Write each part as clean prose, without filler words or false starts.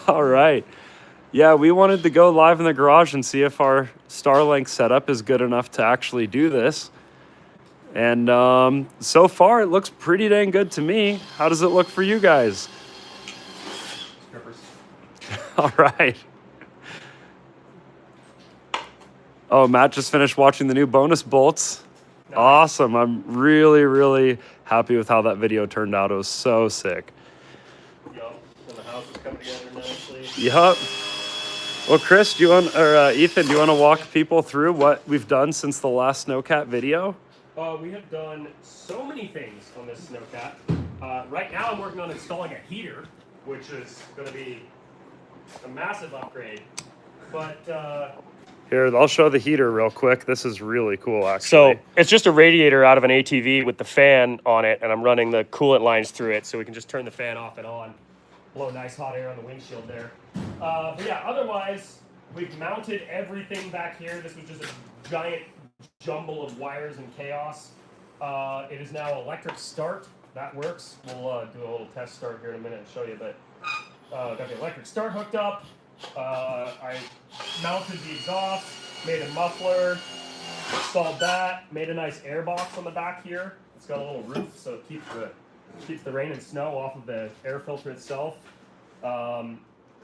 All right. Yeah, we wanted to go live in the garage and see if our Starlink setup is good enough to actually do this. And so far, it looks pretty dang good to me. How does it look for you guys? Strippers. All right. Oh, Matt just finished watching the new bonus bolts. Nice. Awesome. I'm really, really happy with how that video turned out. It was so sick. Yup. And the house is coming together nicely. Yup. Well, Chris, do you want, or Ethan, do you want to walk people through what we've done since the last snowcat video? We have done so many things on this snowcat. Right now I'm working on installing a heater, which is going to be a massive upgrade. But Here, I'll show the heater real quick. This is really cool, actually. so it's just a radiator out of an ATV with the fan on it, and I'm running the coolant lines through it, so we can just turn the fan off and on, blow nice hot air on the windshield there. But yeah, otherwise we've mounted everything back here. This was just a giant jumble of wires and chaos. It is now electric start. That works. We'll do a little test start here in a minute and show you, but got the electric start hooked up. I mounted the exhaust, made a muffler, installed that, made a nice air box on the back here. It's got a little roof, so it keeps the rain and snow off of the air filter itself.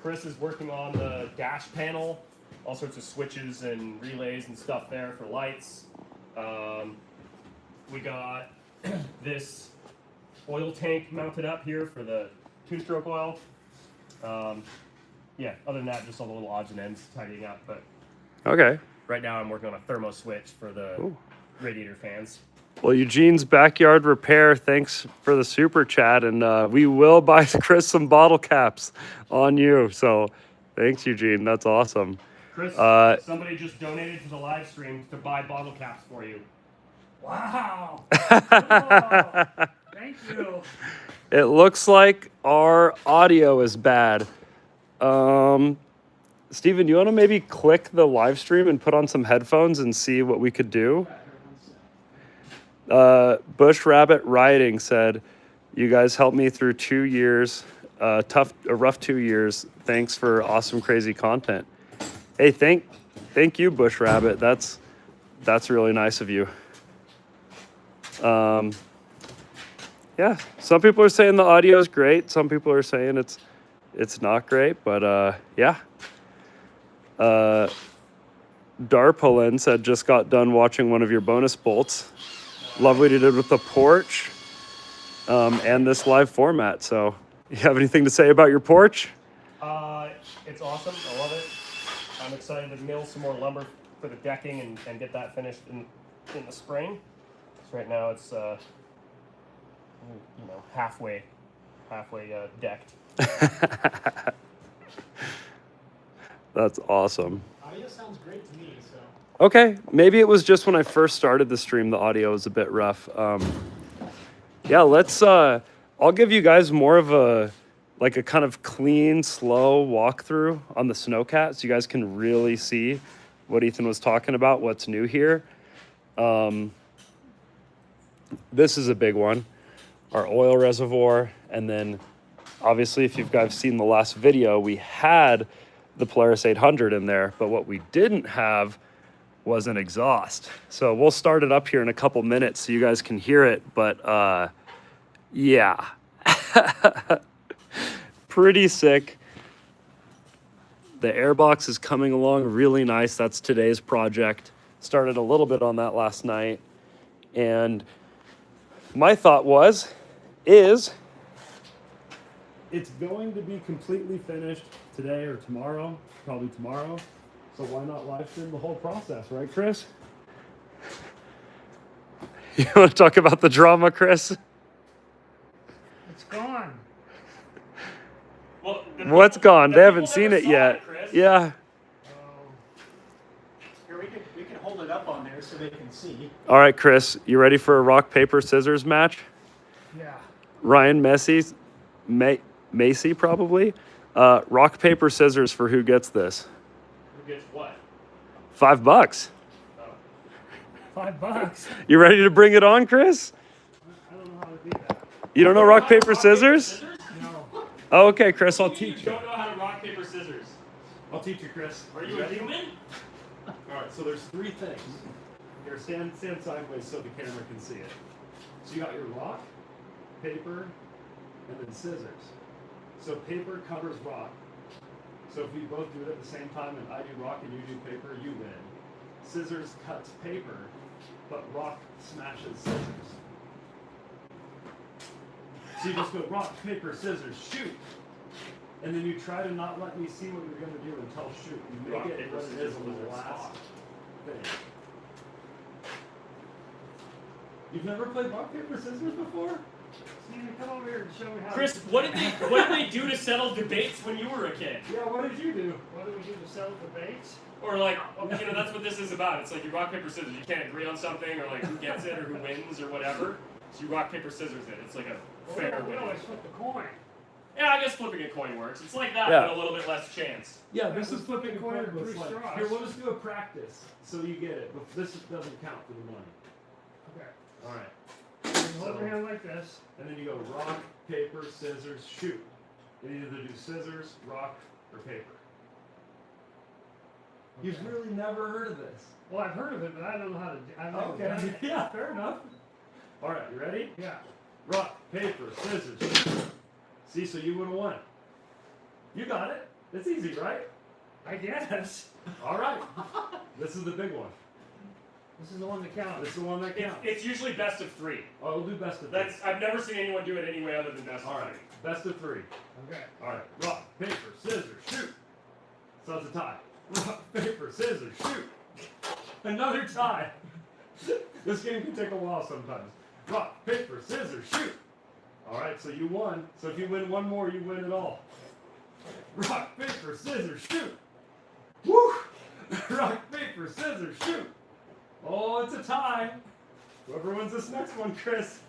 Chris is working on the dash panel, all sorts of switches and relays and stuff there for lights. We got this oil tank mounted up here for the two-stroke oil. Yeah, other than that, just all the little odds and ends tidying up. But Okay. right now I'm working on a thermo switch for the radiator fans. Well, Eugene's Backyard Repair, thanks for the super chat. And we will buy Chris some bottle caps on you. So thanks, Eugene. That's awesome. Chris, somebody just donated to the live stream to buy bottle caps for you. Wow. Oh, thank you. It looks like our audio is bad. Steven, do you want to maybe click the live stream and put on some headphones and see what we could do? Bush Rabbit Riding said, "You guys helped me through 2 years, a rough 2 years. Thanks for awesome, crazy content." Hey, thank you, Bush Rabbit. That's really nice of you. Yeah, some people are saying the audio is great. Some people are saying it's not great, but yeah. Darpolin said, "Just got done watching one of your bonus bolts. Love what you did with the porch and this live format." So, you have anything to say about your porch? It's awesome. I love it. I'm excited to mill some more lumber for the decking and get that finished in the spring. So right now it's halfway decked. That's awesome. Audio sounds great to me, so. Okay, maybe it was just when I first started the stream, the audio was a bit rough. Yeah, let's, I'll give you guys more of a kind of clean, slow walkthrough on the snowcat so you guys can really see what Ethan was talking about, what's new here. This is a big one, our oil reservoir, and then obviously if you guys seen the last video, we had the Polaris 800 in there, but what we didn't have was an exhaust. So we'll start it up here in a couple minutes so you guys can hear it, but yeah. Pretty sick. The airbox is coming along really nice. That's today's project. Started a little bit on that last night. And my thought is it's going to be completely finished today or tomorrow, probably tomorrow. So why not live stream the whole process, right, Chris? You want to talk about the drama, Chris? It's gone. Well, What's gone? They haven't seen it yet. Yeah. Here, we can hold it up on there so they can see. All right, Chris, you ready for a rock, paper, scissors match? Yeah. Ryan Macy probably. Rock, paper, scissors for who gets this. Who gets what? $5. Oh. $5. You ready to bring it on, Chris? I don't know how to do that. You don't know rock, paper, scissors? No. Oh, okay, Chris, I'll teach you. Don't know how to rock, paper, paper, scissors. I'll teach you, Chris. Are you a human? All right, so there's three things. Here, stand sideways so the camera can see it. So you got your rock, paper, and then scissors. So paper covers rock. So if we both do it at the same time and I do rock and you do paper, you win. Scissors cuts paper, but rock smashes scissors. So you just go rock, paper, scissors, shoot. And then you try to not let me see what you're going to do until shoot. You make Rock, it paper, what it scissors, is on the lizard, last spot. thing. You've never played rock, paper, scissors before? Steven, come over here and show me how. Chris, what did they do to settle debates when you were a kid? Yeah, what did you do? What do we do to settle debates? Or like, you know, that's what this is about. It's like you rock, paper, scissors. You can't agree on something, or like who gets it, or who wins, or whatever. So you rock, paper, scissors it. It's like a fair We win. always flip the coin. Yeah, I guess flipping a coin works. It's like that, Yeah. but a little bit less chance. Yeah, this is flipping a Coin coin. with Looks three like. straws. Here, we'll just do a practice so you get it. But this doesn't count for the money. Okay. All right. You hold your hand like this. And then you go rock, paper, scissors, shoot. And you either do scissors, rock, or paper. You've really never heard of this. Well, I've heard of it, but I don't know how to. I've never done Okay. it. Yeah, fair enough. All right, you ready? Yeah. Rock, paper, scissors, shoot. See, so you would have won. You got it. It's easy, right? I guess. All right. This is the big one. This is the one that counts. This is the one that counts. It's usually best of three. Oh, we'll do best of three. I've never seen anyone do it any way other than best All of right. three. Best of three. Okay. All right. Rock, paper, scissors, shoot. So it's a tie. Rock, paper, scissors, shoot. Another tie. This game can take a while sometimes. Rock, paper, scissors, shoot. All right, so you won. So if you win one more, you win it all. Rock, paper, scissors, shoot. Woo! Rock, paper, scissors, shoot. Oh, it's a tie. Whoever wins this next one, Chris.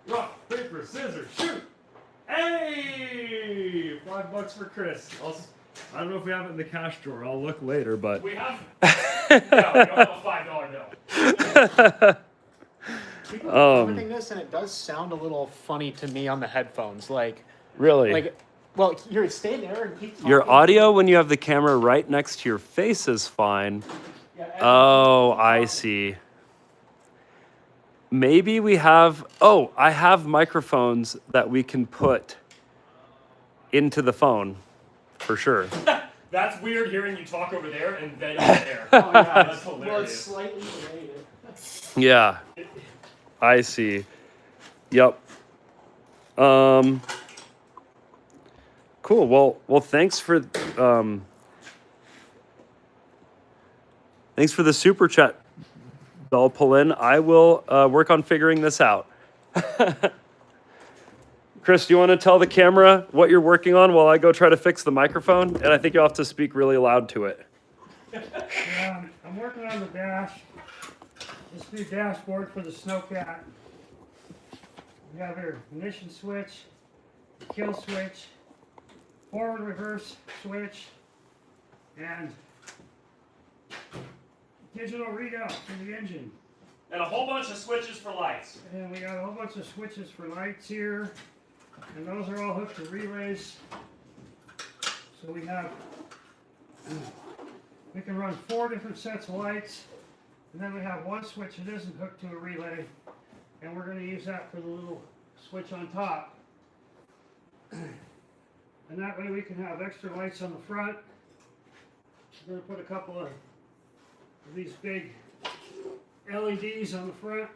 Rock, paper, scissors, shoot. Hey! $5 for Chris. I don't know if we have it in the cash drawer. I'll look later, but. We have. No, we don't have a $5 bill. People are commenting this, and it does sound a little funny to me on the headphones. Really? Well, you're stay there and keep talking. Your audio when you have the camera right next to your face is fine. Yeah, Oh, I see. Maybe we have. Oh, I have microphones that we can put into the phone, for sure. That's weird hearing you talk over there and then you're there. Oh, yeah. That's Well, it's hilarious. slightly related. Yeah, I see. Yep. Cool. Well, thanks for the super chat, Bell Pullin. I will work on figuring this out. Chris, do you want to tell the camera what you're working on while I go try to fix the microphone? And I think you'll have to speak really loud to it. Yeah, I'm working on the dash. This new dashboard for the snowcat. We have our ignition switch, kill switch, forward reverse switch, and digital readout for the engine. And a whole bunch of switches for lights. And we got a whole bunch of switches for lights here, and those are all hooked to relays. So we can run 4 different sets of lights, and then we have one switch that isn't hooked to a relay, and we're going to use that for the little switch on top. And that way we can have extra lights on the front. We're going to put a couple of these big LEDs on the front,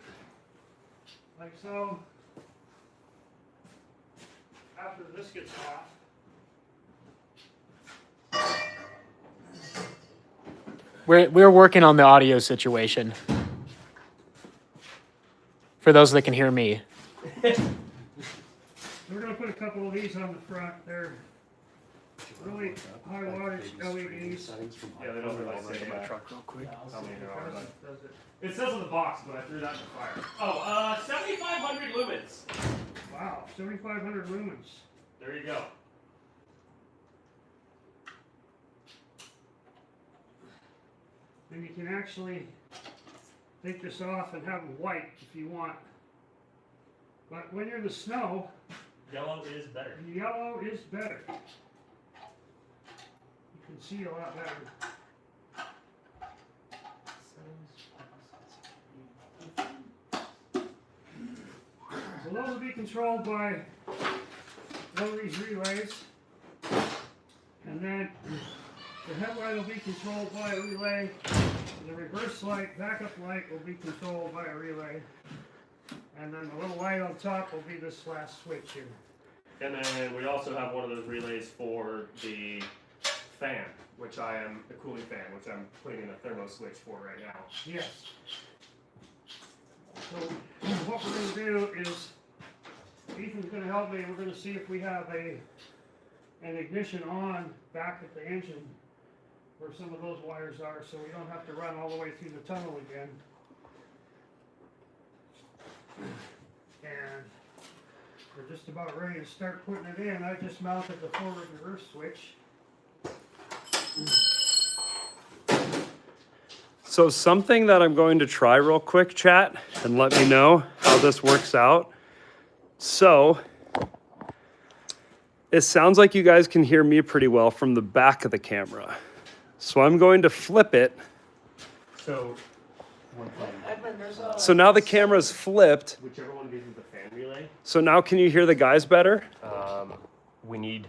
like so. After this gets off, We're working on the audio situation. For those that can hear me. we're going to put a couple of these on the front. They're really high wattage LEDs. Yeah, they don't really say truck real quick. how many there are. But Does it? it says on the box, but I threw that in the fire. Oh, 7,500 lumens. Wow, 7,500 lumens. There you go. And you can actually take this off and have it white if you want. But when you're in the snow, Yellow is better. yellow is better. can see a lot better. So those will be controlled by one of these relays. And then the headlight will be controlled by a relay. The reverse light, backup light will be controlled by a relay. And then the little light on top will be this last switch here. And then we also have one of those relays for the fan, which I am, the cooling fan, which I'm putting in a thermo switch for right now. Yes. So what we're going to do is, Ethan's going to help me. We're going to see if we have an ignition on back at the engine where some of those wires are, so we don't have to run all the way through the tunnel again. And we're just about ready to start putting it in. I just mounted the forward and reverse switch. So something that I'm going to try real quick, chat, and let me know how this works out. So it sounds like you guys can hear me pretty well from the back of the camera. So I'm going to flip it. So, So now the camera's flipped. whichever one of these is the fan relay, So now can you hear the guys better? we need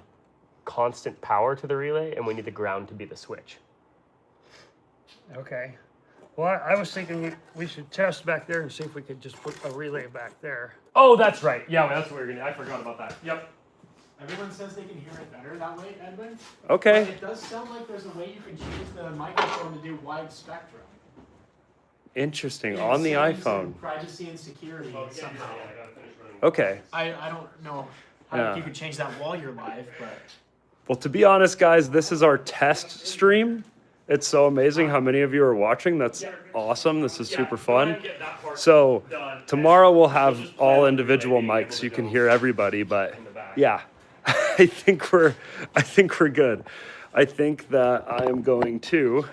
constant power to the relay, and we need the ground to be the switch. Okay. Well, I was thinking we should test back there and see if we could just put a relay back there. Oh, that's right. Yeah, that's what we're gonna. I forgot about that. Yep. Everyone says they can hear it better that way, Edwin. Okay. But it does sound like there's a way you can change the microphone to do wide spectrum. Interesting. In On the settings iPhone. and privacy and security Oh, yeah, somehow. I gotta finish running. Okay. I don't know how Yeah. if you could change that while you're live, but Well, to be honest, guys, this is our test stream. It's so amazing how many of you are watching. That's awesome. This is Yeah, super go ahead fun. and get that part So done. tomorrow we'll We'll have just plan all on the individual relay being mics able so you to can go hear everybody, but in the back. yeah. I think we're good. I think that I am going to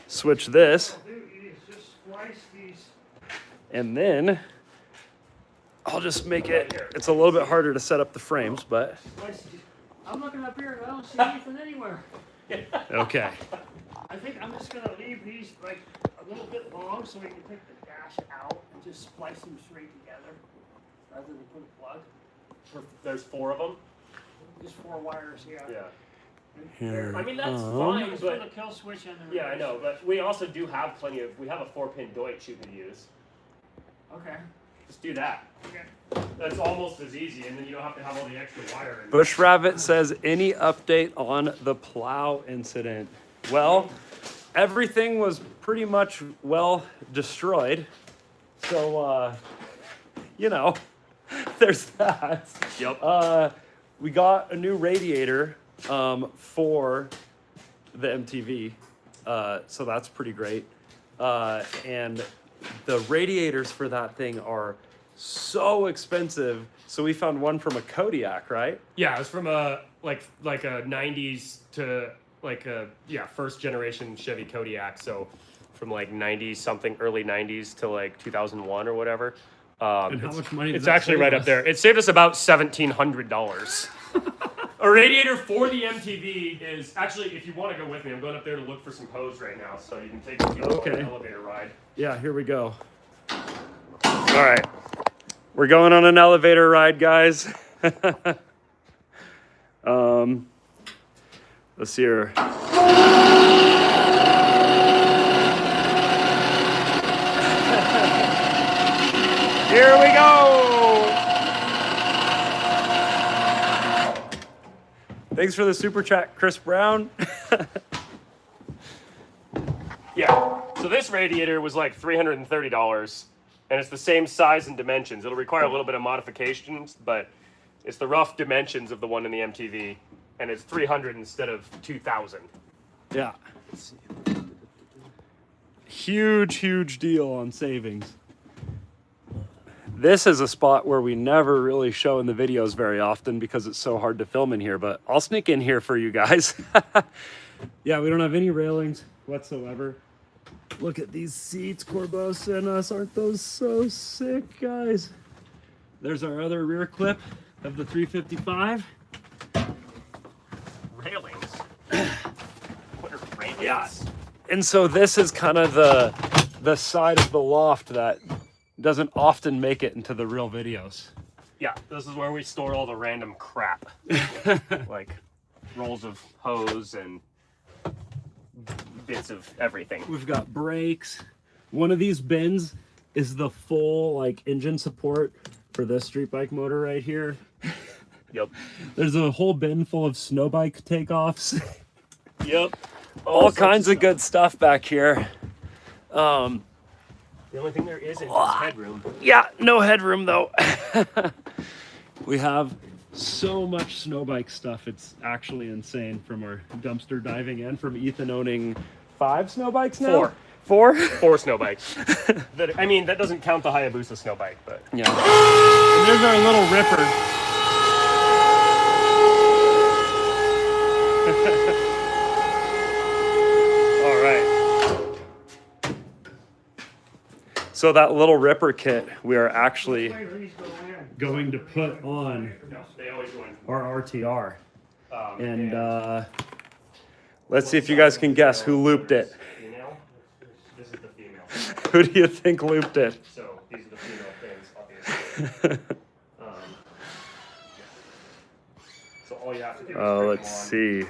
switch this, Do is just splice these. and then I'll just make it's a little bit harder to set up the frames, but Splice these. I'm looking up here and I don't see anything anywhere. okay. I think I'm just gonna leave these like a little bit long so we can take the dash out and just splice them straight together rather than put a plug. There's 4 of them. Just 4 wires, yeah. Yeah. Here. I mean, that's Oh. fine, Just for the but kill switch and the yeah, I know. But we also do have plenty of. We have a 4-pin Deutsch you could use. Okay. Just do that. Okay. That's almost as easy, and then you don't have to have all the extra wiring. Bush Rabbit says, any update on the plow incident? Well, everything was pretty much well destroyed. So, there's that. Yep. We got a new radiator for the MTV, so that's pretty great. And the radiators for that thing are so expensive. So we found one from a Kodiak, right? Yeah, it was from a like a 90s to like a first generation Chevy Kodiak. So from like 90s something, early 90s to like 2001 or whatever. And how much money? It's actually right up there. It saved us about $1,700. A radiator for the MTV is actually, if you want to go with me, I'm going up there to look for some hose right now, so you can take the people on an elevator ride. Yeah, here we go. All right, we're going on an elevator ride, guys. Let's see here. Here we go. Thanks for the super chat, Chris Brown. Yeah. So this radiator was like $330, and it's the same size and dimensions. It'll require a little bit of modifications, but it's the rough dimensions of the one in the MTV, and it's $300 instead of $2,000. Yeah. Huge deal on savings. This is a spot where we never really show in the videos very often because it's so hard to film in here, but I'll sneak in here for you guys. Yeah, we don't have any railings whatsoever. Look at these seats Corbeau sent us. Aren't those so sick, guys? There's our other rear clip of the 355. Yeah. And so this is kind of the side of the loft that doesn't often make it into the real videos. Yeah, this is where we store all the random crap. Like rolls of hose and bits of everything. We've got brakes. One of these bins is the full like engine support for this street bike motor right here. Yep. There's a whole bin full of snow bike takeoffs. Yep. All kinds of good stuff back here. The only thing there isn't is headroom. Yeah, no headroom though. We have so much snow bike stuff. It's actually insane, from our dumpster diving and from Ethan owning 5 snow bikes now. 4. 4? 4 snow bikes. That doesn't count the Hayabusa snow bike, but Yeah. And there's our little ripper. all right. So that little ripper kit, we are actually Where do these go in? going to put on No, they always go in. our RTR. And and let's see if you guys can guess who looped it. female. This is the female. Who do you think looped it? So these are the female things, obviously. So all you have to do is Oh, clip let's them on, see.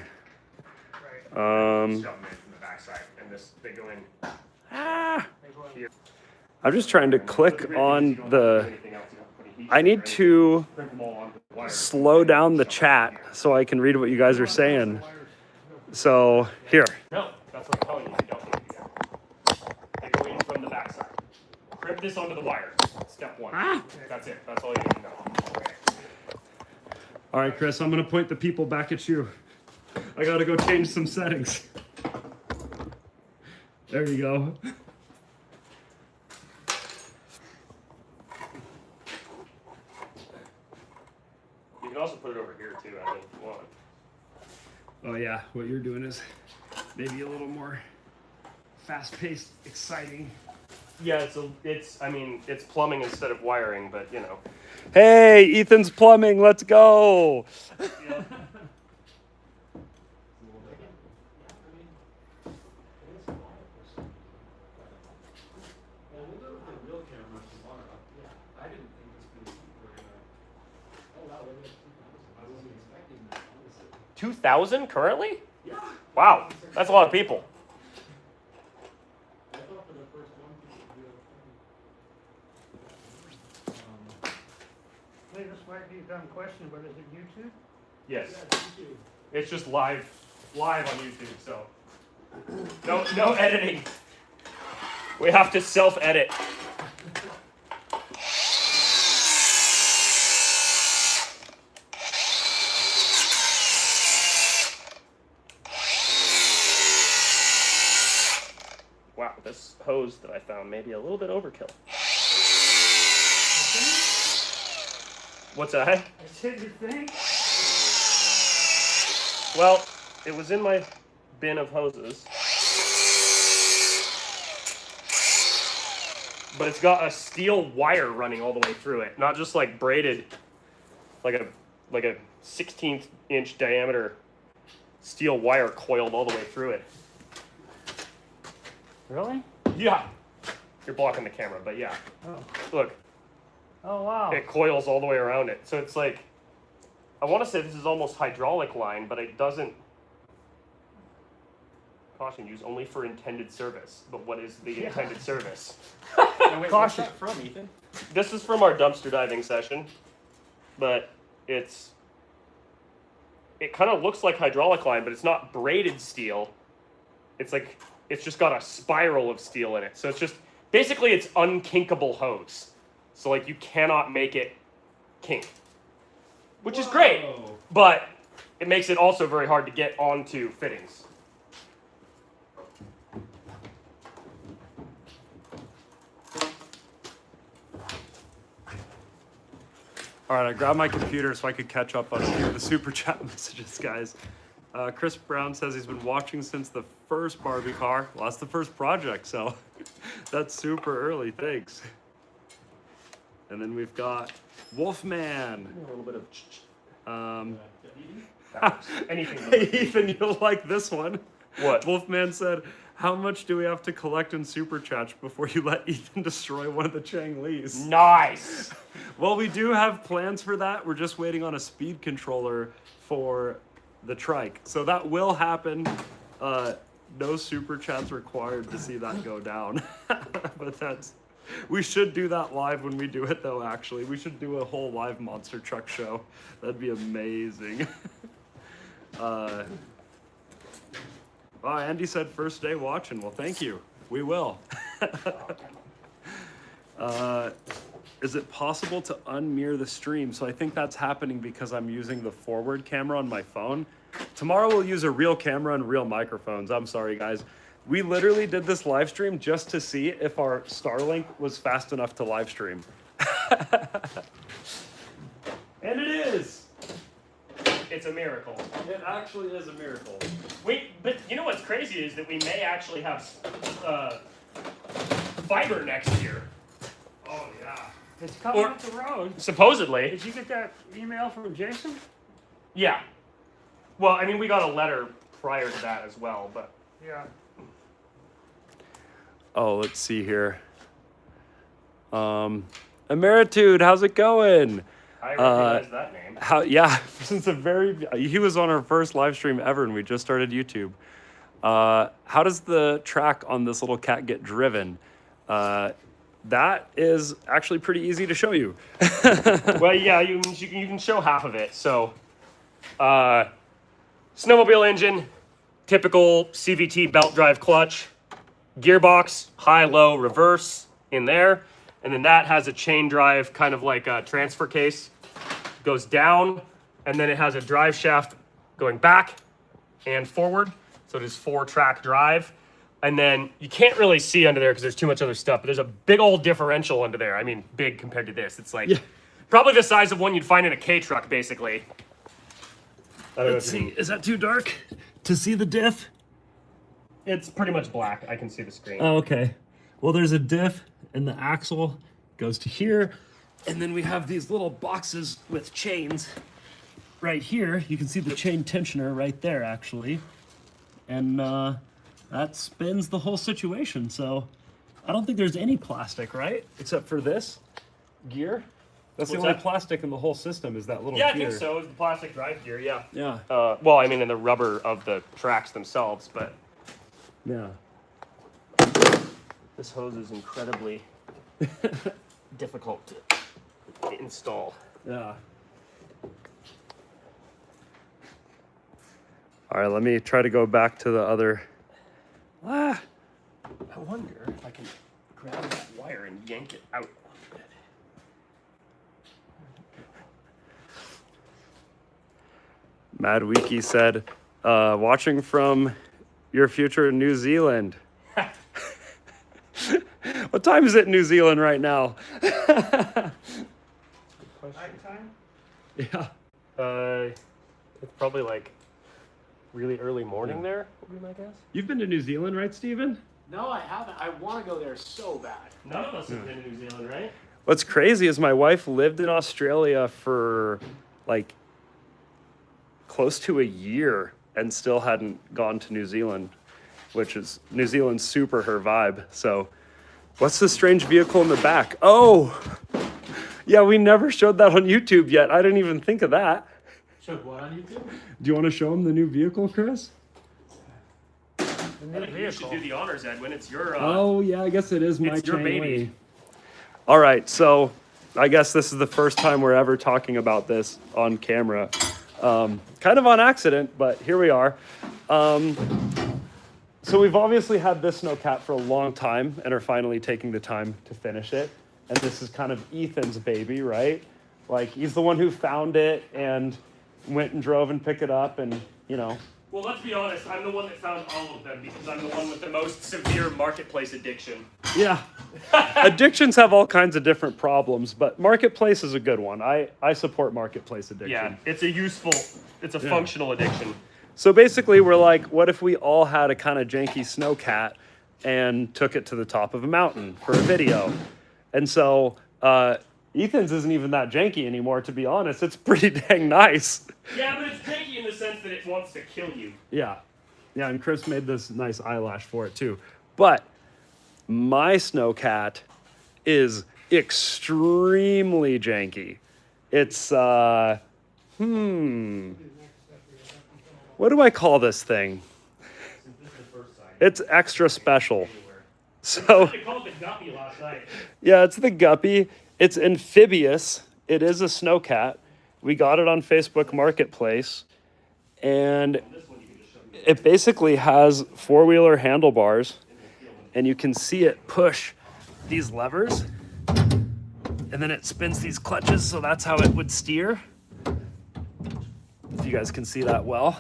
shove them in from the backside, and they go in. Here. I'm just trying to click You on don't have to do the. anything else. You don't have to put a heat I need sink or to anything. Crimp them all onto the wire. slow down the chat so I can read what you guys are saying. So here. No, that's what I'm telling you. You don't need to do that. They go in from the backside. Crimp this onto the wire. Step 1. That's it. That's all you need to know. All right, Chris, I'm going to point the people back at you. I got to go change some settings. There you go. You can also put it over here too, I think, if you want. Oh yeah, what you're doing is maybe a little more fast-paced, exciting. Yeah, it's plumbing instead of wiring, but you know. Hey, Ethan's plumbing, let's go. $2,000 currently? Yeah. Wow, that's a lot of people. Hey, this might be a dumb question, but is it YouTube? Yes. It's just live on YouTube, so no editing. We have to self-edit. Wow, this hose that I found may be a little bit overkill. What's that? I said you think? Well, it was in my bin of hoses. But it's got a steel wire running all the way through it, not just like braided, like a 16th inch diameter steel wire coiled all the way through it. Really? Yeah. You're blocking the camera, but yeah. Oh. Look, Oh, wow. it coils all the way around it. So it's like, I want to say this is almost hydraulic line, but it doesn't. Caution, use only for intended service. But what is the intended service? Now, wait, what's that from, Ethan? This is from our dumpster diving session, but it kind of looks like hydraulic line, but it's not braided steel. It's just got a spiral of steel in it. So it's just, basically it's unkinkable hose. So like you cannot make it kink, which is great, but it makes it also very hard to get onto fittings. All right, I grabbed my computer so I could catch up on a few of the super chat messages, guys. Chris Brown says he's been watching since the first Barbie car. Well, that's the first project, so that's super early. Thanks. And then we've got Wolfman. A little bit of Um, anything. hey, Ethan, you'll like this one. What? Wolfman said, how much do we have to collect in Super Chats before you let Ethan destroy one of the Chang Lees? Nice. Well, we do have plans for that. We're just waiting on a speed controller for the trike. So that will happen. No Super Chats required to see that go down. But we should do that live when we do it, though, actually. We should do a whole live monster truck show. That'd be amazing. Oh, Andy said first day watching. Well, thank you. We will. Is it possible to unmirror the stream? So I think that's happening because I'm using the forward camera on my phone. Tomorrow we'll use a real camera and real microphones. I'm sorry, guys. We literally did this live stream just to see if our Starlink was fast enough to live stream. And it is. It's a miracle. It actually is a miracle. But you know what's crazy is that we may actually have fiber next year. Oh, yeah. It's coming Or- up the road. Supposedly. Did you get that email from Jason? Yeah. Well, I mean, we got a letter prior to that as well, but Yeah. Oh, let's see here. Emeritude, how's it going? I recognize that name. Yeah, since he was on our first live stream ever, and we just started YouTube. How does the track on this little cat get driven? That is actually pretty easy to show you. Well, yeah, you can show half of it. So, snowmobile engine, typical CVT belt drive clutch, gearbox, high, low, reverse in there. And then that has a chain drive, kind of like a transfer case. Goes down, and then it has a drive shaft going back and forward. So it is 4-track drive. And then you can't really see under there because there's too much other stuff, but there's a big old differential under there. I mean, big compared to this. It's like probably the size of one you'd find in a K truck, basically. Let's see, is that too dark to see the diff? It's pretty much black. I can see the screen. Oh, okay. Well, there's a diff, and the axle goes to here. And then we have these little boxes with chains right here. You can see the chain tensioner right there, actually. And that spins the whole situation. So I don't think there's any plastic, right? Except for this gear. That's the What's only that? plastic in the whole system is that little Yeah, gear. I think so. It's the plastic drive gear, yeah. Yeah. Well, I mean, in the rubber of the tracks themselves, but Yeah. this hose is incredibly difficult to install. Yeah. All right, let me try to go back to the other. I wonder if I can grab that wire and yank it out. Mad Wiki said, watching from your future in New Zealand. What time is it in New Zealand right now? Night time? Yeah. It's probably like really early morning there, would be my guess. You've been to New Zealand, right, Steven? No, I haven't. I want to go there so bad. None of us have been to New Zealand, right? What's crazy is my wife lived in Australia for like close to a year and still hadn't gone to New Zealand, which is New Zealand's super her vibe. So what's the strange vehicle in the back? Oh, yeah, we never showed that on YouTube yet. I didn't even think of that. Showed what on YouTube? Do you want to show him the new vehicle, Chris? The I new think you should vehicle. do the honors, Edwin. It's your Oh, yeah, I guess it is my It's your Chang baby. Lee. All right, so I guess this is the first time we're ever talking about this on camera. Kind of on accident, but here we are. So we've obviously had this snowcat for a long time and are finally taking the time to finish it. And this is kind of Ethan's baby, right? Like, he's the one who found it and went and drove and picked it up and, you know. Well, let's be honest. I'm the one that found all of them because I'm the one with the most severe marketplace addiction. Yeah. Addictions have all kinds of different problems, but Marketplace is a good one. I support Marketplace addiction. Yeah, it's a functional addiction. So basically, we're like, what if we all had a kind of janky snowcat and took it to the top of a mountain for a video? And so Ethan's isn't even that janky anymore, to be honest. It's pretty dang nice. Yeah, but it's janky in the sense that it wants to kill you. Yeah. Yeah, and Chris made this nice eyelash for it too. But my snowcat is extremely janky. It's what do I call this thing? It's extra special. So I called it the Guppy last night. yeah, it's the Guppy. It's amphibious. It is a snowcat. We got it on Facebook Marketplace, and it basically has four-wheeler handlebars, and you can see it push these levers, and then it spins these clutches, so that's how it would steer. If you guys can see that well.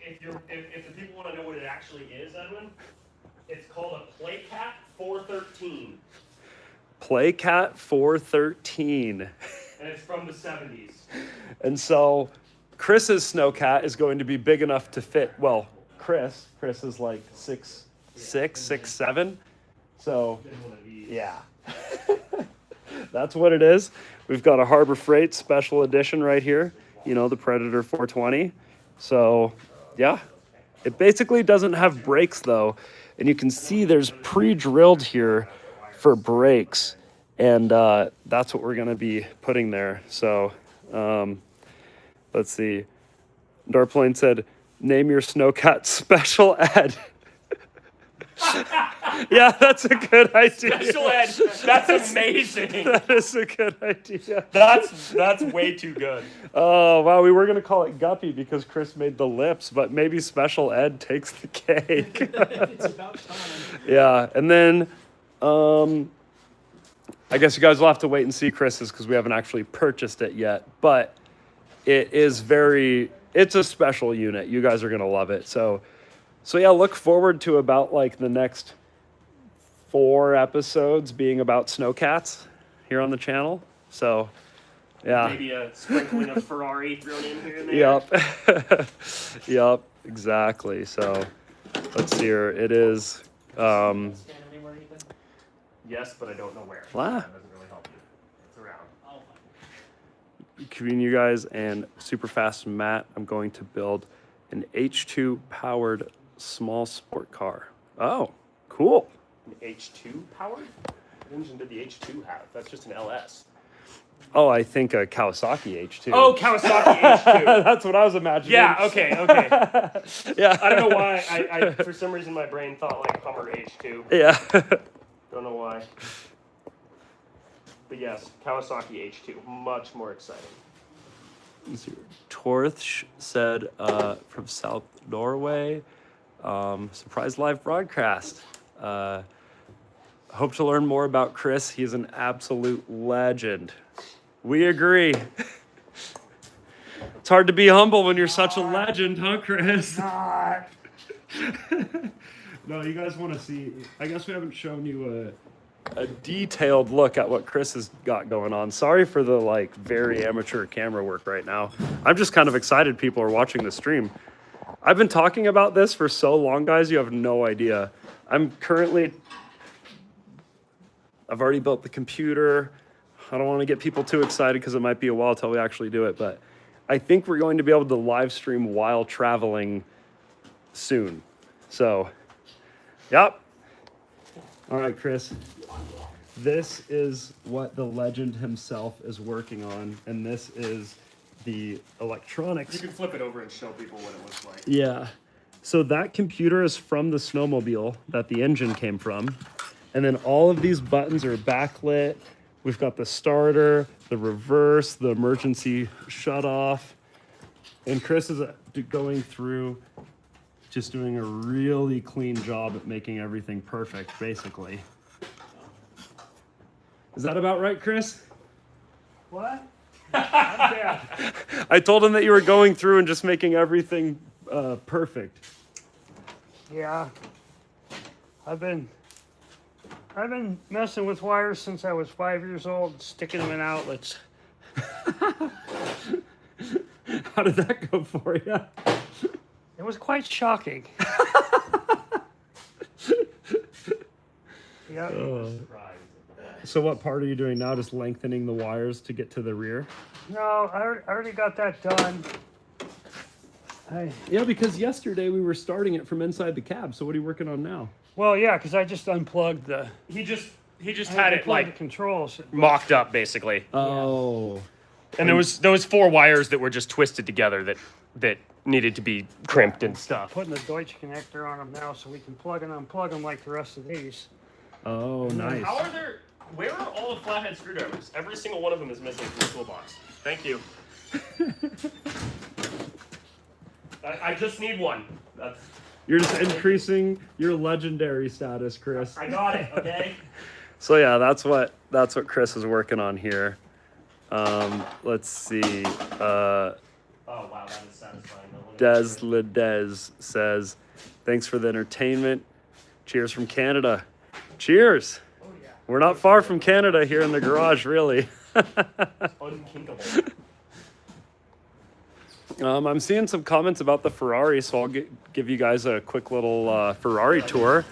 If the people want to know what it actually is, Edwin, it's called a Playcat 413. Playcat 413. And it's from the 70s. And so Chris's snowcat is going to be big enough to fit, well, Chris is like 6'6", 6'7". So yeah, that's what it is. We've got a Harbor Freight special edition right here. You know, the Predator 420. So yeah, it basically doesn't have brakes though. And you can see there's pre-drilled here for brakes. And that's what we're gonna be putting there. So let's see. Darplane said, name your snowcat Special Ed. Yeah, that's a good idea. Special Ed, that's amazing. That is a good idea. That's way too good. Oh, wow. We were going to call it Guppy because Chris made the lips, but maybe Special Ed takes the cake. It's about time. Yeah. And then I guess you guys will have to wait and see Chris's because we haven't actually purchased it yet. But it's a special unit. You guys are going to love it. So yeah, look forward to about like the next 4 episodes being about snowcats here on the channel. So yeah. Maybe a sprinkling of Ferrari thrown in here and there. Yep. Yep, exactly. So let's see here. It is Yes, but I don't know where. Wow. That doesn't really help you. It's around. between you guys and Superfast Matt, I'm going to build an H2 powered small sport car. Oh, cool. An H2 powered? What engine did the H2 have? That's just an LS. Oh, I think a Kawasaki H2. Oh, Kawasaki H2. That's what I was imagining. Yeah, okay. Yeah. I don't know why. I for some reason my brain thought like Hummer H2. Yeah. Don't know why. But yes, Kawasaki H2. Much more exciting. Torth said from South Norway, surprise live broadcast. Hope to learn more about Chris. He's an absolute legend. We agree. It's hard to be humble when you're such a legend, huh, Chris? Not. No, you guys want to see. I guess we haven't shown you a detailed look at what Chris has got going on. Sorry for the like very amateur camera work right now. I'm just kind of excited people are watching the stream. I've been talking about this for so long, guys, you have no idea. I've already built the computer. I don't want to get people too excited because it might be a while till we actually do it, but I think we're going to be able to live stream while traveling soon. So, yep. All right, Chris. This is what the legend himself is working on, and this is the electronics. You can flip it over and show people what it looks like. Yeah. So that computer is from the snowmobile that the engine came from. And then all of these buttons are backlit. We've got the starter, the reverse, the emergency shut off. And Chris is going through, just doing a really clean job at making everything perfect, basically. Is that about right, Chris? What? I'm dead. I told him that you were going through and just making everything perfect. Yeah. I've been messing with wires since I was 5 years old, sticking them in outlets. How did that go for you? It was quite shocking. Yep. So what part are you doing now? Just lengthening the wires to get to the rear? No, I already got that done. Yeah, because yesterday we were starting it from inside the cab. So what are you working on now? Well, yeah, because I just unplugged the. He just I had it unplugged like the controls. mocked up basically. Oh, And there was 4 wires that were just twisted together that needed to be crimped and stuff. Putting the Deutsch connector on them now, so we can plug and unplug them like the rest of these. oh, nice. How are there? Where are all the flathead screwdrivers? Every single one of them is missing from the toolbox. Thank you. I just need one. That's. You're just increasing your legendary status, Chris. I got it. Okay. So yeah, that's what Chris is working on here. Let's see. Oh wow, that is satisfying. Des Ledez says, "Thanks for the entertainment. Cheers from Canada. Cheers. Oh yeah. We're not far from Canada here in the garage, really." Unkinkable. I'm seeing some comments about the Ferrari, so I'll give you guys a quick little Ferrari tour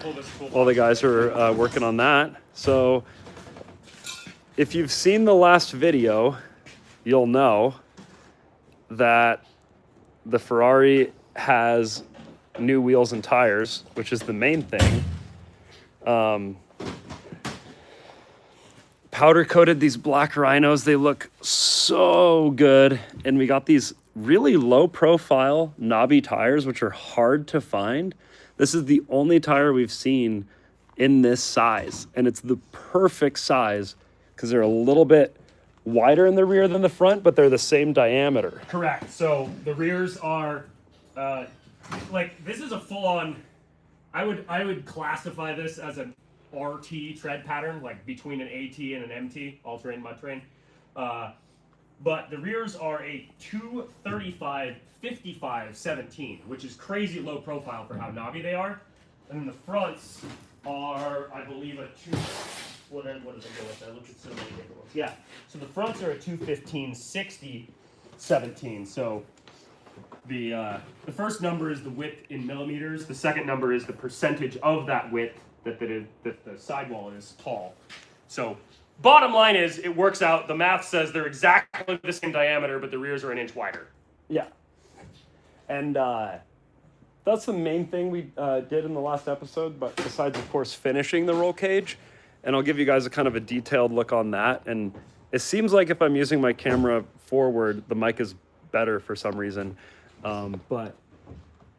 while the guys are working on that. So, if you've seen the last video, you'll know that the Ferrari has new wheels and tires, which is the main thing. Powder coated these black rhinos. They look so good. And we got these really low profile knobby tires, which are hard to find. This is the only tire we've seen in this size. And it's the perfect size because they're a little bit wider in the rear than the front, but they're the same diameter. Correct. So the rears are, like this is a full-on. I would classify this as an RT tread pattern, like between an AT and an MT, all-terrain mud terrain. But the rears are a 235 55 17, which is crazy low profile for how knobby they are. And then the fronts are, I believe, a what does it go with? I looked at so many different ones. Yeah. So the fronts are a 215 60 17. So the first number is the width in millimeters. The second number is the percentage of that width that the sidewall is tall. So bottom line is, it works out. The math says they're exactly the same diameter, but the rears are an inch wider. Yeah. And that's the main thing we did in the last episode, but besides, of course, finishing the roll cage. And I'll give you guys a kind of a detailed look on that. And it seems like if I'm using my camera forward, the mic is better for some reason. But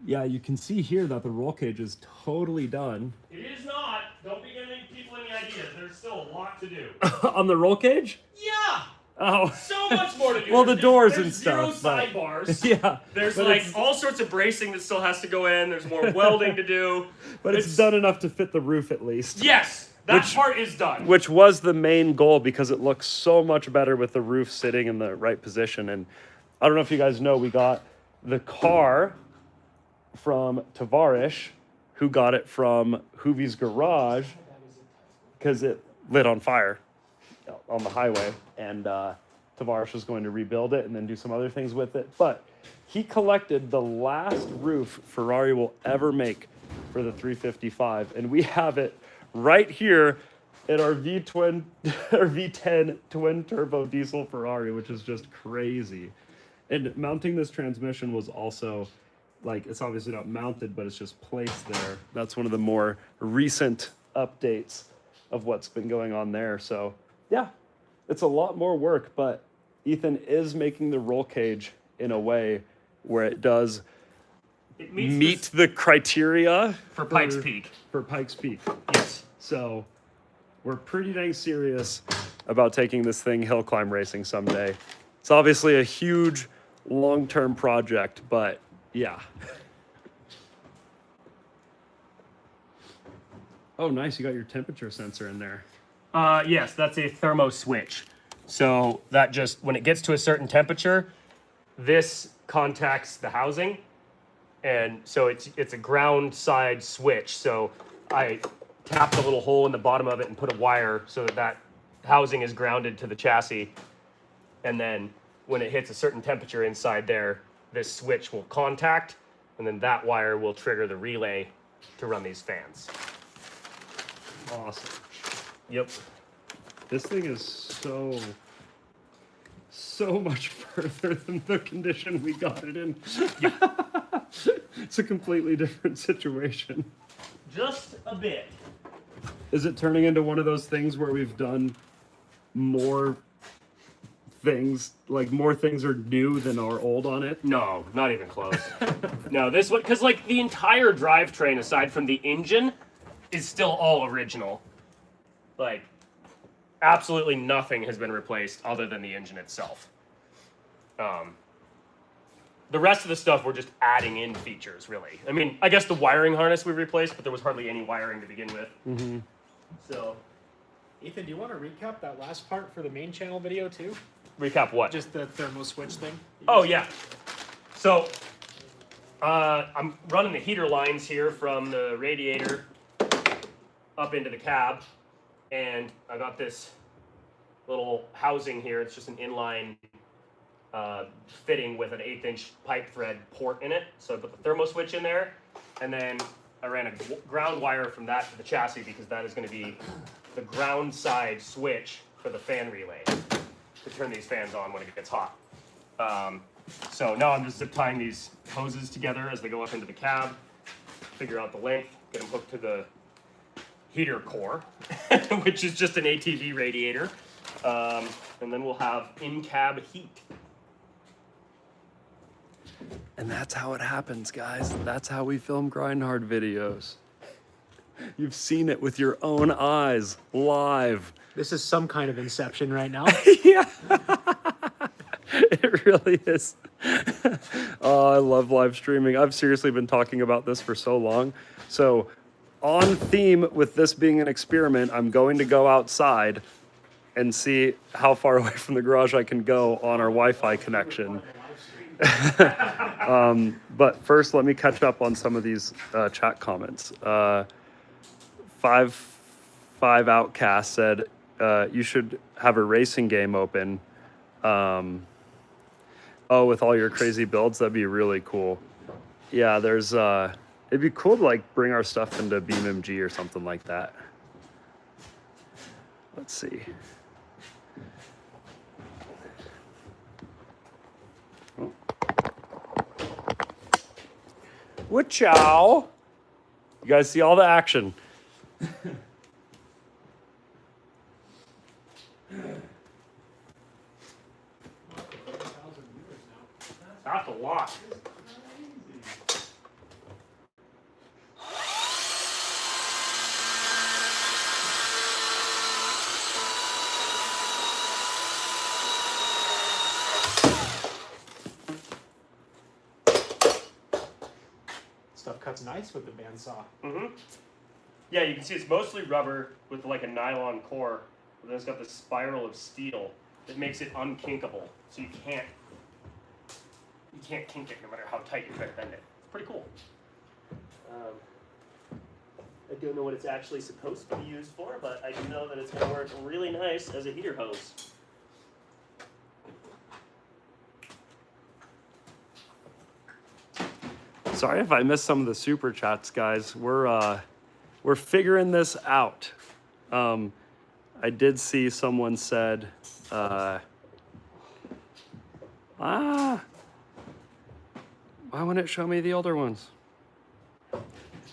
yeah, you can see here that the roll cage is totally done. It is not. Don't be giving people any ideas. There's still a lot to do. On the roll cage? Yeah. Oh. So much more to do. Well, the doors there's and zero stuff. But, sidebars. yeah. There's but like all sorts of bracing that still has to go in. There's more welding to do. But it's done enough to fit the roof at least. Yes. That part is done. Which was the main goal because it looks so much better with the roof sitting in the right position. And I don't know if you guys know, we got the car from Tavarish, who got it from Hoovie's garage because it lit on fire on the highway. And Tavarish was going to rebuild it and then do some other things with it. But he collected the last roof Ferrari will ever make for the 355. And we have it right here in our V10 twin turbo diesel Ferrari, which is just crazy. And mounting this transmission was also, like, it's obviously not mounted, but it's just placed there. That's one of the more recent updates of what's been going on there. So yeah, it's a lot more work, but Ethan is making the roll cage in a way where it does meet the criteria for Pikes Peak. For Pikes Peak. Yes. So we're pretty dang serious about taking this thing hill climb racing someday. It's obviously a huge long-term project, but yeah. Oh, nice. You got your temperature sensor in there. Yes, that's a thermo switch. So that just, when it gets to a certain temperature, this contacts the housing. And so it's a ground side switch. So I tap the little hole in the bottom of it and put a wire so that housing is grounded to the chassis. And then when it hits a certain temperature inside there, this switch will contact, and then that wire will trigger the relay to run these fans. Awesome. Yep. This thing is so much further than the condition we got it in. It's a completely different situation. Just a bit. Is it turning into one of those things where we've done more things, like more things are new than are old on it? No, not even close. No, this one, because like the entire drivetrain, aside from the engine, is still all original. Like, absolutely nothing has been replaced other than the engine itself. The rest of the stuff we're just adding in features, really. I mean, I guess the wiring harness we replaced, but there was hardly any wiring to begin with. Mm-hmm. So, Ethan, do you want to recap that last part for the main channel video too? recap what? Just the thermo switch thing? Oh, yeah. So, I'm running the heater lines here from the radiator up into the cab. And I got this little housing here. It's just an inline fitting with an 1/8" pipe thread port in it. So I put the thermo switch in there. And then I ran a ground wire from that to the chassis because that is going to be the ground side switch for the fan relay to turn these fans on when it gets hot. So now I'm just zip tying these hoses together as they go up into the cab, figure out the length, get them hooked to the heater core, which is just an ATV radiator. And then we'll have in-cab heat. And that's how it happens, guys. That's how we film grind hard videos. You've seen it with your own eyes, live. This is some kind of inception right now. Yeah. It really is. Oh, I love live streaming. I've seriously been talking about this for so long. So, on theme with this being an experiment, I'm going to go outside and see how far away from the garage I can go on our Wi-Fi connection. But first, let me catch up on some of these chat comments. 5 Outcast said, you should have a racing game open. Oh, with all your crazy builds, that'd be really cool. Yeah, there's, it'd be cool to like bring our stuff into BeamMG or something like that. Let's see. Oh. Wa-chow! You guys see all the action. That's a lot. Stuff cuts nice with the bandsaw. Mm-hmm. Yeah, you can see it's mostly rubber with like a nylon core, but then it's got this spiral of steel that makes it unkinkable. So you can't kink it no matter how tight you try to bend it. It's pretty cool. I don't know what it's actually supposed to be used for, but I do know that it's going to work really nice as a heater hose. Sorry if I missed some of the super chats, guys. We're figuring this out. I did see someone said, why wouldn't it show me the older ones?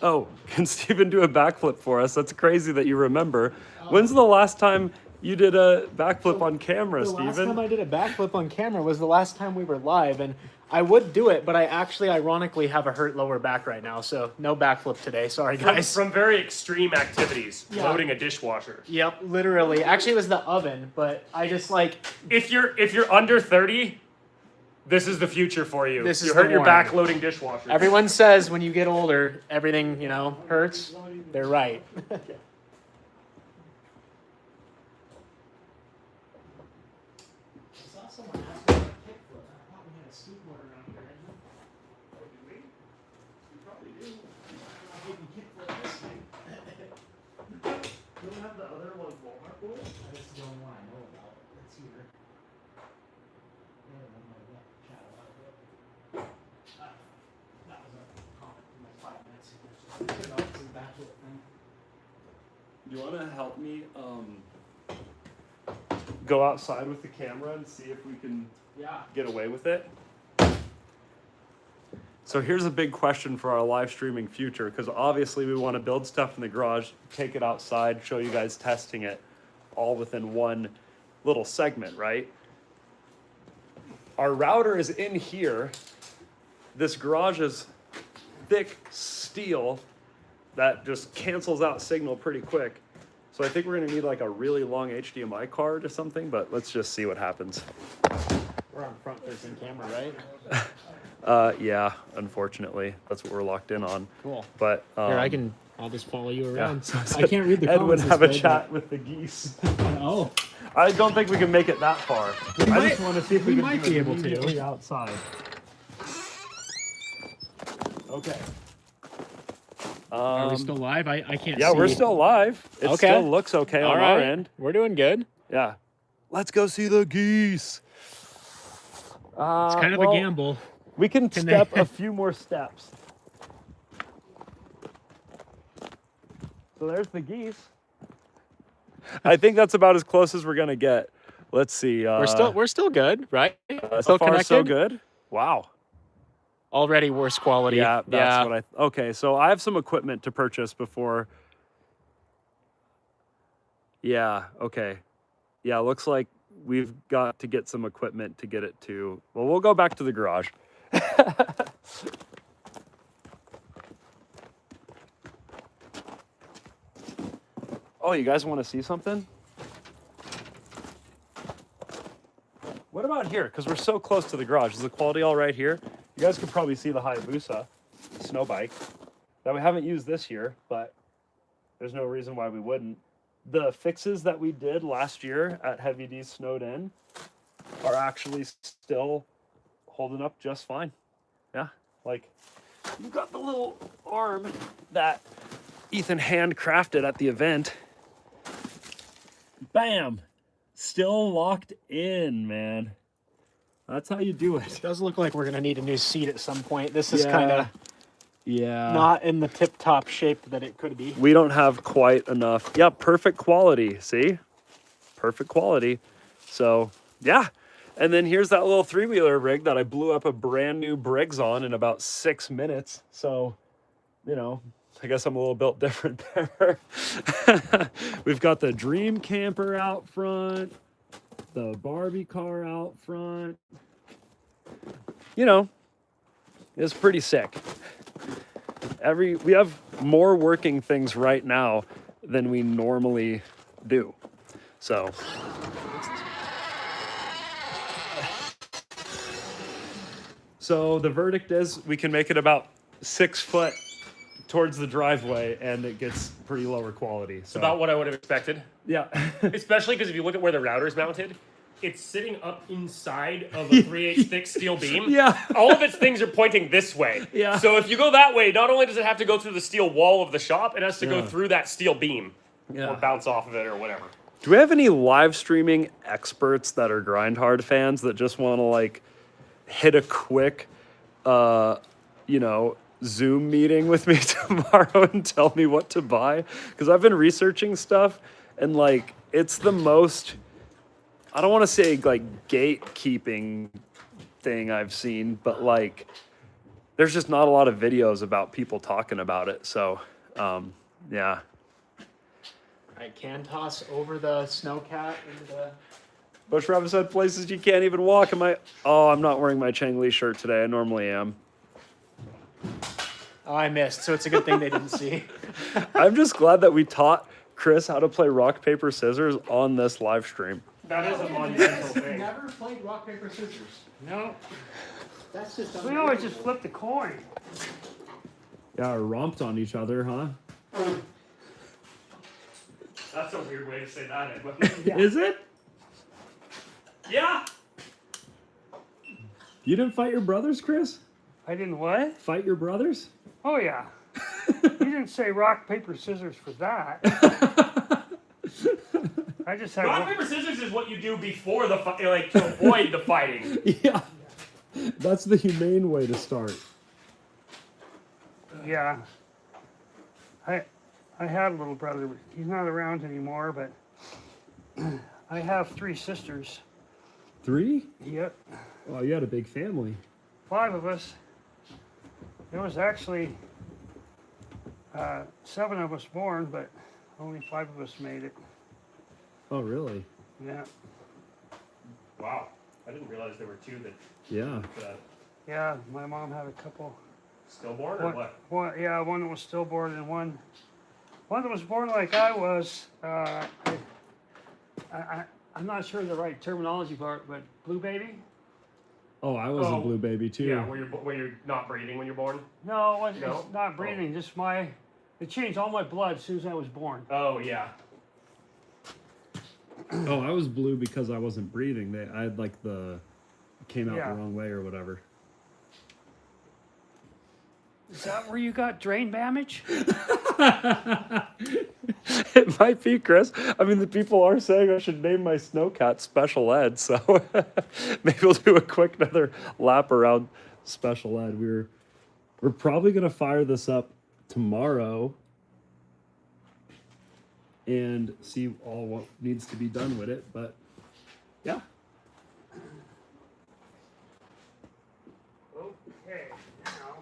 Oh, can Steven do a backflip for us? That's crazy that you remember. When's the last time you did a backflip on camera, The last Steven? time I did a backflip on camera was the last time we were live, and I would do it, but I actually ironically have a hurt lower back right now, so no backflip today. Sorry, guys. From very extreme activities, Yeah. loading a dishwasher. Yep, literally. Actually, it was the oven, but I just like If you're under 30, this is the future for you. This is you the hurt your warning. back loading dishwashers. everyone says when you get older, everything hurts. They're right. You want to help me go outside with the camera and see if we can Yeah. get away with it? So here's a big question for our live streaming future, because obviously we want to build stuff in the garage, take it outside, show you guys testing it all within one little segment, right? Our router is in here. This garage is thick steel that just cancels out signal pretty quick. So I think we're gonna need like a really long HDMI cord or something, but let's just see what happens. We're on front facing camera, right? Yeah, unfortunately, that's what we're locked in on. Cool. But Here, I'll just follow you yeah, around. so I can't read the Ed would comments. have a this way, chat with the geese. but- Oh, I don't think we can make it that far. I might- just want to see if we, we can might do it be able to. immediately outside. Okay. are we still live? I can't see. Yeah, we're still live. It Okay. still looks okay All on right. our end. We're doing good. Yeah. Let's go see the geese. It's kind of a gamble. We can Can step they- a few more steps. So there's the geese. I think that's about as close as we're gonna get. Let's see. We're still good, right? so Still far connected. so good. Wow. Already worse quality. Yeah, that's what I. Okay, so I have some equipment to purchase before. Yeah. Okay. Yeah. Looks like we've got to get some equipment to get it to. Well, we'll go back to the garage. Oh, you guys want to see something? What about here? Because we're so close to the garage. Is the quality all right here? You guys could probably see the Hayabusa snow bike that we haven't used this year, but there's no reason why we wouldn't. The fixes that we did last year at Heavy D's Snowed In are actually still holding up just fine. Yeah, like you've got the little arm that Ethan handcrafted at the event. Bam! Still locked in, man. That's how you do it. It does look like we're gonna need a new seat at some point. This is Yeah. kind of Yeah. not in the tip-top shape that it could be. We don't have quite enough. Yeah, perfect quality. See? Perfect quality. So, yeah. And then here's that little three-wheeler rig that I blew up a brand new Briggs on in about 6 minutes. So, you know, I guess I'm a little built different there. We've got the Dream Camper out front, the Barbie car out front. You know, it's pretty sick. We have more working things right now than we normally do. So the verdict is we can make it about 6 foot towards the driveway and it gets pretty lower quality. So About what I would have expected. yeah. Especially because if you look at where the router is mounted, it's sitting up inside of a 3/8 thick steel beam. Yeah. All of its things are pointing this way. Yeah. So if you go that way, not only does it have to go through the steel wall of the shop, it has to go Yeah. through that steel beam. Yeah. Or bounce off of it or whatever. Do we have any live streaming experts that are grind hard fans that just want to like hit a quick, Zoom meeting with me tomorrow and tell me what to buy? Because I've been researching stuff and like it's the most, I don't want to say like gatekeeping thing I've seen, but like there's just not a lot of videos about people talking about it. So, yeah. I can toss over the snowcat into the. Bush Rabbit said places you can't even walk. I'm not wearing my Chang Li shirt today. I normally am. Oh, I missed. So it's a good thing they didn't see. I'm just glad that we taught Chris how to play rock, paper, scissors on this live stream. That is a monumental thing. Never played rock paper scissors. No, That's just. we always just flip the coin. Yeah, romped on each other, huh? That's a weird way to say that, Edwin. Is it? Yeah. You didn't fight your brothers, Chris? I didn't what? Fight your brothers? Oh yeah. You didn't say rock, paper, scissors for that. I just had Rock, paper, scissors is what you do before the fight, like to avoid the fighting. Yeah. That's the humane way to start. Yeah. I had a little brother. He's not around anymore, but I have 3 sisters. 3? Yep. Wow, you had a big family. 5 of us. There was actually 7 of us born, but only 5 of us made it. Oh, really? Yeah. Wow. I didn't realize there were 2 that Yeah. Yeah, my mom had a couple. stillborn or what? One that was stillborn and one that was born like I was. I'm not sure the right terminology for it, but blue baby? Oh, I was a blue baby too. Yeah, where you're not breathing when you're born. No, it's No? not breathing. Just it changed all my blood as soon as I was born. Oh yeah. Oh, I was blue because I wasn't breathing. I had like came out Yeah. the wrong way or whatever. Is that where you got drain damage? It might be, Chris. I mean, the people are saying I should name my snowcat Special Ed, so maybe we'll do a quick another lap around Special Ed. We're probably gonna fire this up tomorrow and see all what needs to be done with it, but yeah. Okay, now.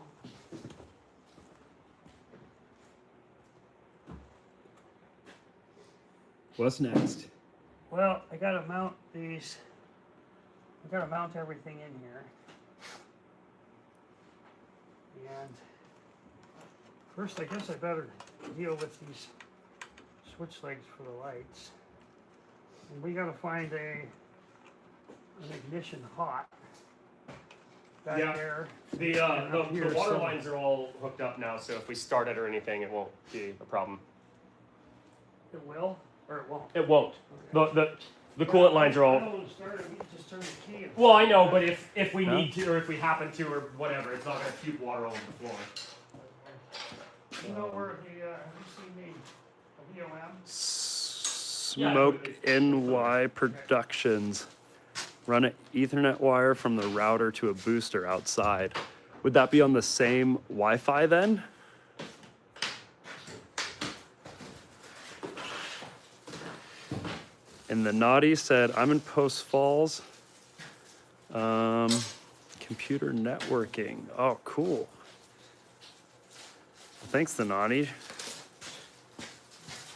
What's next? Well, I gotta mount these. I gotta mount everything in here. And first, I guess I better deal with these switch legs for the lights. And we gotta find an ignition hot back Yeah. there. The up here the water somewhere. lines are all hooked up now, so if we start it or anything, it won't be a problem. It will, or it won't. It won't. The coolant lines are I all. don't want to start it. We can just turn the key. And Well, I know, but if we Huh? need to, or if we happen to, or whatever, it's not gonna puke water all over the floor. You know where have you seen the VOM? Smoke NY Productions. Run an Ethernet wire from the router to a booster outside. Would that be on the same Wi-Fi then? And the naughty said, I'm in Post Falls. Computer networking. Oh, cool. Thanks, the naughty.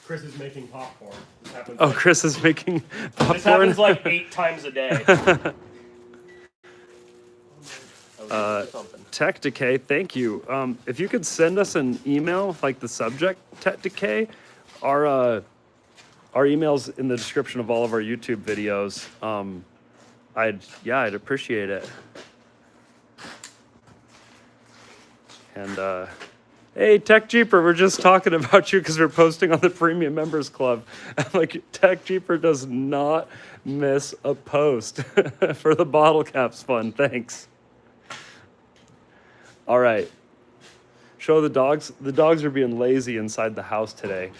Chris is making popcorn. This happens. Oh, Chris is making popcorn. This happens like 8 times a day. Tech Decay, thank you. If you could send us an email, like the subject Tech Decay, our email's in the description of all of our YouTube videos. I'd appreciate it. And hey, Tech Jeeper, we're just talking about you because we're posting on the Premium Members Club. I'm like, Tech Jeeper does not miss a post for the Bottle Caps Fund. Thanks. All right. Show the dogs. The dogs are being lazy inside the house today.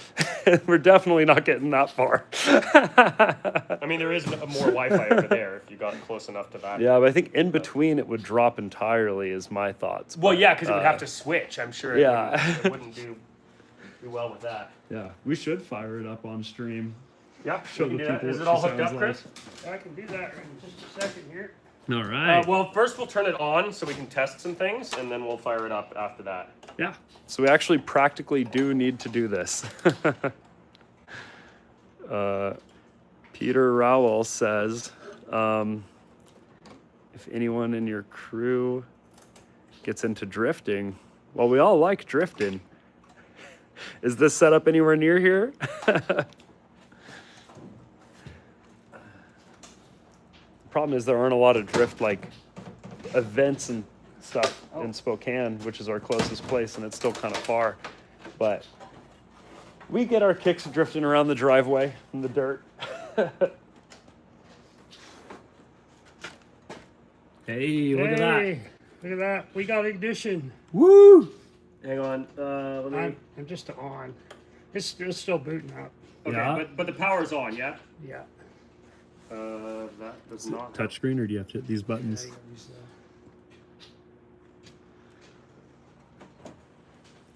We're definitely not getting that far. I mean, there is more Wi-Fi over there if you got close enough to that. Yeah, but I think in between it would drop entirely is my thoughts. Well, But, yeah, because it would have to switch. I'm sure. yeah. It wouldn't do well with that. Yeah, we should fire it up on stream. Yep. Show we can the do that. people Is what it all she hooked up, sounds Chris? I can do that in just a second here. All right. Well, first we'll turn it on so we can test some things, and then we'll fire it up after that. Yeah. So we actually practically do need to do this. Peter Rowell says, if anyone in your crew gets into drifting, well, we all like drifting. Is this set up anywhere near here? Problem is there aren't a lot of drift like events and stuff in Spokane, which is our closest place, and it's still kind of far. But we get our kicks drifting around the driveway in the dirt. Hey, look at that. Look at that. We got ignition. Woo! Hang on. Let me. I'm just on. It's still booting up. Okay, Yeah. but the power's on, yeah. Yeah. That does not. Touchscreen, or do you have to hit these Yeah, buttons? you gotta use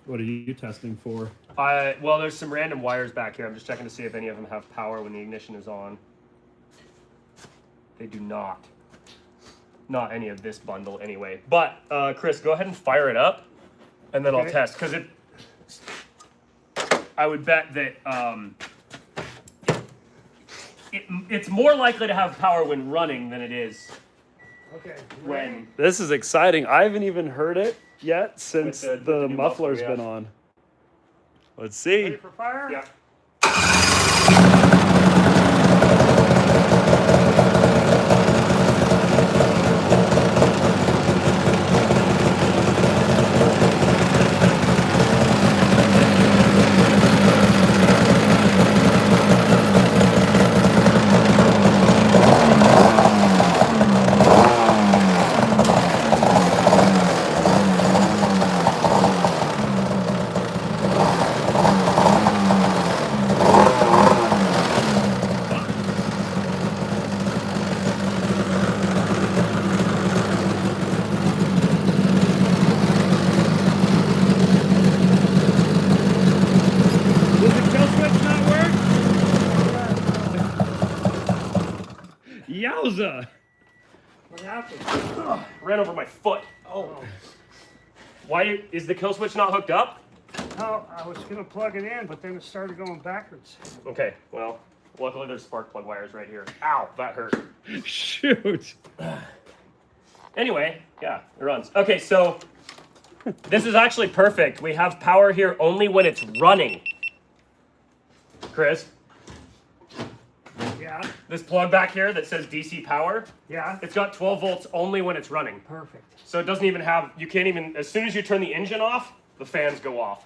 What are you testing for? Well, there's some random wires back here. I'm just checking to see if any of them have power when the ignition is on. They do not. Not any of this bundle, anyway. But Chris, go ahead and fire it up. and then I'll Okay. test because I would bet that it's more likely to have power when running than it is Okay. when. This is exciting. I haven't even heard it yet since With the, the new muffler's muffler, been yeah. on. Let's see. Ready for fire? Yeah. Does the kill switch not work? Yowza! What happened? Ran over my foot. Oh. Why is the kill switch not hooked up? No, I was gonna plug it in, but then it started going backwards. Okay, well, luckily there's spark plug wires right here. Ow, that hurt. Shoot. Anyway, yeah, it runs. Okay, so this is actually perfect. We have power here only when it's running. Chris, Yeah. this plug back here that says DC power, Yeah. it's got 12 volts only when it's running. Perfect. So it doesn't even have, you can't even, as soon as you turn the engine off, the fans go off.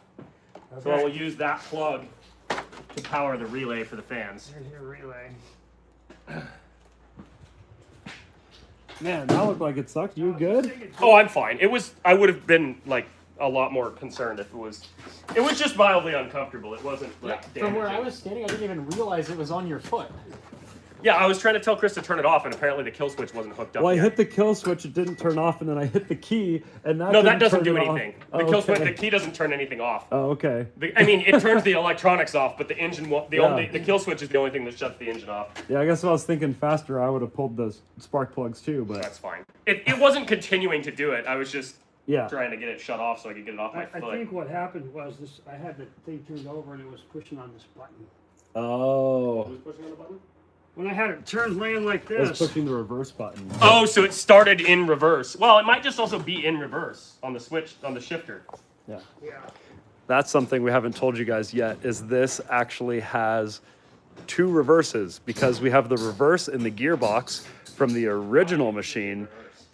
So I will use that plug to power the relay for the fans. There's your relay. Man, that looked like it sucked. You good? Oh, I'm fine. I would have been like a lot more concerned if it was just mildly uncomfortable. It wasn't like From where I damaging. was standing, I didn't even realize it was on your foot. Yeah, I was trying to tell Chris to turn it off, and apparently the kill switch wasn't hooked up. Well, I yet. hit the kill switch, it didn't turn off, and then I hit the key, and that No, that didn't doesn't turn do it off. anything. Oh, The kill switch, okay. the key doesn't turn anything off. Oh, okay. I mean, it turns the electronics off, but the engine won't. Yeah. The kill switch is the only thing that shuts the engine off. Yeah, I guess if I was thinking faster, I would have pulled those spark plugs too, but That's fine. It wasn't continuing to do it. I was just yeah. trying to get it shut off so I could get it off my I foot. think what happened was this. I had the thing turned over and it was pushing on this button. Oh. Who's pushing on the button? When I had it turned laying like I was this. pushing the reverse button. Oh, so it started in reverse. Well, it might just also be in reverse on the switch, on the shifter. Yeah. Yeah. That's something we haven't told you guys yet, is this actually has two reverses, because we have the reverse in the gearbox from the original machine,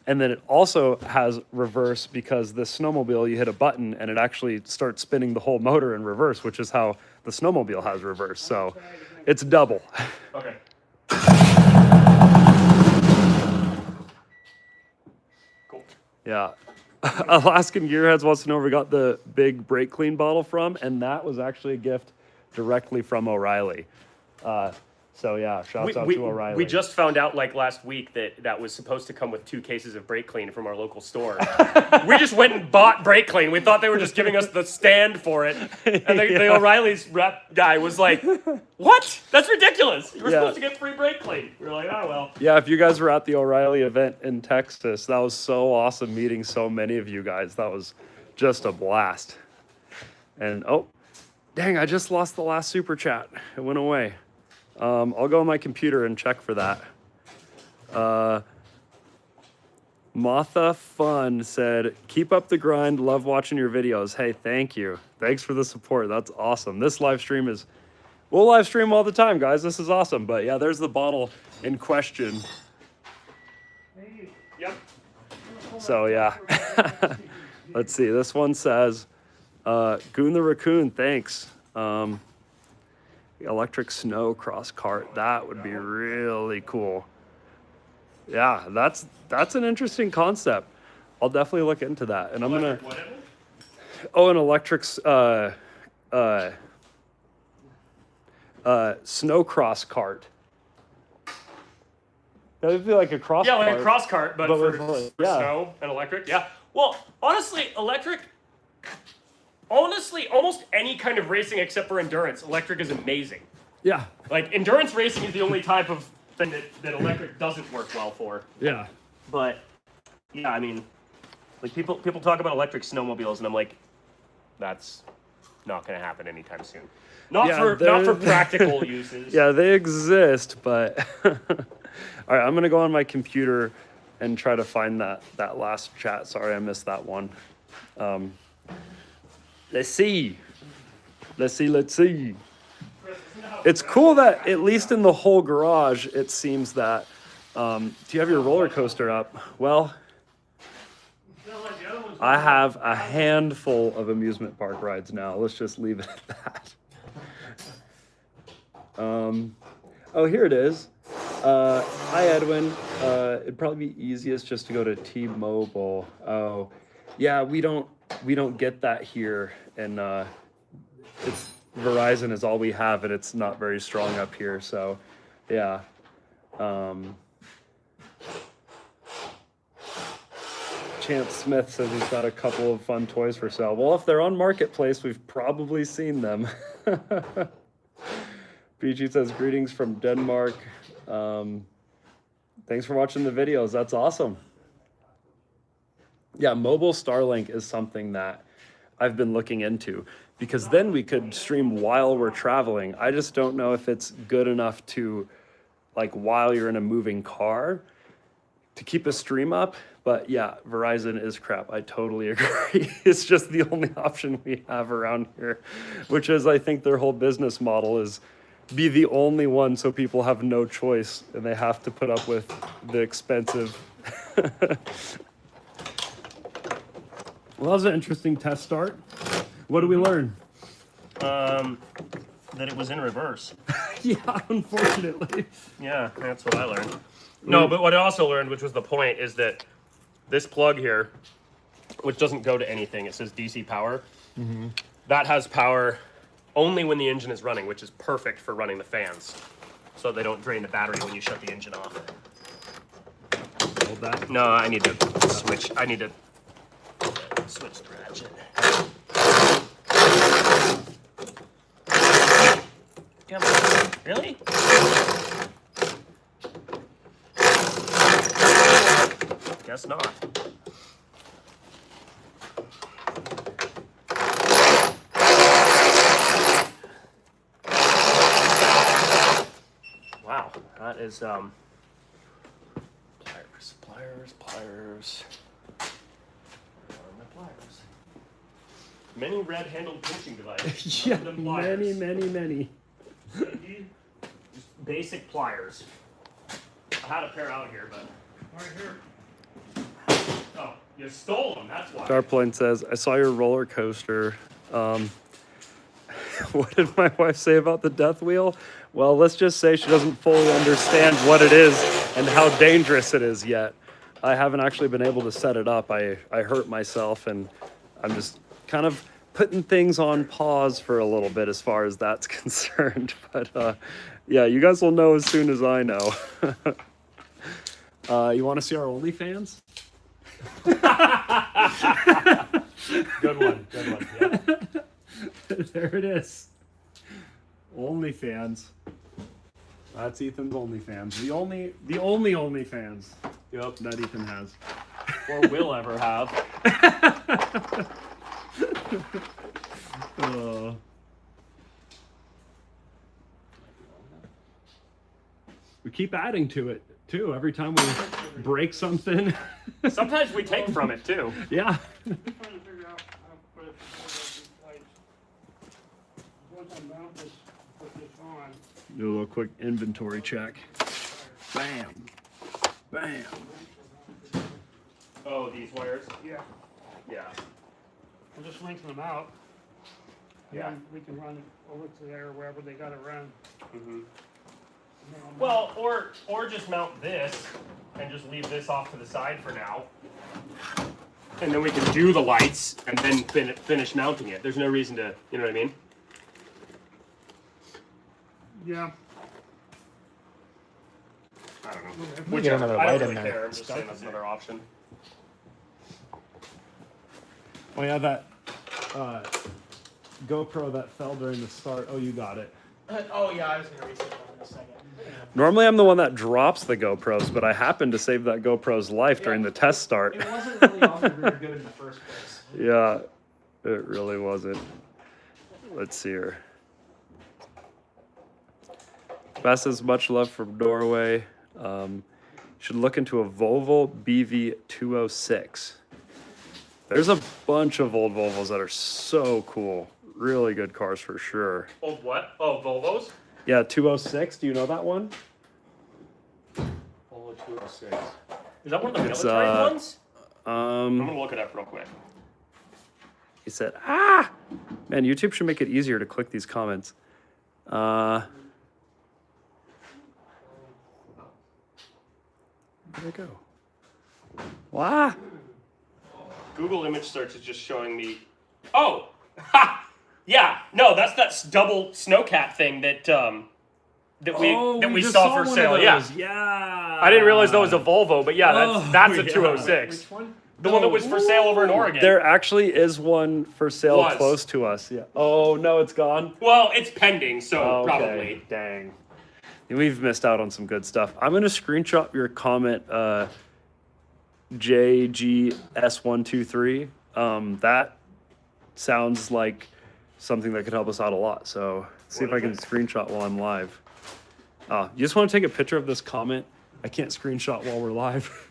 and then it also has reverse because the snowmobile, you hit a button and it actually starts spinning the whole motor in reverse, which is how the snowmobile has reverse. So it's double. Okay. Cool. Yeah. Alaskan Gearheads wants to know where we got the big brake clean bottle from, and that was actually a gift directly from O'Reilly. So yeah, shouts out to O'Reilly. We just found out like last week that was supposed to come with 2 cases of brake clean from our local store. We just went and bought brake clean. We thought they were just giving us the stand for it. And the O'Reilly's rep guy was like, "What? That's ridiculous. You were Yeah. supposed to get free brake clean." We were like, "Oh, well." Yeah, if you guys were at the O'Reilly event in Texas, that was so awesome meeting so many of you guys. That was just a blast. And oh, dang, I just lost the last super chat. It went away. I'll go on my computer and check for that. Motha Fun said, "Keep up the grind. Love watching your videos." Hey, thank you. Thanks for the support. That's awesome. This live stream is, we'll live stream all the time, guys. This is awesome. But yeah, there's the bottle in question. Yep. So yeah. Let's see. This one says, Goon the Raccoon, thanks. Electric snow cross cart. That would be really cool. Yeah, that's an interesting concept. I'll definitely look into that. And I'm gonna. Whatever. Oh, an electric snow cross cart. That would be like a cross. Yeah, like cart. a cross cart, but But for, with, for yeah. snow and electric. Yeah. Well, honestly, almost any kind of racing except for endurance, electric is amazing. Yeah. Like, endurance racing is the only type of thing that electric doesn't work well for. Yeah. But, yeah, I mean, like, people talk about electric snowmobiles, and I'm like, that's not going to happen anytime soon. Not Yeah, not for they're- practical uses. Yeah, they exist, but all right, I'm gonna go on my computer and try to find that last chat. Sorry, I missed that one. Let's see. Let's see. It's cool that at least in the whole garage, it seems that. Do you have your roller coaster up? Well, I have a handful of amusement park rides now. Let's just leave it at that. Oh, here it is. Hi, Edwin. It'd probably be easiest just to go to T-Mobile. Oh, yeah, we don't get that here, and it's Verizon is all we have, and it's not very strong up here. So, yeah. Chance Smith says he's got a couple of fun toys for sale. Well, if they're on Marketplace, we've probably seen them. Peachy says, greetings from Denmark. Thanks for watching the videos. That's awesome. Yeah, mobile Starlink is something that I've been looking into because then we could stream while we're traveling. I just don't know if it's good enough to, like, while you're in a moving car to keep a stream up. But yeah, Verizon is crap. I totally agree. It's just the only option we have around here, which is, I think their whole business model is be the only one so people have no choice and they have to put up with the expensive. Well, that was an interesting test start. What did we learn? That it was in reverse. Yeah, unfortunately. Yeah, that's what I learned. No, but what I also learned, which was the point, is that this plug here, which doesn't go to anything, it says DC power, that has power only when the engine is running, which is perfect for running the fans, so they don't drain the battery when you shut the engine off. Hold that. No, I need to switch. I need to switch the ratchet. Come on. Really? Guess not. Wow, that is pliers. Where are my pliers? Many red-handled pinching devices. Yeah, None of them pliers. many. Just basic pliers. I had a pair out here, but Right here. oh, you stole them. That's why. Darplane says, I saw your roller coaster. What did my wife say about the death wheel? Well, let's just say she doesn't fully understand what it is and how dangerous it is yet. I haven't actually been able to set it up. I hurt myself, and I'm just kind of putting things on pause for a little bit as far as that's concerned. But yeah, you guys will know as soon as I know. You want to see our OnlyFans? Good one. Yeah. There it is. OnlyFans. That's Ethan's OnlyFans. The only OnlyFans Yep. that Ethan has. Or will ever have. We keep adding to it too. Every time we break something. Sometimes we take from it too. Yeah. I'm trying to figure out how to put it these lights. Once I mount this, put this on. Do a little quick inventory check. Bam. Bam. Oh, these wires? Yeah. Yeah. We'll just lengthen them out. Yeah. And we can run it over to there, wherever they gotta run. Mm-hmm. And then I'll Well, or just mount this and just leave this off to the side for now. And then we can do the lights and then finish mounting it. There's no reason to, you know what I mean? yeah. I don't know. We get another I light don't in really there. care. I'm just saying that's another option. Oh yeah, that GoPro that fell during the start. Oh, you got it. Oh yeah, I was gonna reset that in a second. Normally I'm the one that drops the GoPros, but I happened to save that GoPro's life during the test start. It wasn't really all very good in the first place. Yeah. It really wasn't. Let's see here. Best says much love from Norway. Should look into a Volvo BV206. There's a bunch of old Volvos that are so cool. Really good cars for sure. Old what? Oh, Volvos? Yeah, 206. Do you know that one? Volvo 206. Is that one of the It's, military ones? I'm Um, gonna look it up real quick. he said, ah! Man, YouTube should make it easier to click these comments. Where'd it go? Wow. Google image search is just showing me. Oh, ha! Yeah, no, that's that double snowcat thing that we just saw for one of sale. Yeah, those. Yeah. I didn't realize that was a Volvo, but yeah, that's a yeah. 206. Which one? The one that was for sale over in Oregon. There actually is one for sale Was. close to us. Yeah. Oh no, it's gone. Well, it's pending, so Okay. probably. Dang. We've missed out on some good stuff. I'm gonna screenshot your comment, JGS123. That sounds like something that could help us out a lot. So see if I can screenshot while I'm live. You just want to take a picture of this comment? I can't screenshot while we're live.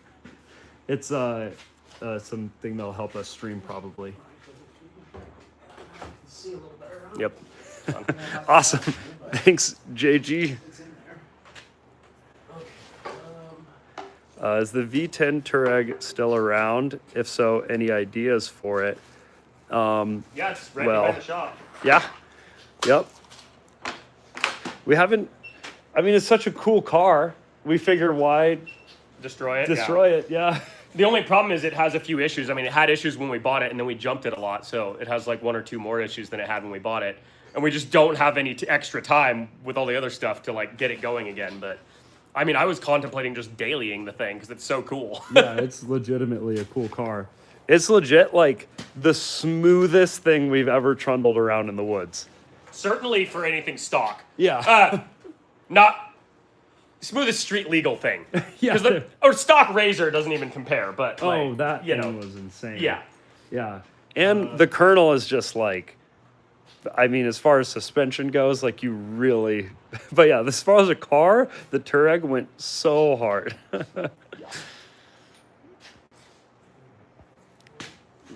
It's something that'll help us stream probably. See a little better around. Yep. Awesome. Thanks, JG. Is the V10 Touareg still around? If so, any ideas for it? Yeah, it's right Well. behind the shop. Yeah. Yep. We haven't. I mean, it's such a cool car. We figured why Destroy it. destroy it. Yeah. The only problem is it has a few issues. I mean, it had issues when we bought it, and then we jumped it a lot. So it has like one or two more issues than it had when we bought it, and we just don't have any extra time with all the other stuff to like get it going again. But I mean, I was contemplating just dailying the thing because it's so cool. Yeah, it's legitimately a cool car. It's legit like the smoothest thing we've ever trundled around in the woods. Certainly for anything stock. Yeah. Not smoothest street legal thing. Yeah. Or stock Razor doesn't even compare. But Oh, like, that you thing know, was insane. yeah. Yeah. And the Colonel is just like, I mean, as far as suspension goes, like you really, but yeah, as far as a car, the Touareg went so hard. Let's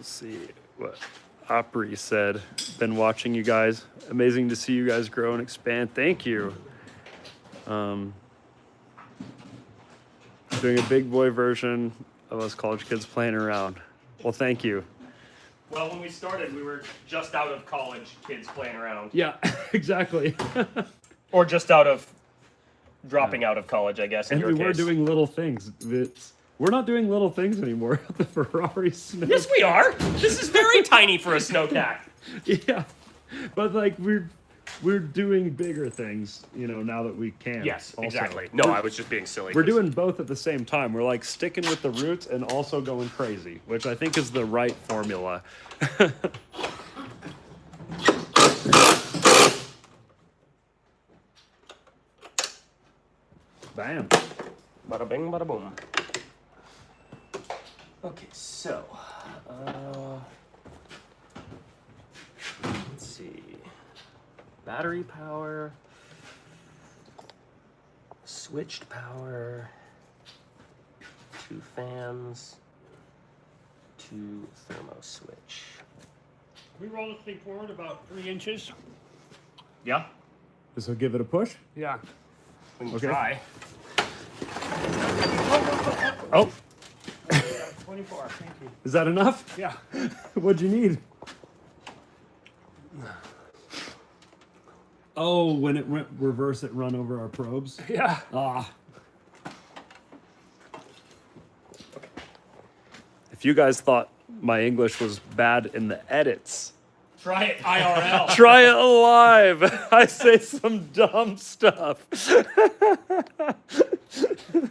see what Opry said. Been watching you guys. Amazing to see you guys grow and expand. Thank you. Doing a big boy version of us college kids playing around. Well, thank you. Well, when we started, we were just out of college kids playing around. Yeah, exactly. Or just out of dropping out of college, I guess, in And your we were case. doing little things. We're not doing little things anymore. The Ferrari snow. Yes, we are. This is very tiny for a snowcat. Yeah, but like we're doing bigger things, you know, now that we can. Yes, also. exactly. No, I was just being silly. We're doing both at the same time. We're like sticking with the roots and also going crazy, which I think is the right formula. Bam. Bada bing, bada boom. Okay, so let's see. Battery power, switched power, 2 fans, 2 thermo switch. We roll this thing forward about 3 inches. Yeah, So give it a push. Yeah. we can Okay. try. Oh, 24, thank you. is that enough? Yeah. What'd you need? Oh, when it went reverse, it run over our probes. Yeah. Ah. If you guys thought my English was bad in the edits, Try it IRL. try it live. I say some dumb stuff.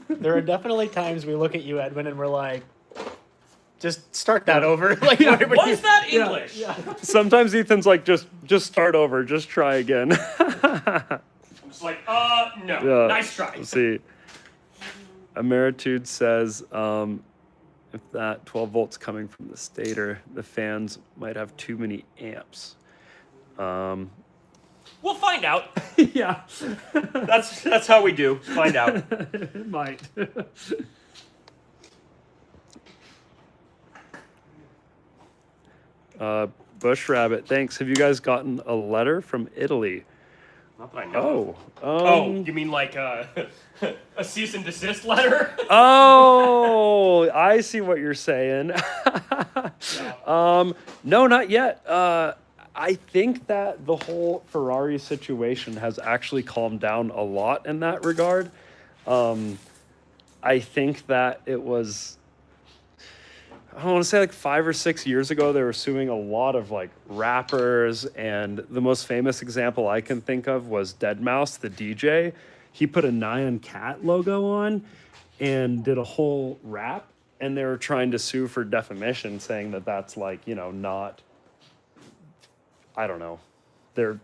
There are definitely times we look at you, Edwin, and we're like, just start that over. Like, whatever you- Was that English? Sometimes Ethan's like, just start over, just try again. I'm just like, no. Yeah. Nice try. Let's see. Ameritude says, if that 12 volts coming from the stator, the fans might have too many amps. We'll find out. Yeah, That's how we do. Find out. it might. Bush Rabbit, thanks. Have you guys gotten a letter from Italy? Not that I know. Oh, You mean like a cease and desist letter? oh, I see what you're saying. No, not yet. I think that the whole Ferrari situation has actually calmed down a lot in that regard. I think that it was, I want to say like 5 or 6 years ago, they were suing a lot of like rappers, and the most famous example I can think of was deadmau5, the DJ. He put a Nyan Cat logo on and did a whole rap, and they were trying to sue for defamation, saying that that's like, you know, not, I don't know,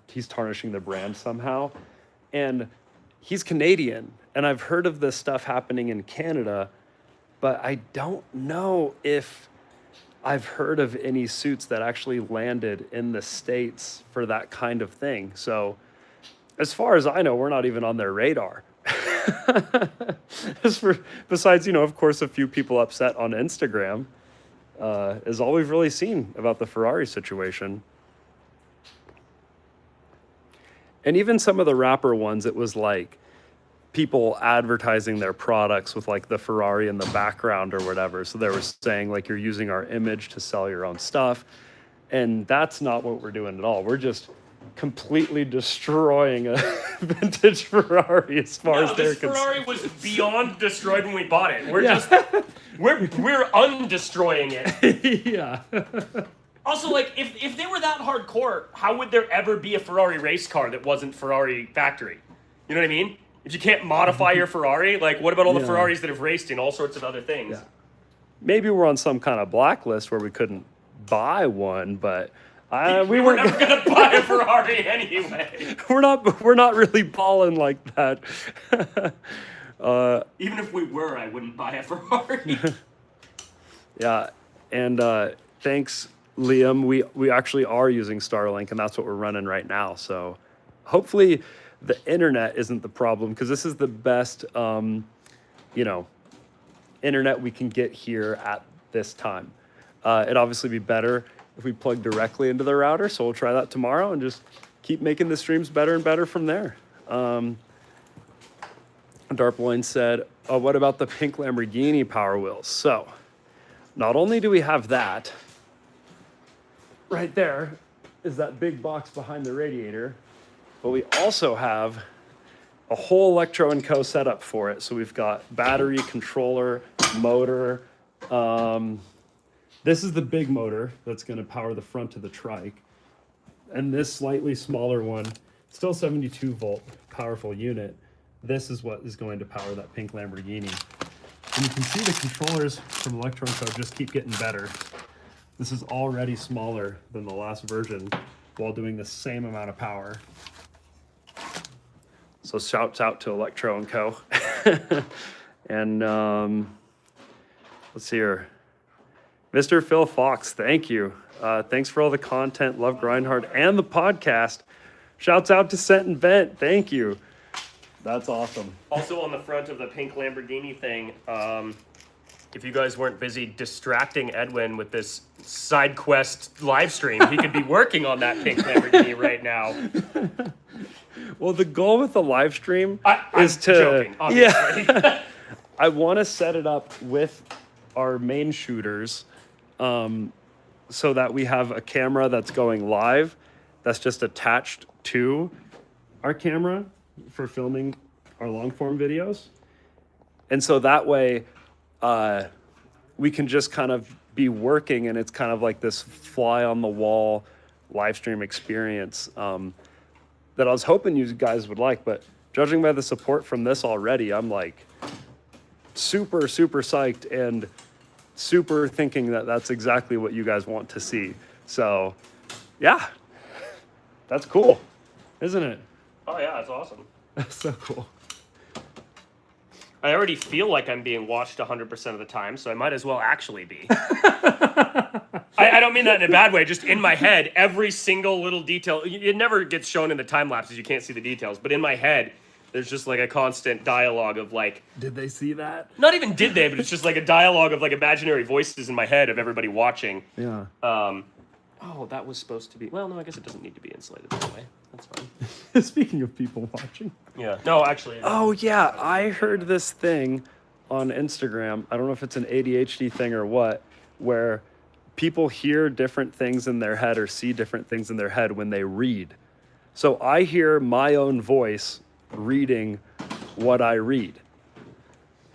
he's tarnishing the brand somehow. And he's Canadian, and I've heard of this stuff happening in Canada, but I don't know if I've heard of any suits that actually landed in the States for that kind of thing. So as far as I know, we're not even on their radar. Besides, you know, of course, a few people upset on Instagram is all we've really seen about the Ferrari situation. And even some of the rapper ones, it was like people advertising their products with like the Ferrari in the background or whatever. So they were saying like, you're using our image to sell your own stuff. And that's not what we're doing at all. We're just completely destroying a vintage Ferrari as far as they're this Ferrari concerned. was beyond destroyed when we bought it. We're we're undestroying it. Yeah. Also, like, if they were that hardcore, how would there ever be a Ferrari race car that wasn't Ferrari factory? You know what I mean? If you can't modify your Ferrari, like, what about all the Yeah. Ferraris that have raced in all sorts of other things? Yeah. Maybe we're on some kind of blacklist where we couldn't buy one, but we We're weren't. never gonna buy a Ferrari anyway. We're not really balling like that. Even if we were, I wouldn't buy a Ferrari. Yeah, and thanks, Liam. We actually are using Starlink, and that's what we're running right now. So hopefully the internet isn't the problem, because this is the best, internet we can get here at this time. It'd obviously be better if we plug directly into the router, so we'll try that tomorrow and just keep making the streams better and better from there. Darploin said, oh, what about the pink Lamborghini Power Wheels? So not only do we have that, right there is that big box behind the radiator, but we also have a whole Electro & Co setup for it. So we've got battery, controller, motor. This is the big motor that's going to power the front of the trike. And this slightly smaller one, still 72 volt, powerful unit. This is what is going to power that pink Lamborghini. And you can see the controllers from Electro & Co just keep getting better. This is already smaller than the last version while doing the same amount of power. So shouts out to Electro & Co. And let's see here. Mr. Phil Fox, thank you. Thanks for all the content. Love Grindhard and the podcast. Shouts out to Scent and Vent. Thank you. That's awesome. Also on the front of the pink Lamborghini thing, if you guys weren't busy distracting Edwin with this side quest live stream, he could be working on that pink Lamborghini right now. Well, the goal with the live stream I'm is to joking, obviously. Yeah. I want to set it up with our main shooters, so that we have a camera that's going live, that's just attached to our camera for filming our long form videos, and so that way, we can just kind of be working, and it's kind of like this fly on the wall live stream experience. That I was hoping you guys would like, but judging by the support from this already, I'm like super, super psyched and super thinking that that's exactly what you guys want to see. So yeah, that's cool, isn't it? Oh yeah, that's awesome. That's so cool. I already feel like I'm being watched 100% of the time, so I might as well actually be. I don't mean that in a bad way. Just in my head, every single little detail. It never gets shown in the time lapses. You can't see the details. But in my head, there's just like a constant dialogue of like. Did they see that? Not even did they, but it's just like a dialogue of like imaginary voices in my head of everybody watching. Yeah. Oh, that was supposed to be. Well, no, I guess it doesn't need to be insulated that way. That's fine. Speaking of people watching. Yeah. No, actually. Oh, yeah. I heard this thing on Instagram. I don't know if it's an ADHD thing or what, where people hear different things in their head or see different things in their head when they read. So I hear my own voice reading what I read.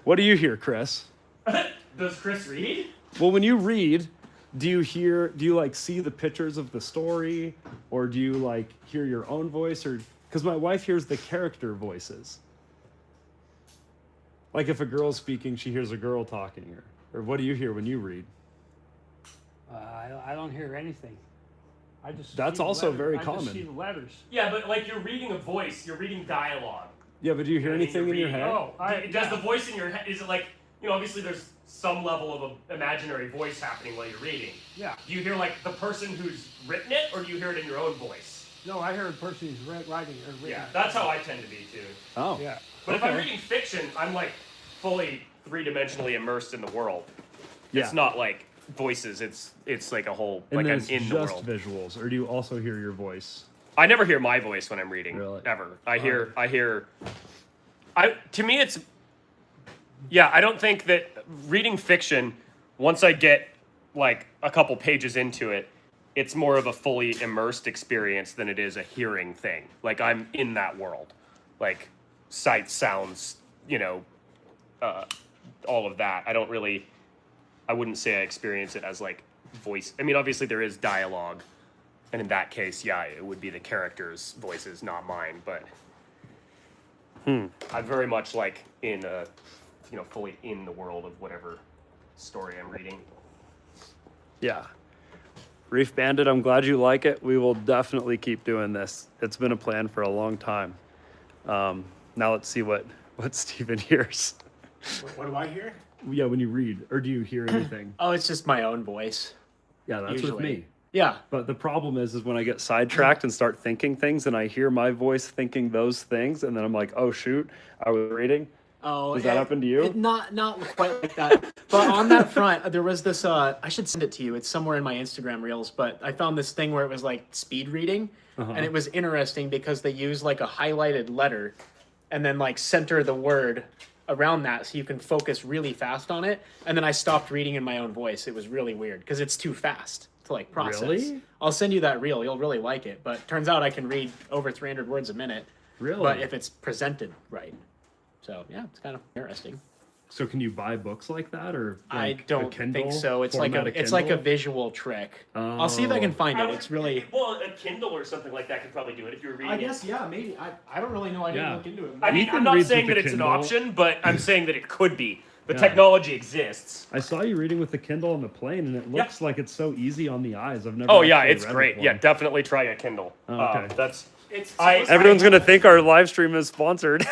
What do you hear, Chris? Does Chris read? Well, when you read, do you like see the pictures of the story, or do you like hear your own voice? Or because my wife hears the character voices. Like if a girl's speaking, she hears a girl talking. Or what do you hear when you read? I don't hear anything. I just That's see the also letter- very I common. just see the letters. Yeah, but like you're reading a voice, you're reading dialogue. Yeah, but do you hear anything in your head? Oh, Does the voice in your head, is it like, obviously there's some level of an imaginary voice happening while you're reading. yeah. Do you hear like the person who's written it, or do you hear it in your own voice? No, I heard a person who's writing or reading. Yeah, that's how I tend to be too. Oh. Yeah. But if I'm Okay. reading fiction, I'm like fully three-dimensionally immersed in the world. Yeah. It's not like voices, it's like a whole, And like then I'm it's in the just world. visuals, or do you also hear your voice? I never hear my voice when I'm reading, Really? ever. To me it's, yeah, I don't think that reading fiction, once I get like a couple pages into it, it's more of a fully immersed experience than it is a hearing thing. Like I'm in that world, like sights, sounds, all of that. I wouldn't say I experience it as like voice. I mean, obviously there is dialogue, and in that case, yeah, it would be the characters' voices, not mine. But I'm very much like in fully in the world of whatever story I'm reading. Yeah. Reef Bandit, I'm glad you like it. We will definitely keep doing this. It's been a plan for a long time. Now let's see what Steven hears. What do I hear? Yeah, when you read, or do you hear anything? Oh, it's just my own voice. Yeah, that's with Usually. me. Yeah. But the problem is when I get sidetracked and start thinking things, and I hear my voice thinking those things, and then I'm like, oh shoot, I was reading. Oh, Does that happen to you? Not quite like that. But on that front, there was this. I should send it to you. It's somewhere in my Instagram reels. But I found this thing where it was like speed reading, and it was interesting because they use like a highlighted letter, and then like center the word around that so you can focus really fast on it. And then I stopped reading in my own voice. It was really weird because it's too fast to like process. Really? I'll send you that reel. You'll really like it. But turns out I can read over 300 words a minute. Really? But if it's presented right. So yeah, it's kind of interesting. So can you buy books like that, or I like a don't Kindle, think so. It's like format it's like a Kindle? visual trick. I'll see if I can find it. It's really. Well, a Kindle or something like that could probably do it if you're reading. I guess yeah, maybe. I don't really know. I didn't Yeah. look into it. I mean, Ethan I'm not reads saying with that the it's an Kindle. option, but I'm saying that it could be. The Yeah. technology exists. I saw you reading with the Kindle on the plane, and it Yeah. looks like it's so easy on the eyes. I've never. Oh yeah, actually it's read great. with Yeah, one. definitely try a Kindle. Oh, okay. That's It's Everyone's gonna think our live stream is sponsored.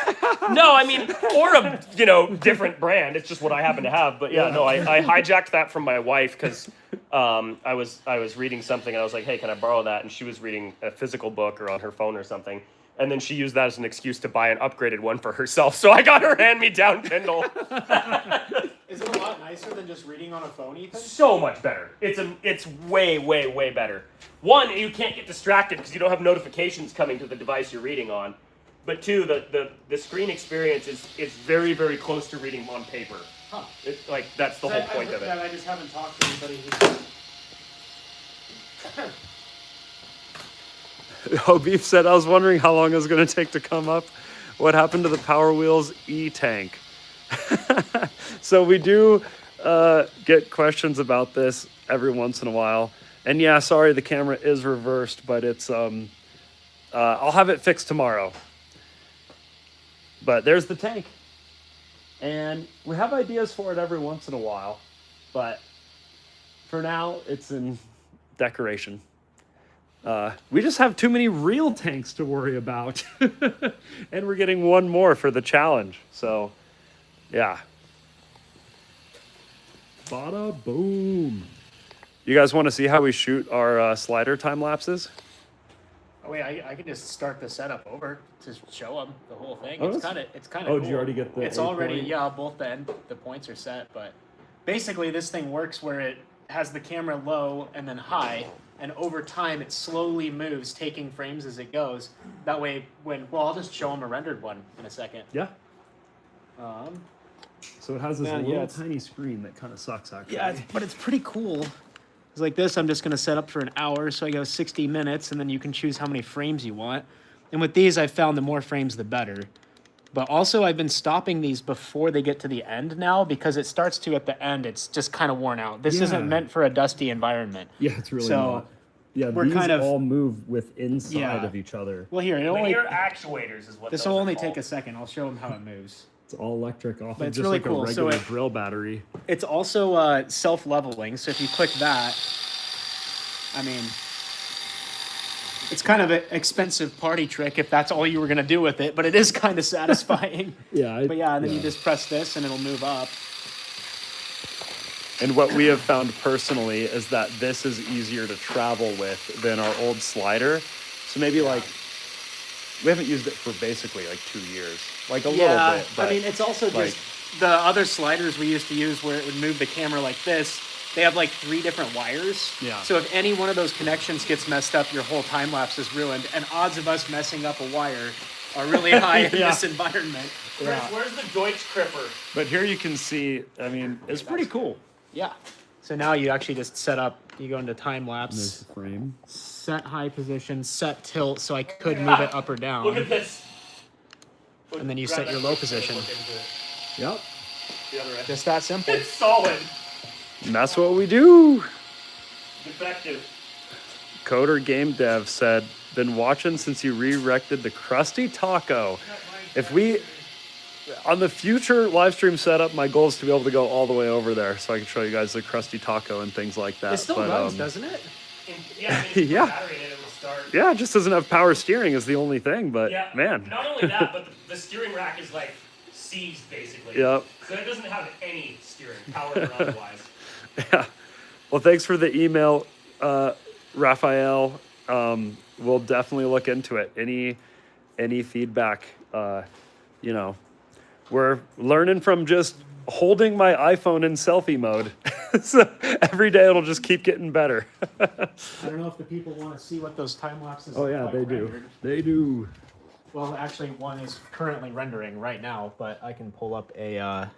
no, I mean, or a different brand. It's just what I happen to have. But yeah, no, I hijacked that from my wife because I was reading something and I was like, hey, can I borrow that? And she was reading a physical book or on her phone or something. And then she used that as an excuse to buy an upgraded one for herself. So I got her hand-me-down Kindle. Is it a lot nicer than just reading on a phone, Ethan? So much better. It's way, way, way better. One, you can't get distracted because you don't have notifications coming to the device you're reading on. But two, the screen experience is very, very close to reading on paper. Huh. That's the whole point of it. I just haven't talked to anybody who's. Oh, Beef said, I was wondering how long it was going to take to come up. What happened to the Power Wheels E-Tank? So we do get questions about this every once in a while. And yeah, sorry, the camera is reversed, but it's, I'll have it fixed tomorrow. But there's the tank. And we have ideas for it every once in a while, but for now, it's in decoration. We just have too many real tanks to worry about. And we're getting one more for the challenge. So Yeah. Bada boom. You guys want to see how we shoot our slider time lapses? Oh wait, I can just start the setup over to show them the whole thing. Oh, It's that's- kind of. Oh, did you already get the It's A already point? yeah. Both the points are set, but basically this thing works where it has the camera low and then high, and over time it slowly moves, taking frames as it goes. That way, I'll just show them a rendered one in a second. Yeah. Um, So it has this Man, little yeah, it's- tiny screen that kind of sucks, actually. Yeah, but it's pretty cool. It's like this, I'm just gonna set up for an hour, so I go 60 minutes, and then you can choose how many frames you want. And with these, I've found the more frames, the better. But also, I've been stopping these before they get to the end now, because it starts to at the end, it's just kind of worn out. This Yeah. isn't meant for a dusty environment. Yeah, it's really So, not. Yeah, we're these kind of- all move with inside Yeah. of each other. Well, here, Linear actuators is what this those will are only called. take a second. I'll show them how it moves. It's all electric off But of it's just really like cool. a So regular it- drill battery. It's also self-leveling, so if you click that, I mean, it's kind of an expensive party trick if that's all you were going to do with it, but it is kind of satisfying. Yeah. But yeah, and then you just press this and it'll move up. And what we have found personally is that this is easier to travel with than our old slider. So maybe like, we haven't used it for basically like 2 years. Like a little bit. But I mean, it's also like- just the other sliders we used to use where it would move the camera like this. They have like 3 different wires. Yeah. So if any one of those connections gets messed up, your whole time lapse is ruined. And odds of us messing up a wire are really high in Yeah. this environment. Where's the Deutsch Cripper? But here you can see, I mean, it's pretty cool. Yeah. So now you actually just set up, you go into time There's lapse, the frame. set high position, set tilt, so I could move it up or Look down. at this. And then you Grab set that your low quick and position. look into it. Yep. The other end. Just that simple. It's solid. And that's what we do. Defective. Coder Game Dev said, been watching since you re-erected the Krusty Taco. If we, on the future live stream setup, my goal is to be able to go all the way over there so I can show you guys the Krusty Taco and things like that. It still But, runs, doesn't it? Yeah, I mean, Yeah. battery in it, it will start. Yeah, it just doesn't have power steering is the only thing, but Yeah, man. Not only that, but the steering rack is like seized basically. Yep. So it doesn't have any steering, power or otherwise. Yeah. Well, thanks for the email, Raphael. We'll definitely look into it. Any feedback, you know, we're learning from just holding my iPhone in selfie mode. So every day it'll just keep getting better. I don't know if the people want to see what those time lapses Oh yeah, look they like do. rendered. They do. Well, actually, one is currently rendering right now, but I can pull up a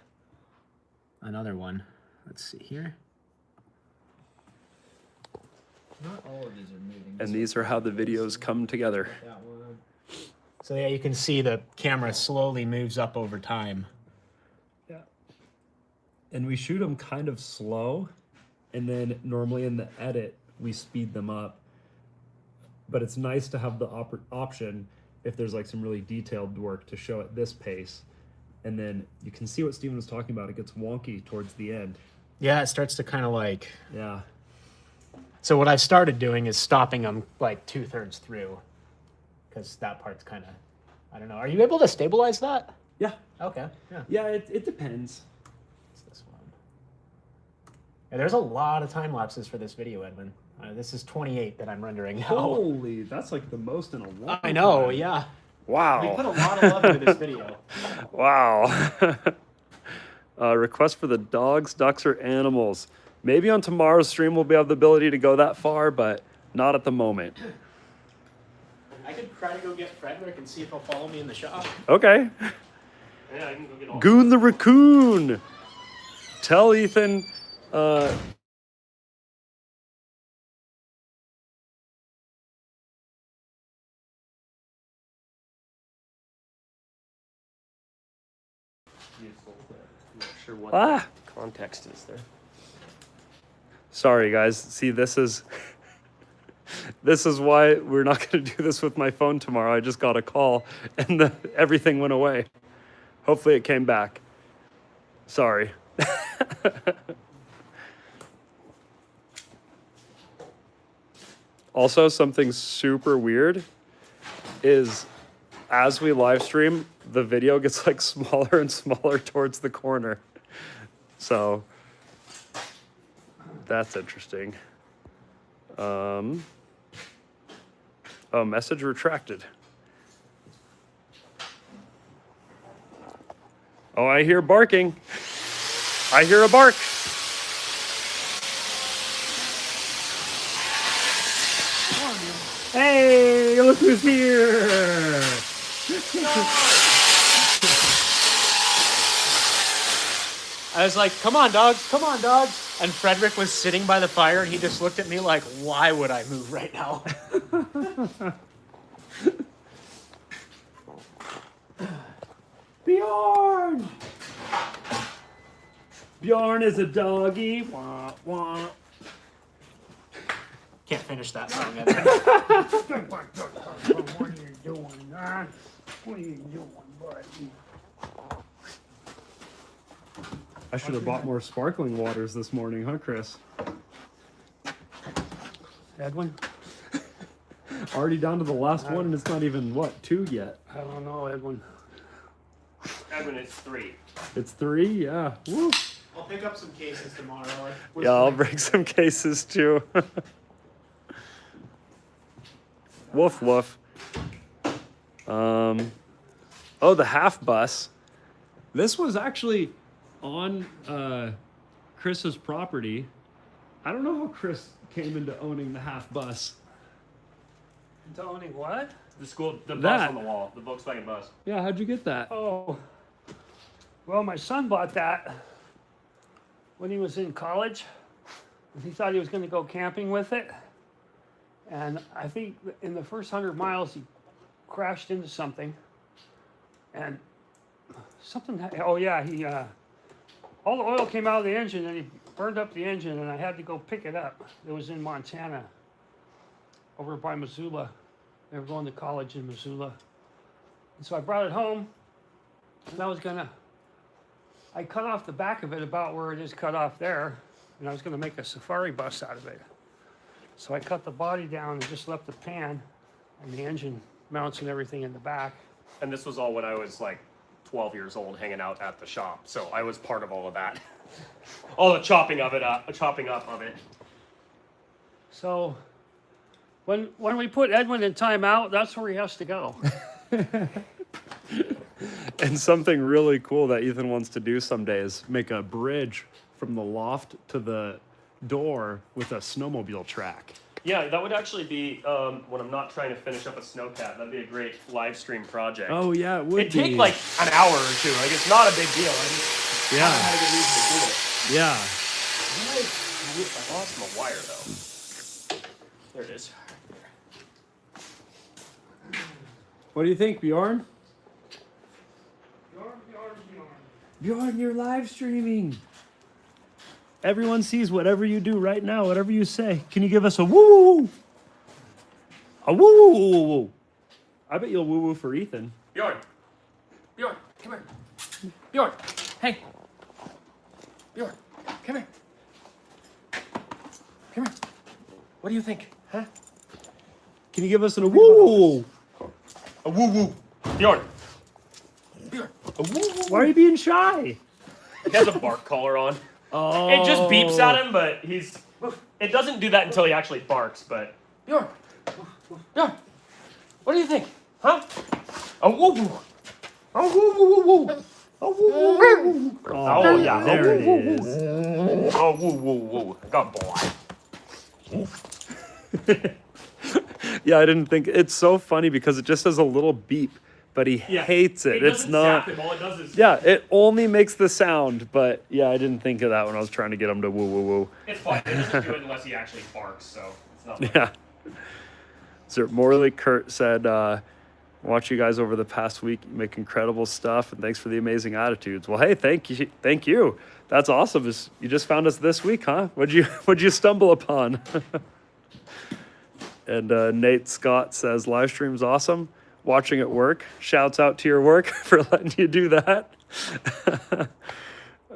another one. Let's see here. Not all of these are moving. And these are how the videos come together. That one. So yeah, you can see the camera slowly moves up over time. Yeah. And we shoot them kind of slow, and then normally in the edit we speed them up. But it's nice to have the option if there's like some really detailed work to show at this pace. And then you can see what Steven was talking about. It gets wonky towards the end. Yeah, it starts to kind of like. Yeah. So what I've started doing is stopping them like 2/3 through, because that part's kind of. I don't know. Are you able to stabilize that? Yeah. Okay. Yeah. Yeah, it depends. What's this one? Yeah, there's a lot of time lapses for this video, Edwin. This is 28 that I'm rendering now. Holy, that's like the most in a long I know. time. Yeah. Wow. We put a lot of love into this video. Wow. Request for the dogs, ducks, or animals. Maybe on tomorrow's stream we'll have the ability to go that far, but not at the moment. I could try to go get Frederick and see if he'll follow me in the shop. Okay. Yeah, I can go get all. Goon the raccoon. Tell Ethan. Not sure what Ah. the context is there. Sorry, guys. See, this is why we're not going to do this with my phone tomorrow. I just got a call and everything went away. Hopefully it came back. Sorry. Also, something super weird is as we live stream, the video gets like smaller and smaller towards the corner. So that's interesting. Oh, message retracted. Oh, I hear barking. I hear a bark. Hey, look who's here! I was like, come on, dogs, come on, dogs. And Frederick was sitting by the fire, and he just looked at me like, why would I move right now? Bjorn! Bjorn is a doggy. Wah, wah. Can't finish that song. What are you doing, huh? What are you doing, buddy? I should have bought more sparkling waters this morning, huh, Chris? Edwin? Already down to the last one, and it's not even, what, 2 yet? I don't know, Edwin. Edwin, it's 3. It's 3? Yeah. Woo. I'll pick up some cases tomorrow. Yeah, I'll bring some cases too. Woof, woof. Oh, the half bus. This was actually on Chris's property. I don't know how Chris came into owning the half bus. Into owning what? The bus That. on the wall, the Volkswagen bus. Yeah, how'd you get that? Oh, well, my son bought that when he was in college. He thought he was going to go camping with it. And I think in the first 100 miles, he crashed into something. And oh yeah, all the oil came out of the engine and he burned up the engine and I had to go pick it up. It was in Montana, over by Missoula. They were going to college in Missoula. And so I brought it home and I cut off the back of it about where it is cut off there, and I was gonna make a safari bus out of it. So I cut the body down and just left the pan and the engine mounts and everything in the back. And this was all when I was like 12 years old, hanging out at the shop. So I was part of all of that. All the chopping up of it. So when we put Edwin in timeout, that's where he has to go. And something really cool that Ethan wants to do someday is make a bridge from the loft to the door with a snowmobile track. Yeah, that would actually be when I'm not trying to finish up a snowcat. That'd be a great live stream project. Oh yeah, it would It'd take like an hour or two. Like it's not a big deal. I just yeah, haven't had a good reason to do it. yeah. I lost my wire though. There it is. What do you think, Bjorn? Bjorn, you're live streaming. Everyone sees whatever you do right now, whatever you say. Can you give us a woo? A woo. I bet you'll woo for Ethan. Bjorn, come here. Bjorn, hey. Bjorn, come here. Come here. What do you think? Huh? Can you give us a woo? A woo. Bjorn. A woo. Why are you being shy? He has a bark collar on. Oh. It just beeps at him, but it doesn't do that until he actually barks, but Bjorn, what do you think? Huh? A woo woo. A woo woo woo woo. A woo woo woo. Oh yeah, there it is. Oh woo woo woo. Good boy. Yeah, I didn't think it's so funny because it just has a little beep, but he hates it. It's not. Zap him. All it does is. Yeah, it only makes the sound, but yeah, I didn't think of that when I was trying to get him to woo woo woo. It's fine. It doesn't do it unless he actually barks, so it's not. Like Yeah. So Morley Kurt said, watch you guys over the past week. You make incredible stuff, and thanks for the amazing attitudes. Well, hey, thank you. That's awesome. You just found us this week, huh? What'd you stumble upon? And Nate Scott says, live stream's awesome. Watching it work. Shouts out to your work for letting you do that.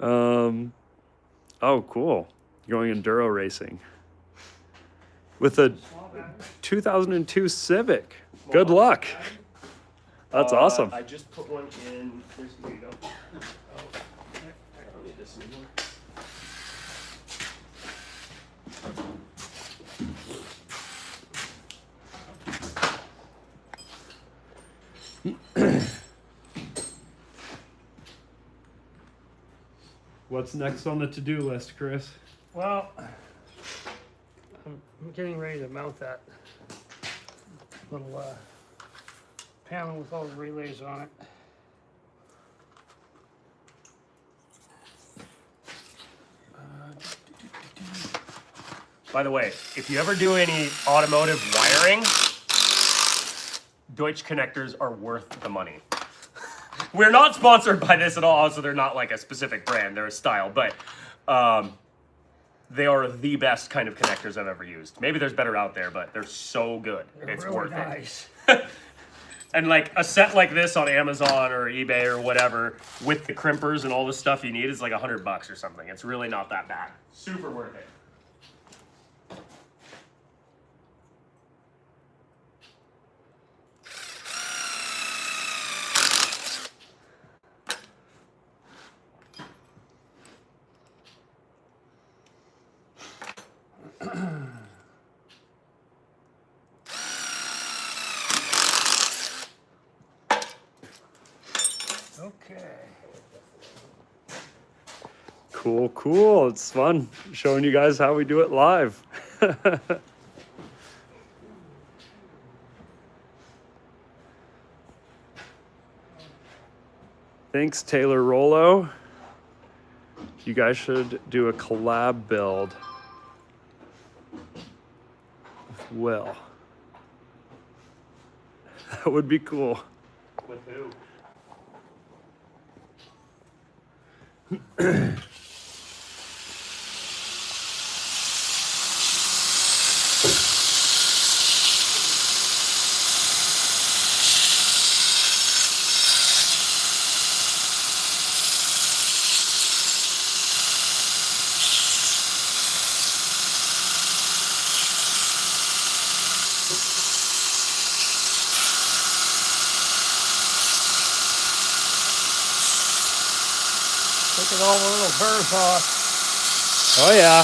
Oh, cool. Going enduro racing with a 2002 Civic. Good luck. That's awesome. I just put one in. Here you go. Oh, I don't need this anymore. What's next on the to-do list, Chris? Well, I'm getting ready to mount that little panel with all the relays on it. By the way, if you ever do any automotive wiring, Deutsch connectors are worth the money. We're not sponsored by this at all, so they're not like a specific brand, they're a style, but they are the best kind of connectors I've ever used. Maybe there's better out there, but they're so good. They're It's really worth nice. it. And like a set like this on Amazon or eBay or whatever, with the crimpers and all the stuff you need, is like $100 or something. It's really not that bad. Super worth it. Okay. Cool, cool. It's fun showing you guys how we do it live. Thanks, Taylor Rollo. You guys should do a collab build with Will. That would be cool. With who? Taking all the little burrs off. Oh yeah.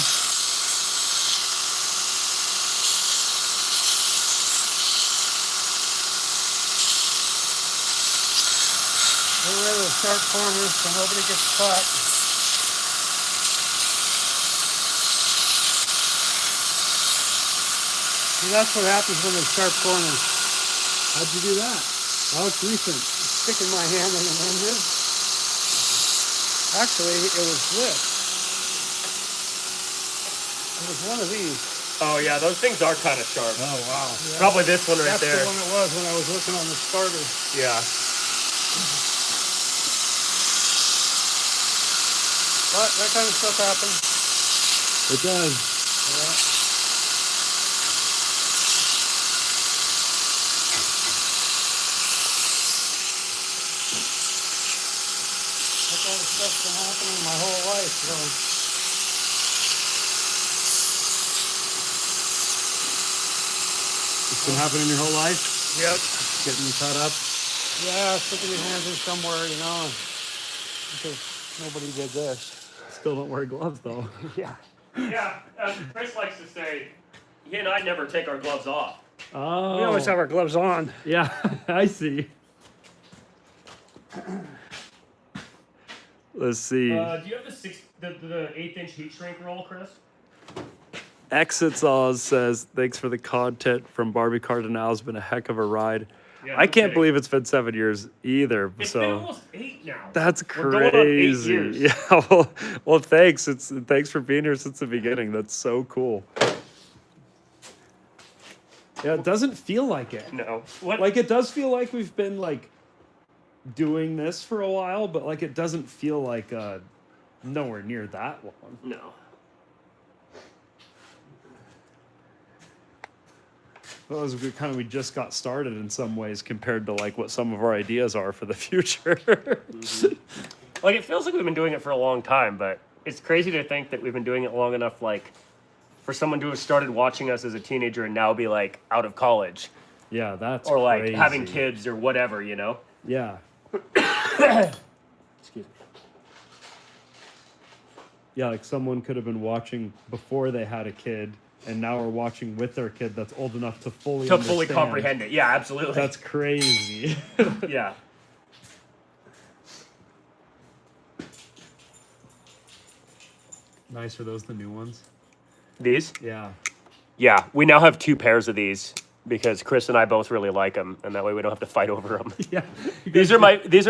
Get rid of the sharp corners so nobody gets caught. See, that's what happens when there's sharp corners. How'd you do that? Oh, it's recent. Sticking my hand in an engine. Actually, it was this. It was one of these. Oh yeah, those things are kind of sharp. Oh wow. Yeah. Probably this one right That's there. the one it was when I was looking on the starter. Yeah. But that kind of stuff happens. It does. Yeah. That's all the stuff's been happening my whole life, so. It's been happening your whole life? Yep. Getting cut up? Yeah, sticking your hands in somewhere, you know, because nobody did this. Still don't wear gloves though. Yeah. Yeah, as Chris likes to say, he and I never take our gloves off. Oh. We always have our gloves on. Yeah, I see. Let's see. Do you have the 1/8" heat shrink roll, Chris? Exits Oz says, thanks for the content from Barbie Cardinal. It's been a heck of a ride. Yeah, I no can't kidding. believe it's been 7 years either. It's so been almost 8 now. that's We're going on 8 crazy. years. Yeah, well, thanks. Thanks for being here since the beginning. That's so cool. Yeah, it doesn't feel like it. No. What? Like it does feel like we've been like doing this for a while, but like it doesn't feel like nowhere near that long. No. We just got started in some ways compared to like what some of our ideas are for the future. Like it feels like we've been doing it for a long time, but it's crazy to think that we've been doing it long enough, like, for someone to have started watching us as a teenager and now be like out of college. Yeah, that's or like crazy. having kids or whatever, you know. Yeah. Excuse me. Yeah, like someone could have been watching before they had a kid, and now are watching with their kid that's old enough to fully Comprehend it. Yeah, absolutely. That's crazy. yeah. Nice. Are those the new ones? These? Yeah. Yeah, we now have 2 pairs of these because Chris and I both really like them, and that way we don't have to fight over them. Yeah. These are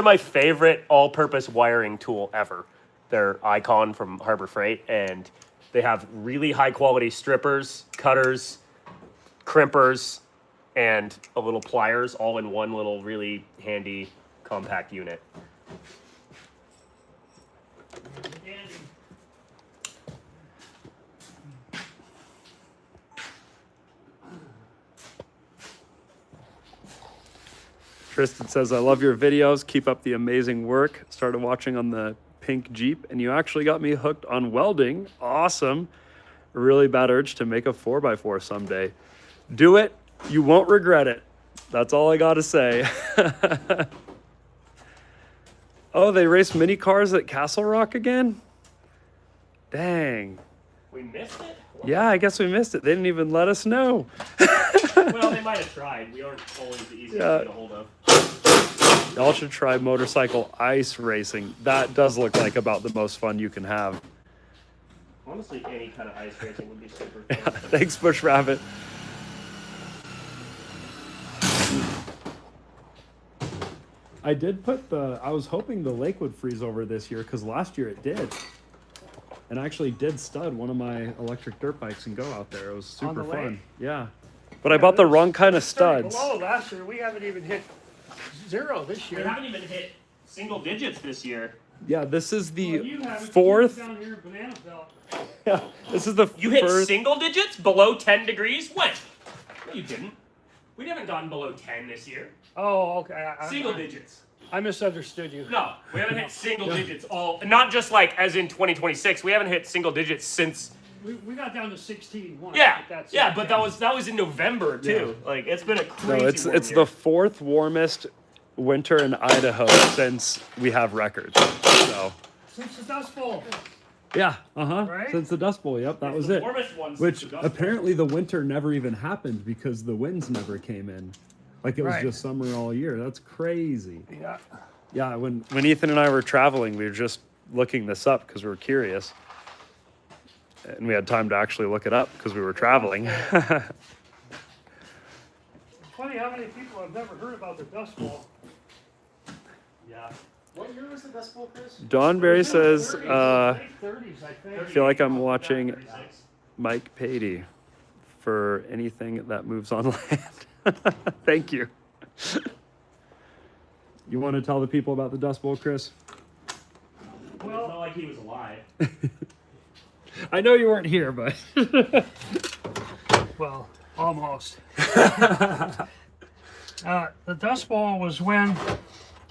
my favorite all-purpose wiring tool ever. They're Icon from Harbor Freight, and they have really high-quality strippers, cutters, crimpers, and a little pliers all in one little really handy compact unit. Tristan says, I love your videos. Keep up the amazing work. Started watching on the pink Jeep, and you actually got me hooked on welding. Awesome. A really bad urge to make a 4x4 someday. Do it. You won't regret it. That's all I got to say. Oh, they race mini cars at Castle Rock again? Dang. We missed it? Yeah, I guess we missed it. They didn't even let us know. Well, they might have tried. We aren't always the easiest to get a hold of. Y'all should try motorcycle ice racing. That does look like about the most fun you can have. Honestly, any kind of ice racing would be super Yeah, fun. thanks, Bush Rabbit. I did put I was hoping the lake would freeze over this year because last year it did. And I actually did stud one of my electric dirt bikes and go out there. It was super the fun. lake? Yeah. But I bought the wrong kind of studs. Below last year, we haven't even hit 0 this We year. haven't even hit single digits this year. Yeah, this is Well, the you have it fourth. down here in Banana Belt. Yeah, this is the You hit first. single digits below 10 degrees? When? No, you didn't. We haven't gone below 10 this year. Oh, okay. Single digits. I misunderstood you. No, we haven't hit single digits not just like as in 2026. We haven't hit single digits since. We got down to 16 once. Yeah, but that's yeah, it. but that was in November too. Like it's been a crazy. No, it's warm it's year. the fourth warmest winter in Idaho since we have records. So Since the Dust Bowl. yeah, Right? Since the Dust Bowl, yep, that It's was the it. warmest one since Which the Dust Bowl. apparently the winter never even happened because the winds never came in. Like it was Right. just summer all year. That's crazy. Yeah. Yeah, when Ethan and I were traveling, we were just looking this up because we were curious. And we had time to actually look it up because we were traveling. Funny how many people have never heard about the Dust Bowl. Yeah. What year was the Dust Bowl, Chris? Don Barry says, Late 30s, I think. I feel like I'm watching 36. Mike Patey for anything that moves on land. Thank you. You want to tell the people about the Dust Bowl, Chris? It's not like he was alive. I know you weren't here, but Well, almost. The Dust Bowl was when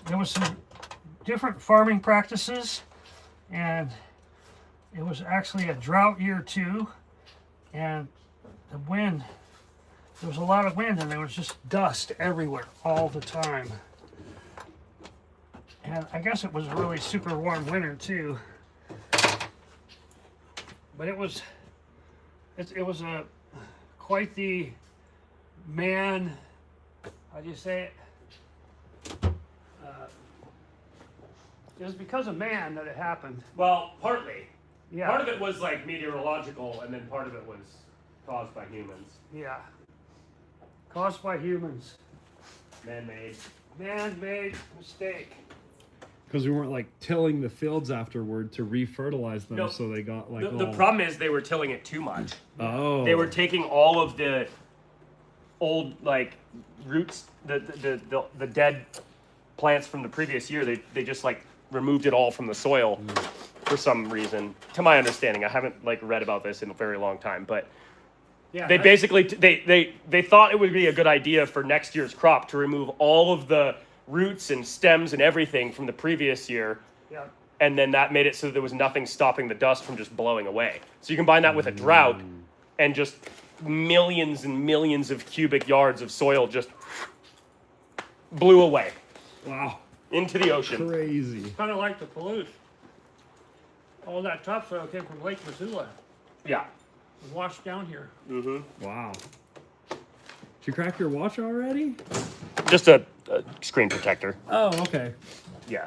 there was some different farming practices, and it was actually a drought year too, and the wind, there was a lot of wind, and there was just dust everywhere all the time. And I guess it was a really super warm winter too. But it was a quite the man. How do you say it? It was because of man that it happened. Well, partly. Yeah. Part of it was like meteorological, and then part of it was caused by humans, Yeah. Caused by humans. man-made. Man-made mistake. because we weren't like tilling the fields afterward to refertilize them, No, so they got like The problem is they were tilling it too much. Oh, They were taking all of the old like roots, the dead plants from the previous year. They just like removed it all from the soil for some reason. To my understanding, I haven't like read about this in a very long time, but Yeah. they basically they thought it would be a good idea for next year's crop to remove all of the roots and stems and everything from the previous year. Yeah. And then that made it so there was nothing stopping the dust from just blowing away. So you combine that with a drought and just millions and millions of cubic yards of soil just blew away Wow. into the ocean. Crazy. Kind of like the Palouse. All that topsoil came from Lake Missoula. Yeah. It was washed down here. Wow. Did you crack your watch already? Just a screen protector. Oh, okay. Yeah.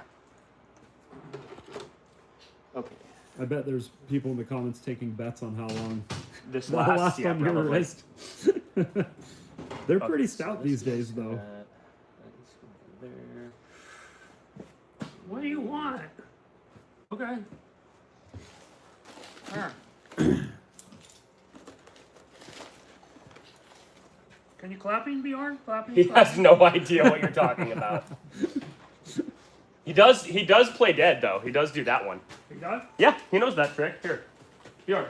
Okay. I bet there's people in the comments taking bets on how long This the last, last yeah, on your probably. wrist. They're Okay, pretty so stout this these days, goes though. that needs to go there. What do you want? Okay. There. Can you clapping, Bjorn? Clapping? He has no idea what you're talking about. He does play dead though. He does do that one. You done? Yeah, he knows that trick. Here. Bjorn.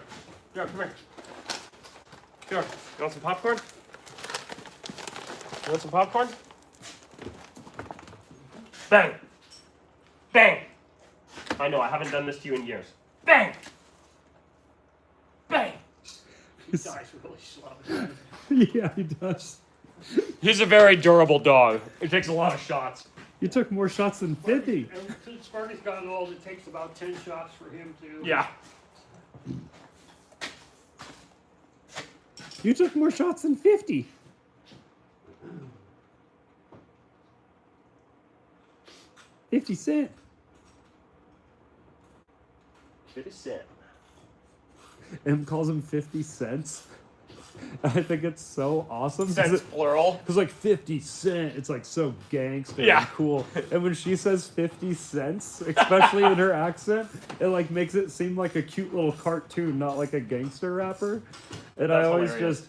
Bjorn, come here. Bjorn, you want some popcorn? You want some popcorn? Bang! Bang! I know, I haven't done this to you in years. Bang! Bang! He dies really slow. Yeah, he does. He's a very durable dog. He takes a lot of shots. You took more shots than 50. And since Sparky's gotten old, it takes about 10 shots for him to. Yeah. You took more shots than 50. $50. 50 cent. M calls him 50 cents. I think it's so awesome. Cents plural. Because like 50 cent, it's like so gangster Yeah. and cool. And when she says 50 cents, especially in her accent, it like makes it seem like a cute little cartoon, not like a gangster rapper. And I That's always hilarious.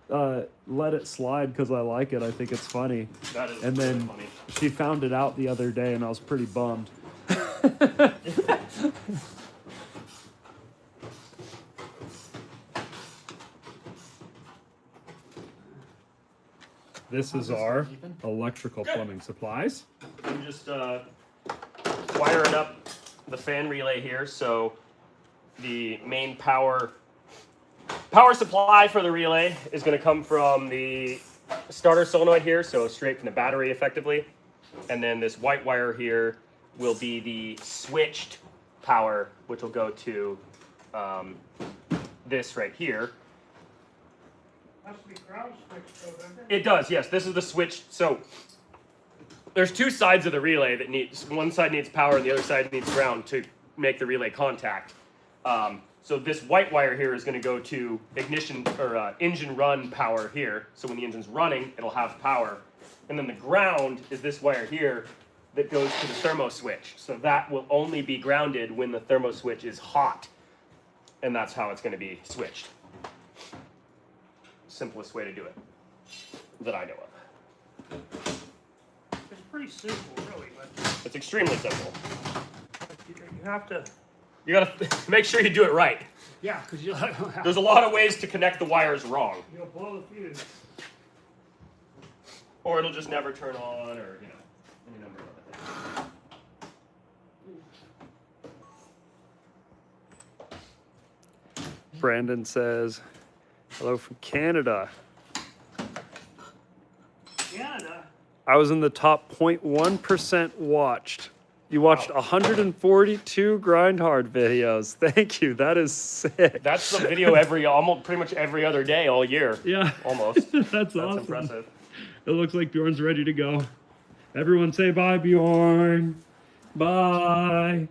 just let it slide because I like it. I think it's funny. That is And really then funny. she found it out the other day, and I was pretty bummed. This is our electrical plumbing supplies. I'm just wiring up the fan relay here, so the main power supply for the relay is going to come from the starter solenoid here, so straight from the battery effectively. And then this white wire here will be the switched power, which will go to this right here. Has to be ground switched, though, doesn't it? It does, yes. This is the switch. So there's two sides of the relay that needs, one side needs power and the other side needs ground to make the relay contact. So this white wire here is going to go to ignition or engine run power here. So when the engine's running, it'll have power. And then the ground is this wire here that goes to the thermo switch. So that will only be grounded when the thermo switch is hot. And that's how it's going to be switched. Simplest way to do it that I know of. It's pretty simple, really, but It's extremely simple. you have to. You gotta make sure you do it right. Yeah, because There's a lot of ways to connect the wires wrong, you'll blow the fuse. or it'll just never turn on, or you know, any number of other things. Brandon says, hello from Canada. Canada. I was in the top 0.1% watched. You watched 142 grind hard videos. Thank you. That is sick. That's the video almost pretty much every other day all year. Yeah. Almost. That's That's awesome. impressive. It looks like Bjorn's ready to go. Everyone say bye, Bjorn. Bye.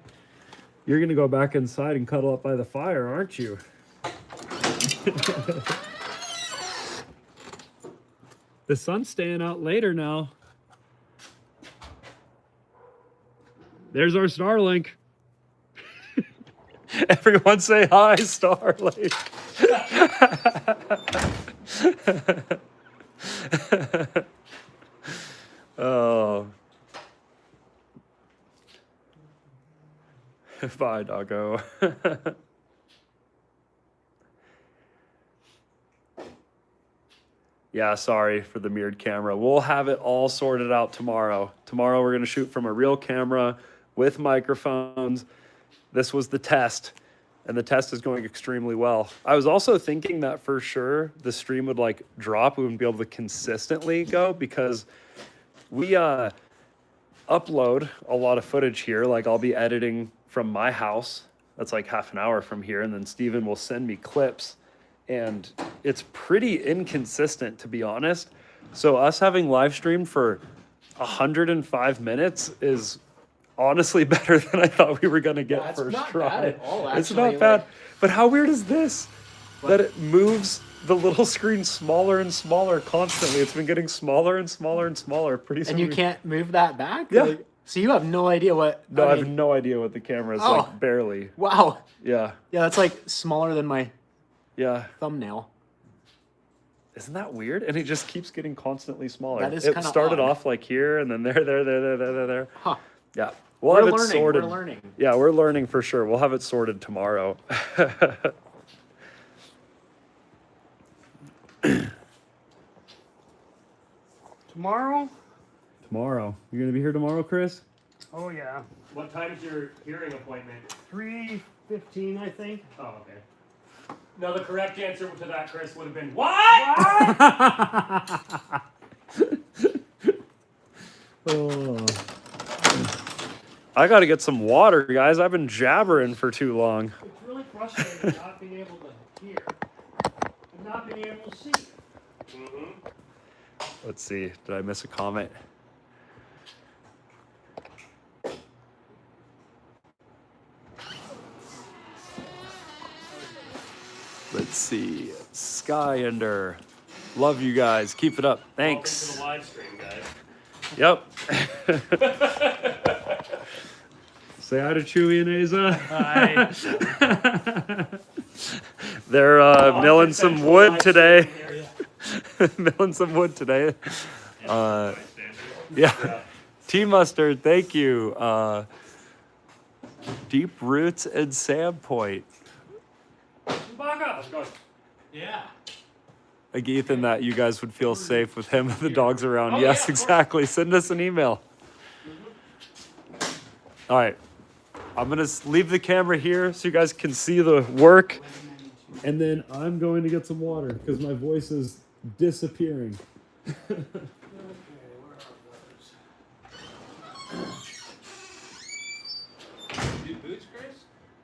You're going to go back inside and cuddle up by the fire, aren't you? The sun's staying out later now. There's our Starlink. Everyone say hi, Starlink. Oh. Bye, doggo. Yeah, sorry for the mirrored camera. We'll have it all sorted out tomorrow. Tomorrow we're going to shoot from a real camera with microphones. This was the test. and the test is going extremely well. I was also thinking that for sure the stream would like drop. We wouldn't be able to consistently go because we upload a lot of footage here. Like I'll be editing from my house. That's like half an hour from here. And then Steven will send me clips and it's pretty inconsistent, to be honest. So us having live streamed for 105 minutes is honestly better than I thought we were going to get That's first not try. bad at all, It's actually, not bad. like- But how weird is this? That it moves the little screen smaller and smaller constantly. It's been getting smaller and smaller and smaller. Pretty soon. And you can't move that back? Yeah. Like, so you have no idea what. No, I have mean, no idea what the camera is Oh. like. Barely. Wow. Yeah. Yeah, that's like smaller than my Yeah. thumbnail. Isn't that weird? And it just keeps getting constantly smaller. That is it kinda started odd. off like here and then there. Huh. Yeah. We'll We're have it learning. sorted. We're learning. Yeah, we're learning for sure. We'll have it sorted tomorrow. Tomorrow? Tomorrow. You're gonna be here tomorrow, Chris? Oh yeah, What time's your hearing appointment? 3:15 I think. Oh, okay. No, the correct answer to that, Chris, would have been what? Oh. I gotta get some water, guys. I've been jabbering for too long. It's really frustrating not being able to hear and not being able to see. Let's see. Did I miss a comment? Let's see. Skyender. Love you guys. Keep it up. Thanks. Welcome to the live stream, guys. Yep. Say hi to Chewy and Aza. Hi. They're milling some wood today. Milling some wood today. Yeah. Tea mustard, thank you. Deep Roots and Sandpoint. Chewbacca. Yeah. Like Ethan, that you guys would feel safe with him and the dogs around. Oh, Yes, yeah, of course. exactly. Send us an email. All right. I'm going to leave the camera here so you guys can see the work. And then I'm going to get some water because my voice is disappearing. New boots, Chris?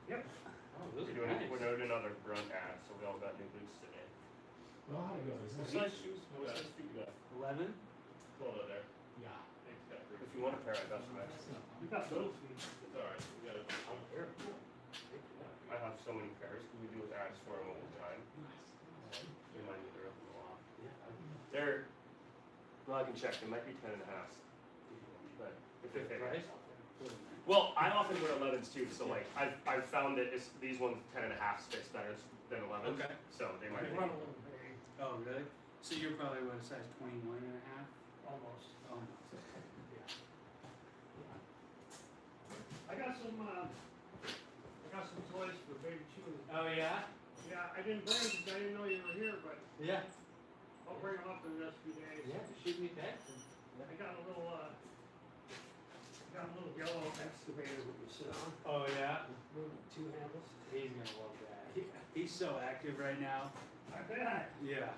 Yep. Oh, those We're are nice. doing another grunt ad, so we all got new boots today. Well, how to go? Is What this size shoes? What size feet you got? 11? Hold on there. Yeah. Thanks, Pepper. If you want a pair, I got some extra. You got little feet. It's alright. We got a pair. I have so many pairs. Can we do with ads for them all the time? Remind me they're up in the loft. They're, well, I can check. They might be 10 and a half. But if they fit. Well, I often wear 11s too, so like I've found that these ones 10 and a half fits better than 11s. Okay. So they might They be. run a little big, Oh, really? So you're probably what, a size 21 and a half? almost. Almost. I got some toys for Baby Chew. Oh, yeah? Yeah, I didn't bring them because I didn't know you were here, but Yeah. I'll bring them up in the next few days. Yeah, shoot me text. I got a little yellow excavator that you sit on. Oh, yeah? With two handles. He's gonna love that. He's so active right now. I bet. Yeah.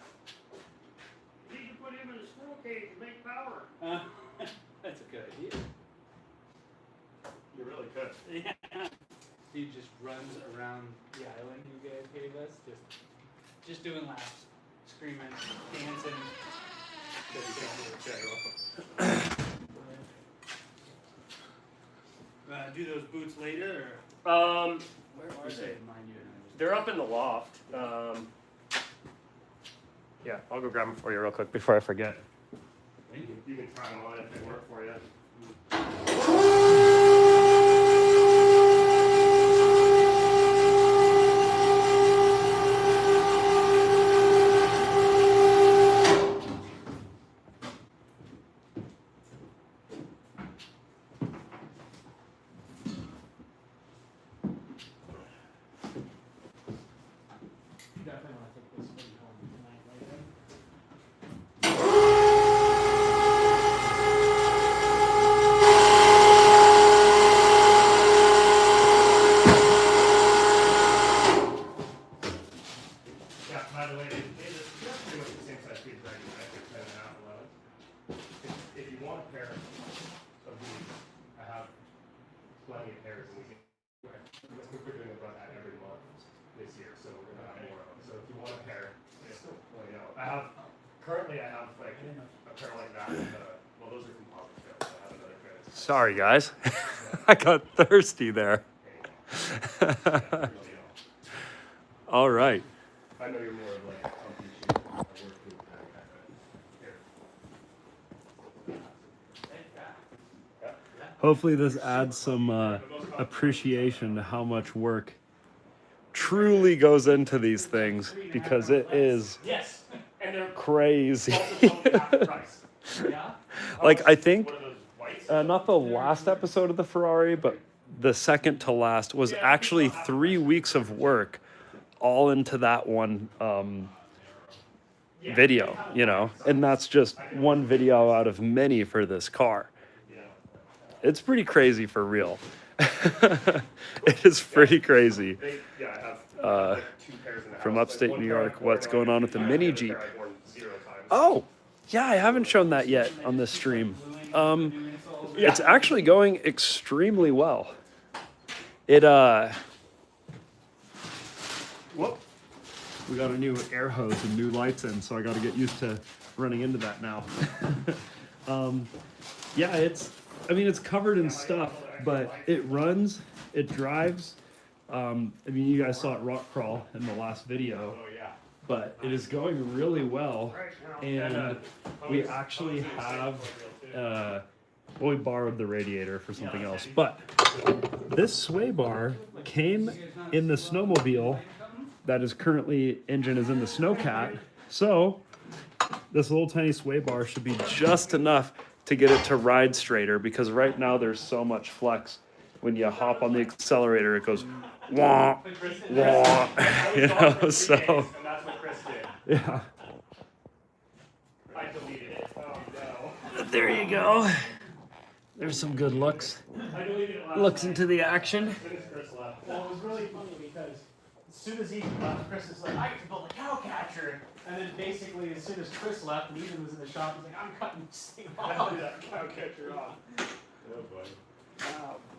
You need to put him in a squirrel cage and make power. That's a good idea. You really could. Yeah. He just runs around the island you guys gave us, just doing laps, screaming, dancing. Yeah, you're welcome. Do those boots later, Where or are just they? remind you? They're up in the loft. Yeah, I'll go grab them for you real quick before I forget. Thank you. You can try them on if they work for you. Definitely want to take this thing home tonight later. and we're doing a run at every month this year, so we're gonna have more of them. So if you want a pair, just let me know. Currently I have like a pair like that. Well, those are composite tails. So I have another pair. Sorry, guys. I got thirsty there. All right. I know you're more of like a comfy shoe. I work with Here. Hopefully this adds some appreciation to how much work truly goes into these things, because it is Yes, and they're crazy. also totally half the price. Yeah. Like, I think, What are those whites? not the last episode of the Ferrari, but the second to last was actually 3 weeks of work all into that one video, you know, and that's just one video out of many for this car. It's pretty crazy for real. It is pretty crazy. Yeah, I have like 2 pairs in the From house. upstate One New pair York, I've worn what's on going on with the YouTube, mini and the Jeep? other pair I've worn 0 times. Oh, yeah, I haven't shown that yet on this stream. It's actually going extremely well. It whoop, we got a new air hose and new lights in, so I got to get used to running into that now. Yeah, I mean, it's covered in stuff, but it runs, it drives. I mean, you guys saw it rock crawl in the last video, but it is going really well. And we actually have, well, we borrowed the radiator for something else, but this sway bar came in the snowmobile that is currently engine is in the snowcat. So this little tiny sway bar should be just enough to get it to ride straighter, because right now there's so much flex. When you hop on the accelerator, it goes wah, wah, you know, so And that's what Chris did. yeah. I deleted it. Oh no. There you go. There's some good looks. I deleted it last Looks night. into the action. As soon as Chris left. Well, it was really funny because as soon as Ethan left, Chris was like, I can build a cow catcher. And then basically, as soon as Chris left and Ethan was in the shop, he's like, I'm cutting this thing off. That cow catcher off. Oh boy.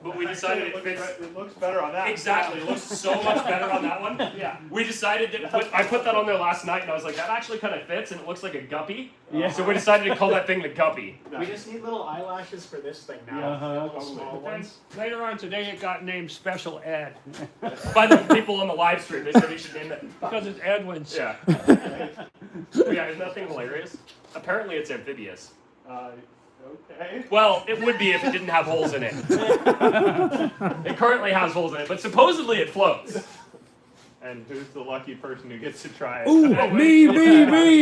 But we decided it fits. It looks better on that. Exactly, it looks so much better on that one. Yeah. We decided that I put that on there last night, and I was like, that actually kind of fits, and it looks like a guppy. Yeah. So we decided to call that thing the guppy. We just need little eyelashes for this thing now. Yeah, Little small ones. Later on today, it got named Special Ed By the people on the live stream, they said we should name it. because it's Edwin's. Yeah. But yeah, isn't that thing hilarious? Apparently, it's amphibious. Okay. Well, it would be if it didn't have holes in it. It currently has holes in it, but supposedly it floats. And who's the lucky person who gets to try it? Ooh, me.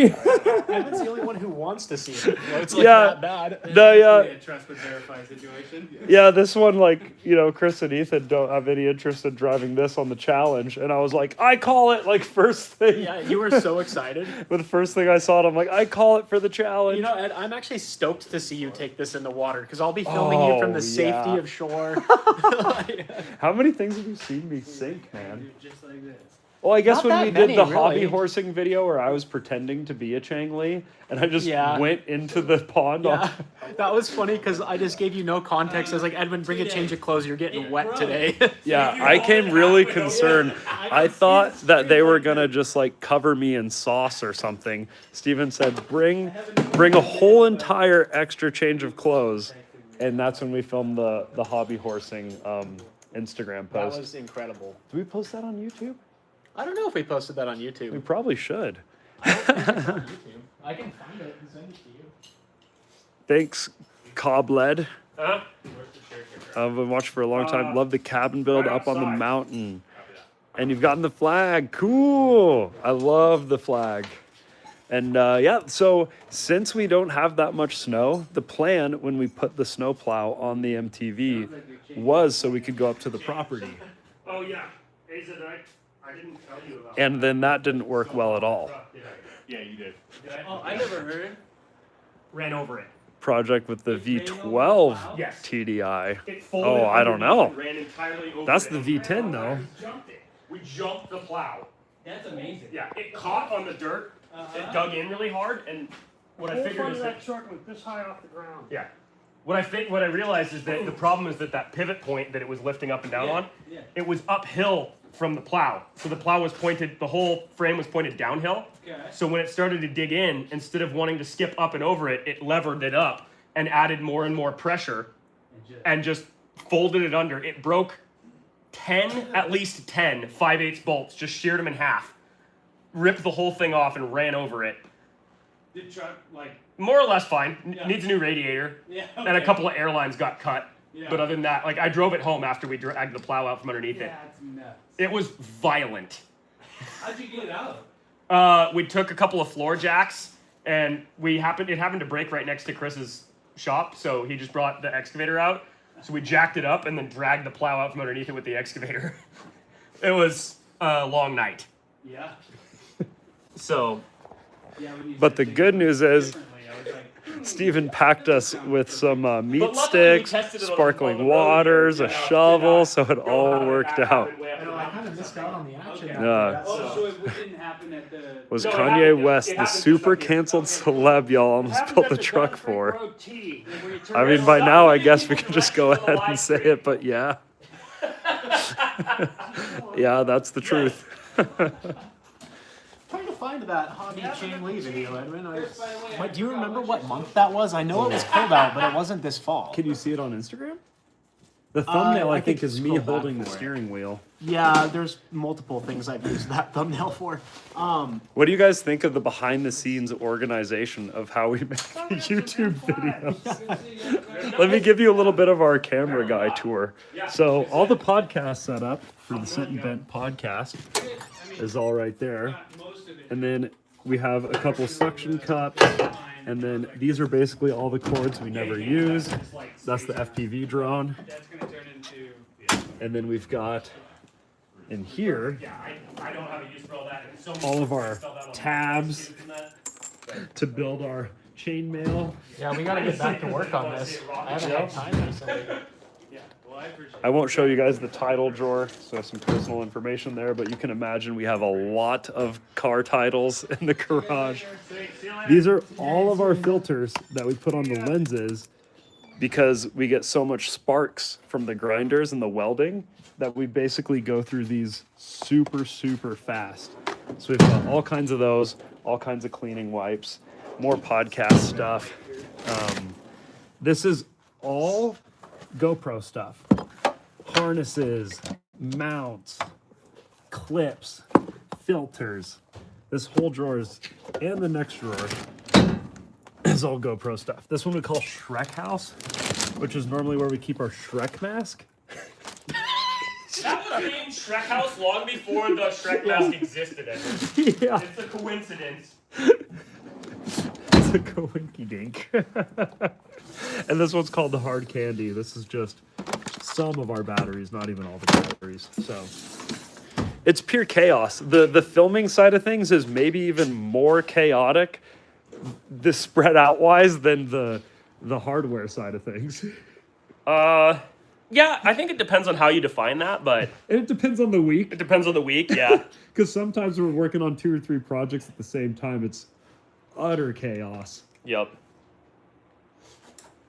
Evan's the only one who wants to see it. It's like Yeah. that bad. A trust but verify situation. Yeah, this one, like, you know, Chris and Ethan don't have any interest in driving this on the challenge, and I was like, I call it, like, first thing. Yeah, you were so excited. But the first thing I saw it, I'm like, I call it for the challenge. You know, Ed, I'm actually stoked to see you take this in the water because I'll be filming you from Oh, the safety yeah. of shore. How many things have you seen me sink, man? Just like this. Well, I guess Not when that we many, did the hobby really. horsing video where I was pretending to be a Changli, and I just Yeah. went into the pond. Yeah, that was funny because I just gave you no context. I was like, Edwin, bring a change of clothes. You're getting wet today. Yeah, I came really concerned. I thought that they were gonna just like cover me in sauce or something. Steven said, bring a whole entire extra change of clothes, and that's when we filmed the hobby horsing Instagram That post. was incredible. Do we post that on YouTube? I don't know if we posted that on We YouTube. probably should. I can find it and send it to you. Thanks, Cobled. Huh? I've been watching for a long time. Love the cabin build right up on the outside. mountain. And you've gotten the flag. Cool. I love the flag. And yeah, so since we don't have that much snow, the plan when we put the snowplow on the MTV was so we could go up to the property. Oh yeah, Asa, I didn't tell you about. And then that didn't work well at all. Yeah, you did. Oh, I never heard. Ran over it. Project with the V12 Yes. TDI. It folded Oh, I don't know. underneath and ran entirely over That's it. the V10 though. We jumped it. We jumped the plow. That's amazing. Yeah, it caught on the dirt. It dug in really hard, and what I Whole figured front is of that that truck was this high off the ground. yeah, What I realized is that the problem is that pivot point that it was lifting up and down on, it was uphill from the plow. So the plow was pointed, the whole frame was pointed downhill. Okay. So when it started to dig in, instead of wanting to skip up and over it, it levered it up and added more and more pressure and just folded it under. It broke at least 10 5/8 bolts, just sheared them in half, ripped the whole thing off and ran over it. Did truck like? More or less fine. Yeah. Needs a new radiator. Yeah. And a couple of airlines got cut. Yeah. But other than that, like I drove it home after we dragged the plow out from underneath it. That's nuts. It was violent. How'd you get it out? We took a couple of floor jacks and it happened to break right next to Chris's shop, so he just brought the excavator out. So we jacked it up and then dragged the plow out from underneath it with the excavator. It was a long night. Yeah. So Yeah. When you But said the things good news is differently, I was like, Steven packed us with some meat But luckily we sticks, tested it on sparkling the road waters, here, a you know, shovel, did so it go all how worked that out. happened way up I in know, the I kind of mountains. missed out on the action. Okay. Yeah. oh, so it didn't happen at the. Was No, it Kanye happened- West it the happened just super up here. canceled celeb y'all almost built the truck for? I mean, It's by not now I really guess we people can just who go watch the ahead live and say stream. it, but yeah. Yeah, that's the truth. Trying to find that hobby chain Lee video, Edwin. Chris, by the way, I Do you forgot remember what what you month that was? I know it was cold out, but it wasn't this fall. Can you see it on Instagram? The thumbnail, I I think, think is me scroll back holding the for it. steering wheel. Yeah, there's multiple things I've used that thumbnail for. What do you guys think of the behind-the-scenes organization of how we make a YouTube video? Let me give you a little bit of our camera guy tour. So all the podcast setup for the Sit and Bent podcast is all right there. most of it. And then we have a couple suction cups. And then these are basically all the cords we never use. That's the FPV drone. That's gonna turn into. And then we've got in here Yeah, I don't have a use for all that. And so many all of people our spelled out on the tabs slides and that. to build our chainmail. Yeah, we gotta get back to work on this. I haven't had time recently. Yeah. Well, I appreciate. I won't show you guys the title drawer, so some personal information there, but you can imagine we have a lot of car titles in the garage. These are all of our filters that we put on the lenses because we get so much sparks from the grinders and the welding that we basically go through these super, super fast. So we've got all kinds of those, all kinds of cleaning wipes, more podcast stuff. This is all GoPro stuff. Harnesses, mounts, clips, filters. This whole drawer is, and the next drawer is all GoPro stuff. This one we call Shrek House, which is normally where we keep our Shrek mask. That was named Shrek House long before the Shrek mask existed. Edward. Yeah, It's a coincidence. it's a coinky dink. And this one's called the Hard Candy. This is just some of our batteries, not even all the batteries. So it's pure chaos. The filming side of things is maybe even more chaotic, the spread out wise, than the hardware side of things. Yeah, I think it depends on how you define that, but And it depends on the week, it depends on the week. Yeah. because sometimes we're working on 2 or 3 projects at the same time. It's utter chaos. Yep.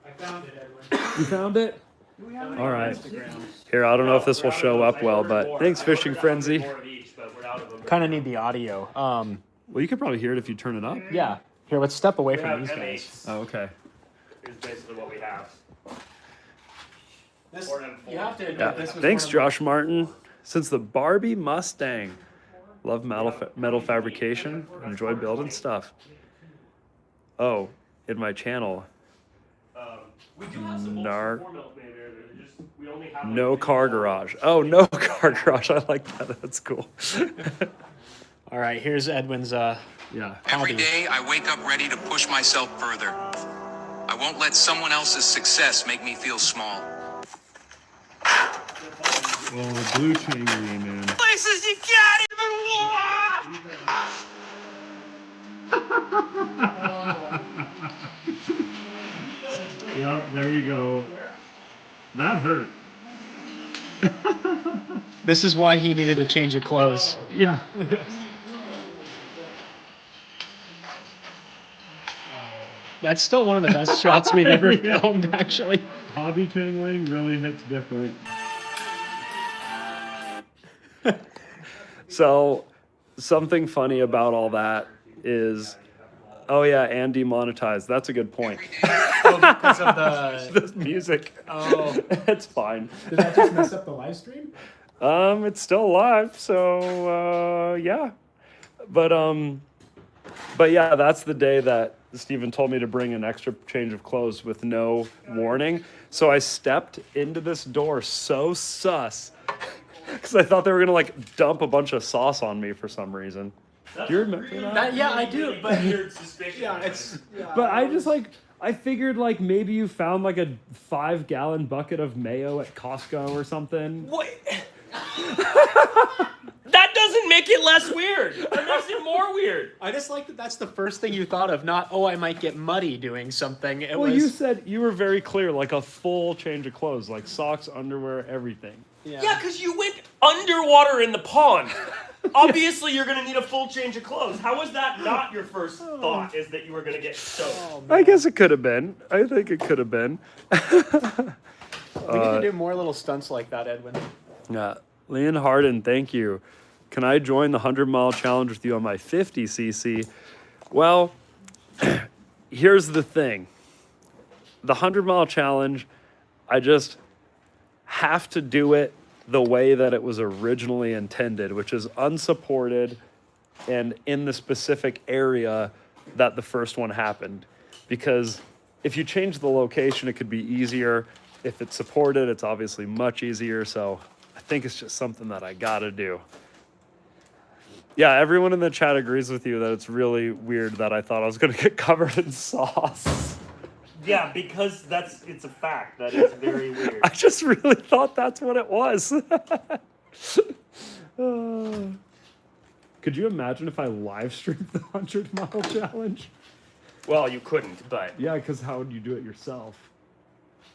I found it, Edwin. You found it? We have it All on right. Instagram. Here, I don't know if this will We're out show of up those. I well, ordered but more. thanks, I Fishing ordered Frenzy. more of each, but we're out of them. Kind of need the audio. Well, you could probably hear it if you turn it up. Yeah. Here, let's step away We from have these guys. M8s. Oh, okay. Is basically what we have. This, Or M4. you have to admit, Yeah. this was Thanks, one of my- Josh Martin. Since the Barbie Mustang. Love metal fabrication. Enjoy building stuff. Oh, in my channel, We do have some Nar- old 4 maybe. They're just, we only have no like car 3 garage. Oh, no car garage. I like that. That's cool. All right, here's Edwin's. Yeah. Every day, I wake up ready to push myself further. I won't let someone else's success make me feel small. Well, the blue chain ring, man. Places you can't even walk! Yeah, there you go. That hurt. This is why he needed a change of clothes. Yeah. That's still one of the best shots we've ever filmed, actually. Hobby tingling really hits different. So, something funny about all that is, oh yeah, and demonetized. That's a good point. Oh, because of the... The music. Oh. It's fine. Did that just mess up the live stream? It's still live, so yeah. But yeah, that's the day that Steven told me to bring an extra change of clothes with no warning. So I stepped into this door so sus because I thought they were gonna like dump a bunch of sauce on me for some reason. Do you remember that? Yeah, I do, but... Weird suspicion. Yeah, it's... Yeah, But I just like, I figured like maybe you found like a 5-gallon bucket of mayo at Costco or something. What? That doesn't make it less weird. That makes it more weird. I just like that that's the first thing you thought of, not, oh, I might get muddy doing something. It Well, was... you said you were very clear, like a full change of clothes, like socks, underwear, everything. Yeah, because you went underwater in the pond. Obviously, you're going to need a full change of clothes. How was that not your first thought, is that you were going to get soaked? I guess it could have been. I think it could have been. We need to do more little stunts like that, Edwin. Yeah. Leon Harden, thank you. Can I join the 100-mile challenge with you on my 50cc? Well, here's the thing. The 100-mile challenge, I just have to do it the way that it was originally intended, which is unsupported and in the specific area that the first one happened. Because if you change the location, it could be easier. If it's supported, it's obviously much easier. So I think it's just something that I gotta do. Yeah, everyone in the chat agrees with you that it's really weird that I thought I was gonna get covered in sauce. Yeah, because it's a fact. That is very weird. I just really thought that's what it was. Could you imagine if I live streamed the 100-mile challenge? Well, you couldn't, but... Yeah, because how would you do it yourself?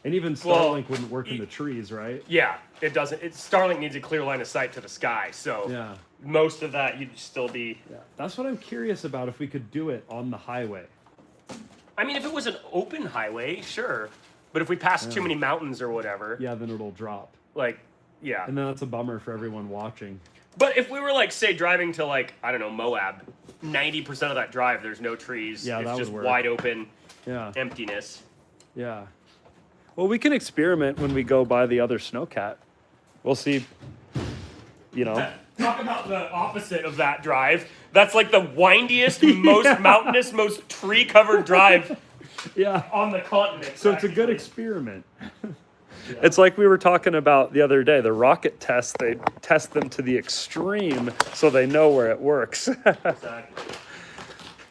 And even Starlink Well, wouldn't work in the trees, right? Yeah, it doesn't. Starlink needs a clear line of sight to the sky, so Yeah. most of that you'd still be... Yeah. That's what I'm curious about, if we could do it on the highway. I mean, if it was an open highway, sure. But if we pass too many mountains or whatever, Yeah, then it'll drop. like, yeah. And then that's a bummer for everyone watching. But if we were, like, say, driving to, like, I don't know, Moab, 90% of that drive, there's no trees. Yeah, it's that would just work. wide open Yeah. emptiness. Yeah. Well, we can experiment when we go by the other snowcat. We'll see, you know. Talk about the opposite of that drive. That's like the windiest, most mountainous, most tree-covered drive Yeah. on the continent. So it's a good experiment. It's like we were talking about the other day, the rocket tests, they test them to the extreme so they know where it works. Exactly.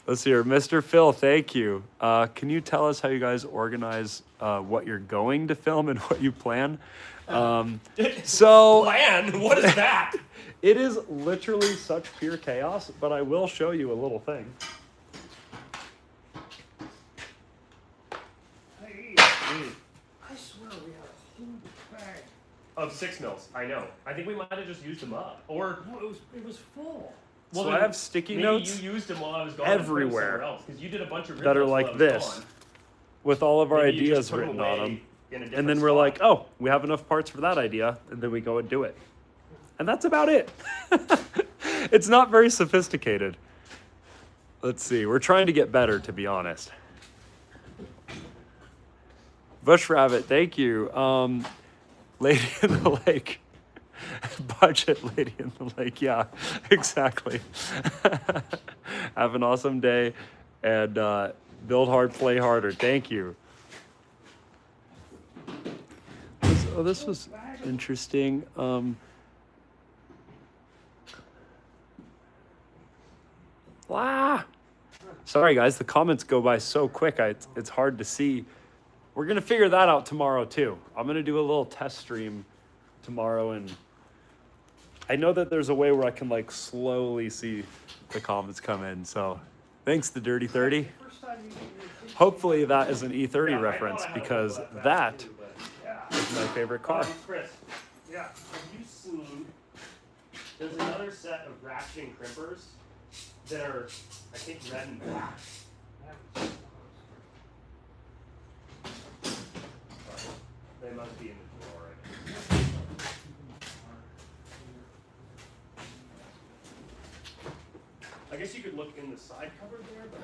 Let's hear, Mr. Phil, thank you. Can you tell us how you guys organize what you're going to film and what you plan? So Plan? What is that? it is literally such pure chaos, but I will show you a little thing. Hey, I swear we had a whole bag. Of 6 mils, I know. I think we might have just used them up. Or, No, it was full. So I have sticky maybe notes you used them while I was gone. everywhere Because you did a bunch of that are rip-offs while I like was this, gone. with all of our Maybe you ideas just put 'em written on away them. in a And different then we're spot. like, oh, we have enough parts for that idea, and then we go and do it. And that's about it. It's not very sophisticated. Let's see, we're trying to get better, to be honest. Bush Rabbit, thank you. Lady in the Lake. Budget Lady in the Lake, yeah, exactly. Have an awesome day, and build hard, play harder. Thank you. This was interesting. Sorry guys, the comments go by so quick, it's hard to see. We're gonna figure that out tomorrow too. I'm gonna do a little test stream tomorrow, and I know that there's a way where I can like slowly see the comments come in, so thanks to Dirty 30. Hopefully that is an E30 reference, because that is my favorite car. Chris, Yeah. have you seen, there's another set of ratcheting crimpers that are, I think, red and black. It must be in the drawer. I guess you could look in the side cupboard there, but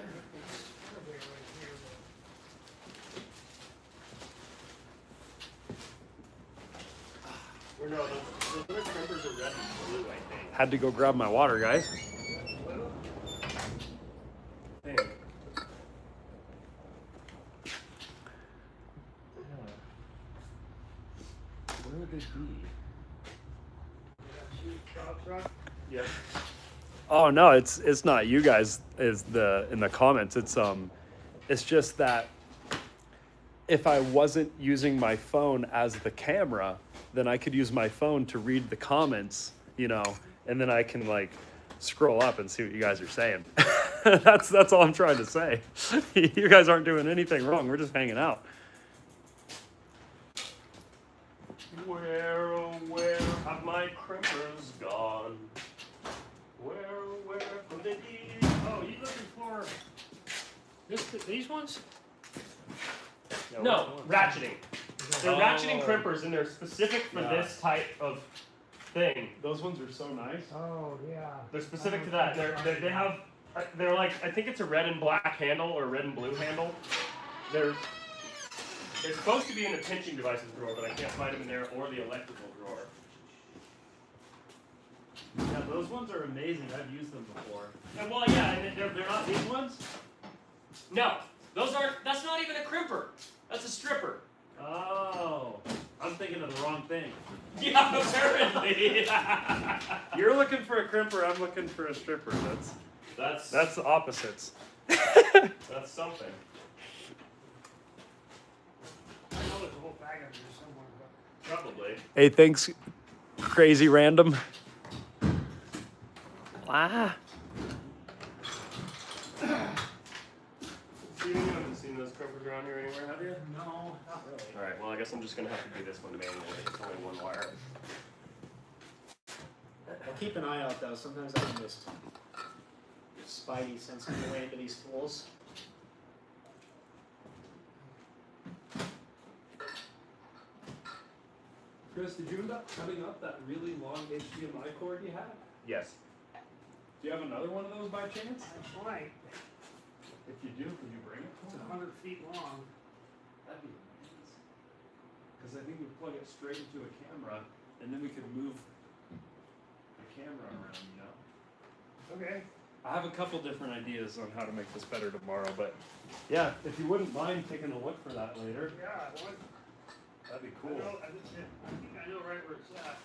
or no, the other crimpers are red and blue, I think. Had to go grab my water, guys. Dang. Where would they be? Yeah. Oh no, it's not you guys is the in the comments. It's just that if I wasn't using my phone as the camera, then I could use my phone to read the comments, you know, and then I can like scroll up and see what you guys are saying. That's all I'm trying to say. You guys aren't doing anything wrong. We're just hanging out. Where, oh, where have my crimpers gone? Where, oh, where could they be? Oh, you looking for these ones? No, ratcheting. They're ratcheting crimpers, and they're specific for this type of thing. Those ones are so nice. Oh, yeah. They're specific to that. They have, they're like, I think it's a red and black handle or red and blue handle. They're supposed to be in the pinching devices drawer, but I can't find them in there or the electrical drawer. Yeah, those ones are amazing. I've used them before. And well, yeah, and they're not these ones. No, those aren't. That's not even a crimper. That's a stripper. Oh, I'm thinking of the wrong thing. Yeah, apparently. You're looking for a crimper. I'm looking for a stripper. That's the opposites. That's something. I know there's a whole bag of here somewhere, but Probably. Hey, thanks, crazy random. Ah. You haven't seen those crimpers around here anywhere, have you? no, not really. All right. Well, I guess I'm just gonna have to do this one manually. It's only one wire. I'll keep an eye out though. Sometimes I can just spidey sense my way into these tools. Chris, did you end up cutting up that really long HDMI cord you had? Yes. Do you have another one of those by chance? That's right. If you do, could you bring it? It's 100 feet long. That'd be nice. Because I think we plug it straight into a camera, and then we could move the camera around, you know? Okay. I have a couple different ideas on how to make this better tomorrow, but yeah, if you wouldn't mind taking a look for that later, Yeah, I would. that'd be I cool. know, I think I know right where it's at.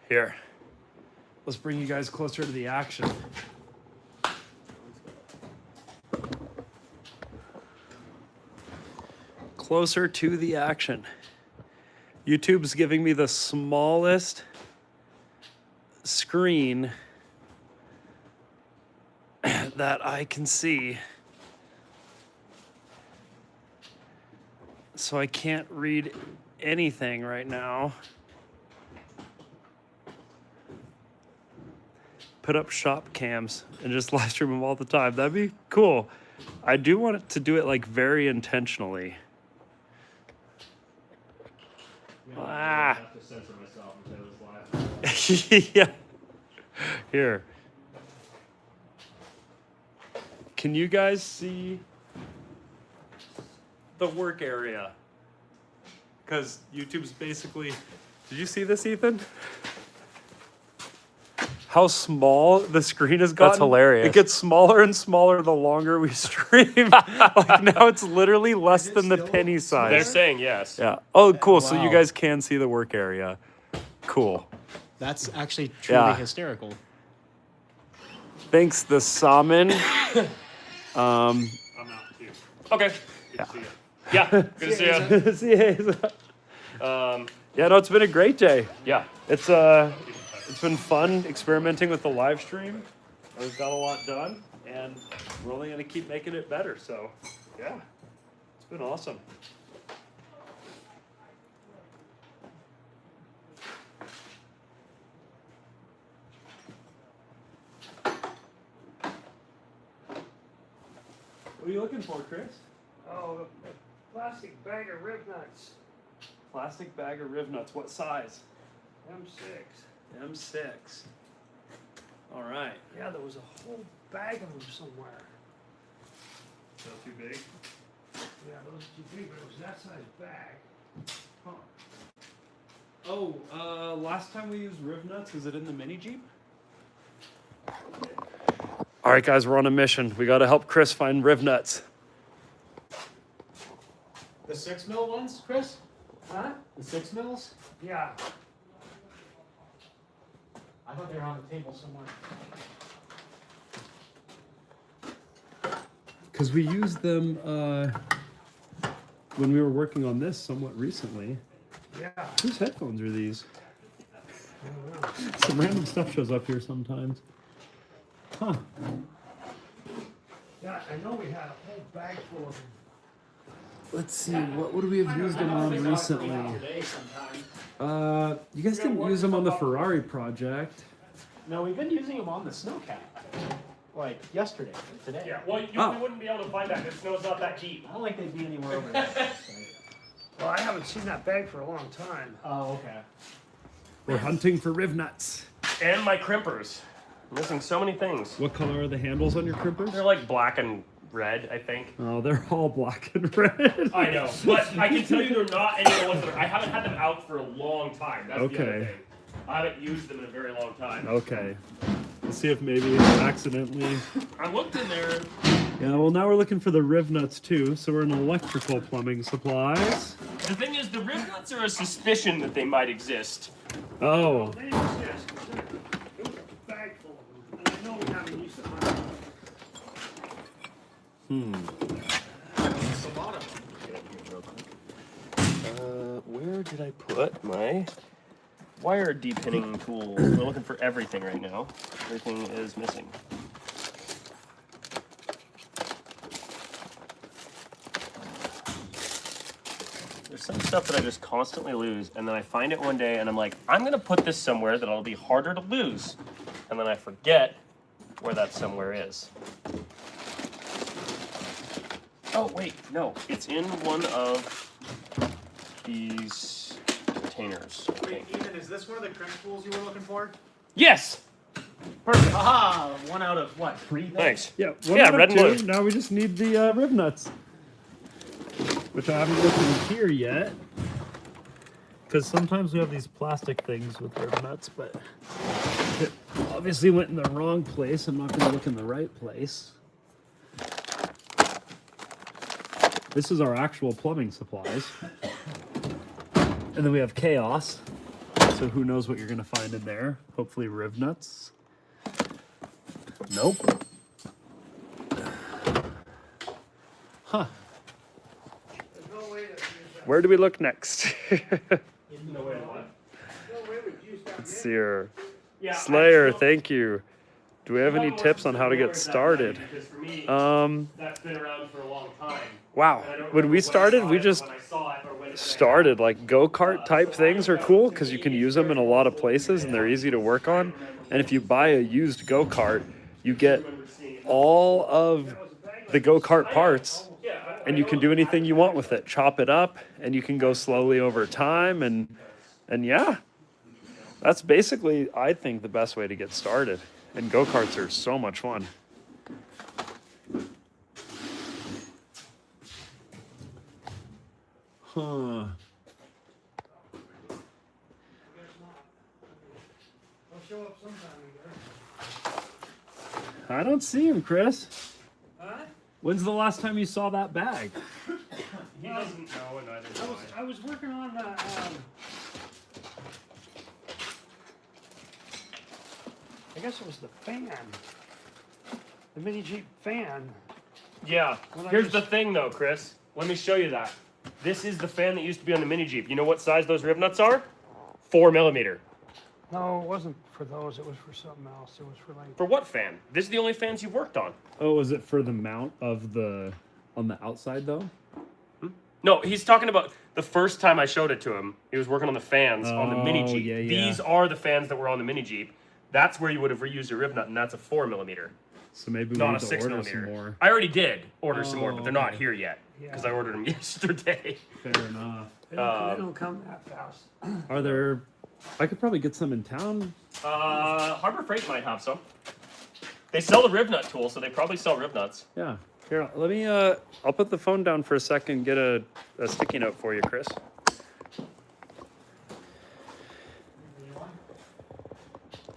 Here, let's bring you guys closer to the action. Closer to the action. YouTube's giving me the smallest screen that I can see. So I can't read anything right now. Put up shop cams and just live stream them all the time. That'd be cool. I do want it to do it like very intentionally. I have to censor myself and say this live. Yeah. Here. Can you guys see the work area? Because YouTube's basically. Did you see this, Ethan? How small the screen has gotten. That's hilarious. It gets smaller and smaller the longer we stream. Like now it's literally less than the penny size. They're saying yes. Yeah. Oh, cool. So you Wow. guys can see the work area. Cool. That's actually truly Yeah. hysterical. Thanks, the salmon. I'm out too. Okay. Good to see you. Yeah. Good to see you. Yeah, no, it's been a great day. Yeah. It's been fun experimenting with the live stream. We've got a lot done, and we're only gonna keep making it better. So, yeah, it's been awesome. What are you looking for, Chris? Oh, a plastic bag of rib nuts. Plastic bag of rib nuts. What size? M6. M6. All right. Yeah, there was a whole bag of them somewhere. Still too big? Yeah, those too big, but it was that size bag. Huh. Oh, last time we used rib nuts, was it in the mini Jeep? All right, guys, we're on a mission. We got to help Chris find rib nuts. The 6 mil ones, Chris? Huh? The 6 mils? Yeah. I thought they were on the table somewhere. Because we used them when we were working on this somewhat recently. Yeah. Whose headphones are these? I don't know. Some random stuff shows up here sometimes. Huh. Yeah, I know we had a whole bag full of them. Let's see, what would we have used them on recently? Today sometime. You guys didn't use them on the Ferrari project. No, we've been using them on the snowcat. Like yesterday, or today. Yeah, well, you wouldn't be able to find that. The snow's not that deep. I don't think they'd be anywhere over there. Well, I haven't seen that bag for a long time. Oh, okay. We're hunting for rib nuts. And my crimpers. I'm missing so many things. What color are the handles on your crimpers? They're like black and red, I think. Oh, they're all black and red. I know, but I can tell you they're not any of the ones that are. I haven't had them out for a long time. That's the other Okay. thing. I haven't used them in a very long time. Okay. Let's see if maybe accidentally. I looked in there. Yeah, well, now we're looking for the rib nuts too. So we're in electrical plumbing supplies. The thing is, the rib nuts are a suspicion that they might exist. Oh, They exist. It was a bag full of them. And I know we haven't used them on. It's a lot of them. Where did I put my wire depinning tools? We're looking for everything right now. Everything is missing. There's some stuff that I just constantly lose, and then I find it one day, and I'm like, I'm gonna put this somewhere that'll be harder to lose, and then I forget where that somewhere is. Oh wait, no, it's in one of these containers. I Wait, think. Ethan, is this one of the crimp tools you were looking for? Yes. Perfect. Haha! 1 out of what? 3? Thanks. yeah. Yeah, out of red and two. blue. Now we just need the rib nuts, which I haven't looked in here yet. Because sometimes we have these plastic things with rib nuts, but it obviously went in the wrong place. I'm not going to look in the right place. This is our actual plumbing supplies. And then we have chaos. So who knows what you're going to find in there. Hopefully rib nuts. Nope. Huh. There's no way to use that. Where do we look next? No way. What? No way we'd use that. Let's see here. Yeah. Slayer, thank you. Do we have any tips on how to get started? Because for me, That's been around for a long time. wow. And I don't When remember we I started, saw we it, just when I saw it, or when it started. Like go-kart type things are cool because you can use them in a lot of places and they're easy to work on. And if you buy a used go-kart, you get all of the go-kart parts and you can do anything you want with it. Chop it up and you can go slowly over time and yeah. That's basically, I think, the best way to get started. And go-karts are so much fun. Huh. They'll show up sometime either. I don't see him, Chris. Huh? When's the last time you saw that bag? He doesn't know, and neither do I was working on the, I guess it was the fan. The mini Jeep fan. Yeah. When I Here's was- the thing, though, Chris. Let me show you that. This is the fan that used to be on the mini Jeep. You know what size those rib nuts are? 4 millimeter. No, it wasn't for those. It was for something else. It was for like. For what fan? This is the only fans you've worked on. Oh, was it for the mount of on the outside though? No, he's talking about the first time I showed it to him. He was working on the fans on the mini Oh, Jeep. yeah, yeah. These are the fans that were on the mini Jeep. That's where you would have reused your rib nut, and that's a 4 millimeter. So maybe we Not a need to 6 order some millimeter. more. I already did order some more, but they're not okay. here yet because Yeah. I ordered them yesterday. Fair enough. They don't come that fast. Are there? I could probably get some in town. Harbor Freight might have some. They sell the rib nut tool, so they probably sell rib nuts. Yeah. Here, let me. I'll put the phone down for a second. Get a sticky note for you, Chris.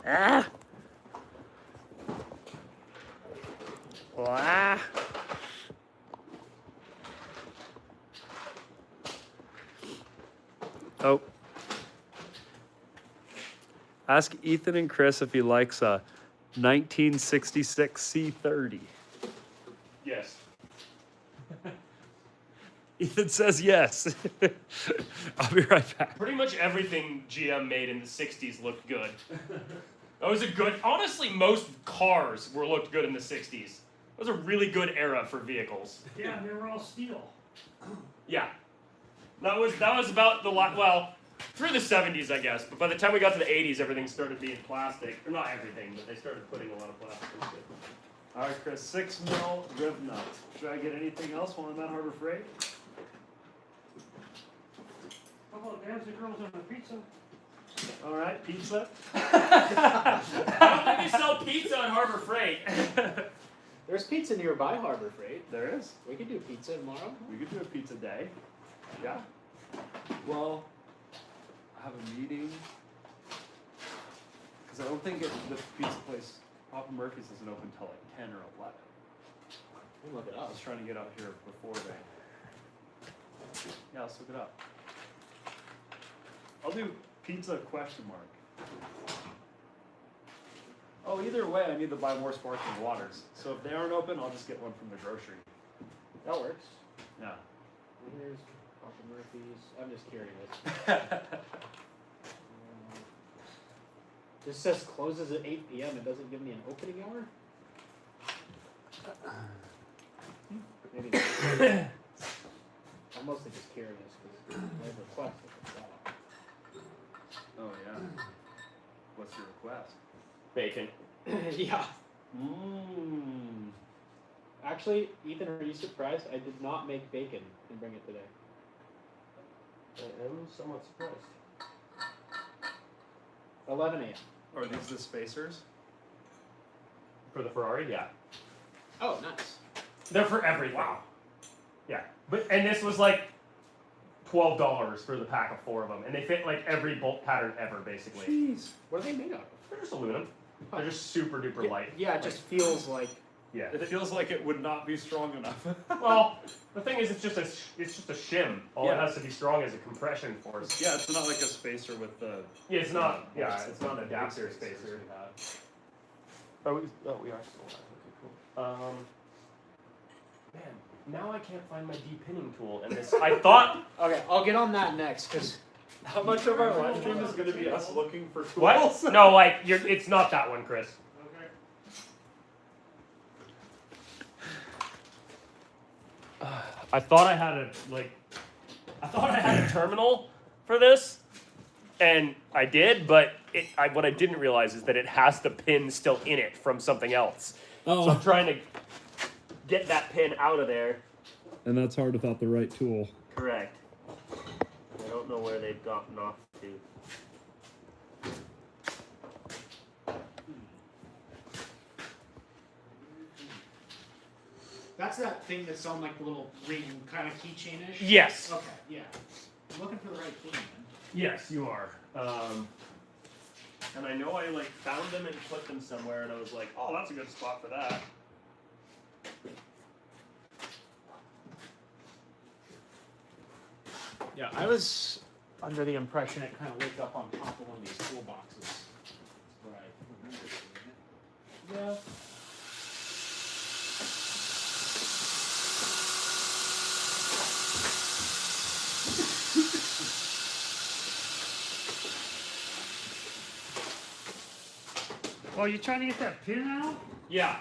Ah. Ah. Oh. Ask Ethan and Chris if he likes a 1966 C30. Yes. Ethan says yes. I'll be right back. Pretty much everything GM made in the 60s looked good. That was a good, honestly, most cars looked good in the 60s. It was a really good era for vehicles. Yeah, they were all steel. Yeah. That was about the, well, through the 70s, I guess. But by the time we got to the 80s, everything started being plastic. Or not everything, but they started putting a lot of plastic into it. All right, Chris, 6 mil rib nut. Should I get anything else while I'm at Harbor Freight? How about dance the girls on a pizza? All right, pizza. I don't think they sell pizza at Harbor Freight. There's pizza nearby Harbor Freight. There is. We could do pizza tomorrow. We could do a pizza day. Yeah. Well, I have a meeting. Because I don't think the pizza place, Papa Murphy's, isn't open until like 10 or 11. We'll look it I up. was trying to get out here before then. Yeah, let's look it up. I'll do pizza ? Oh, either way, I need to buy more sparkling waters. So if they aren't open, I'll just get one from the grocery. That works. Yeah. Here's Papa Murphy's. I'm just curious. This says closes at 8 p.m. It doesn't give me an opening hour? Maybe not. I'm mostly just curious because my request is that. Oh yeah. What's your request? Bacon. Yeah. Mmm. Actually, Ethan, are you surprised? I did not make bacon and bring it today. I am somewhat surprised. 11 a.m. Are these the spacers? For the Ferrari, yeah. Oh, nice. They're for everything. Wow. Yeah. And this was like $12 for the pack of 4 of them. And they fit like every bolt pattern ever, basically. Jeez. What are they made of? They're just aluminum. They're just super duper light. Yeah, it just feels like. Yeah. It feels like it would not be strong enough. Well, the thing is, it's just a shim. All it Yeah. has to be strong is a compression force. Yeah, it's not like a spacer with the. Yeah, it's not. Yeah, it's not an adapter spacer. Oh, we are still alive. Okay, cool. Man, now I can't find my depinning tool, and this. I thought. Okay, I'll get on that next because. How much of our live stream is going to be us looking for tools? What? No, like it's not that one, Chris. Okay. I thought I had a terminal for this, and I did, but what I didn't realize is that it has the pin still in it from something else. Oh. So I'm trying to get that pin out of there. And that's hard without the right tool. Correct. I don't know where they've gotten off to. That's that thing that's on like the little ring kind of keychain-ish? Yes. Okay, yeah. I'm looking for the right thing, man. Yes, you are. And I know I like found them and put them somewhere, and I was like, oh, that's a good spot for that. Yeah, I was under the impression it kind of lived up on top of one of these toolboxes. That's where I remember seeing it. Yeah. Oh, you're trying to get that pin out? Yeah.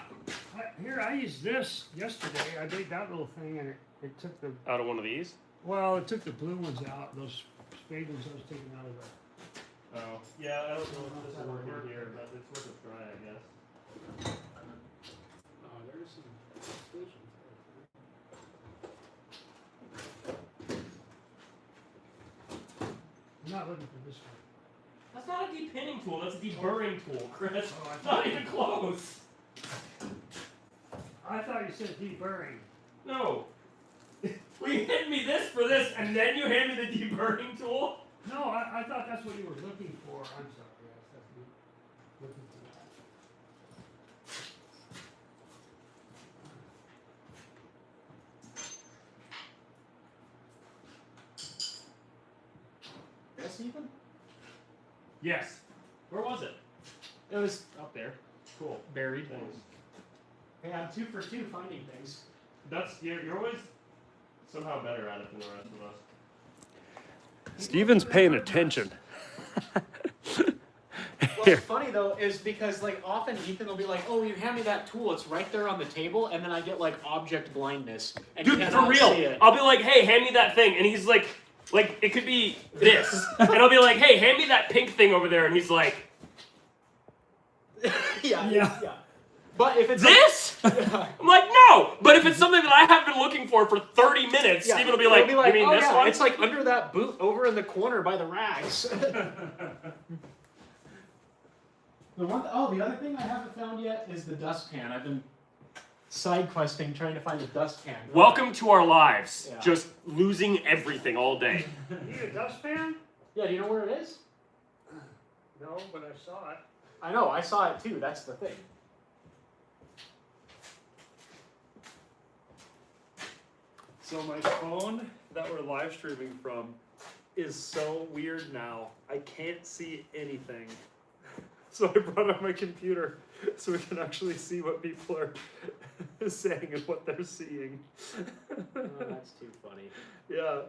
Here, I used this yesterday. I made that little thing, and it took the Out of one of these? it took the blue ones out. Those spade ones I was taking out of the. Oh. Yeah, I don't know if this is working here, but it's worth a try, I guess. not looking for this one. That's not a depinning tool. That's a deburring tool, Chris. Oh, I thought- Not even close. I thought you said deburring. No. Well, you hand me this for this, and then you hand me the deburring tool? No, I thought that's what you were looking for. I'm sorry, yes, that's me looking for that. Yes, Ethan? Yes. Where was it? It was up there. Cool. Buried. Thanks. Hey, I'm 2 for 2 finding things. You're always somehow better at it than the rest of us. Steven's paying attention. What's funny though is because like often Ethan will be like, "Oh, you hand me that tool. It's right there on the table," and then I get like object blindness. And Dude, for cannot real. see it. I'll be like, hey, hand me that thing. And he's like it could be this. And I'll be like, hey, hand me that pink thing over there. And he's like, yeah. But if it's this? like, I'm like, no. But if it's something that I have been looking for 30 minutes, yeah, Steven will be like, you mean oh, this yeah, one? It's like under that boot over in the corner by the rags. The other thing I haven't found yet is the dustpan. I've been side questing trying to find a dustpan. Welcome to our lives. Yeah. Just losing everything all day. You need a dustpan? Yeah, do you know where it is? No, but I saw it. I know, I saw it too. That's the thing. So my phone that we're live streaming from is so weird now. I can't see anything. So I brought out my computer so we can actually see what people are saying and what they're seeing. Oh, that's too funny. Yeah.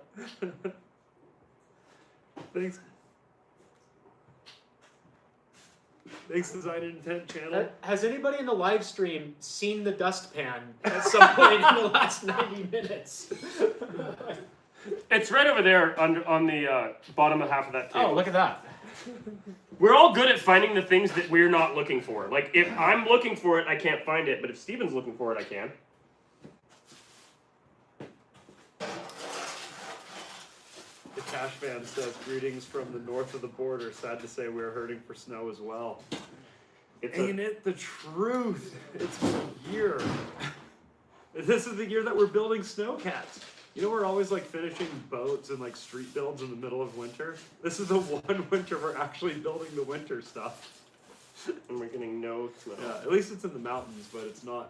Thanks. Thanks, Design Intent channel. Has anybody in the live stream seen the dustpan at some point in the last 90 minutes? It's right over there on the bottom half of that table. Oh, look at that. We're all good at finding the things that we're not looking for. Like, if I'm looking for it, I can't find it. But if Steven's looking for it, I can. The Cash Van says, greetings from the north of the border. Sad to say we're hurting for snow as well. Ain't it the truth? It's been a year. This is the year that we're building snowcats. You know, we're always like finishing boats and like street builds in the middle of winter. This is the one winter we're actually building the winter stuff. And we're getting no snow. Yeah, at least it's in the mountains, but it's not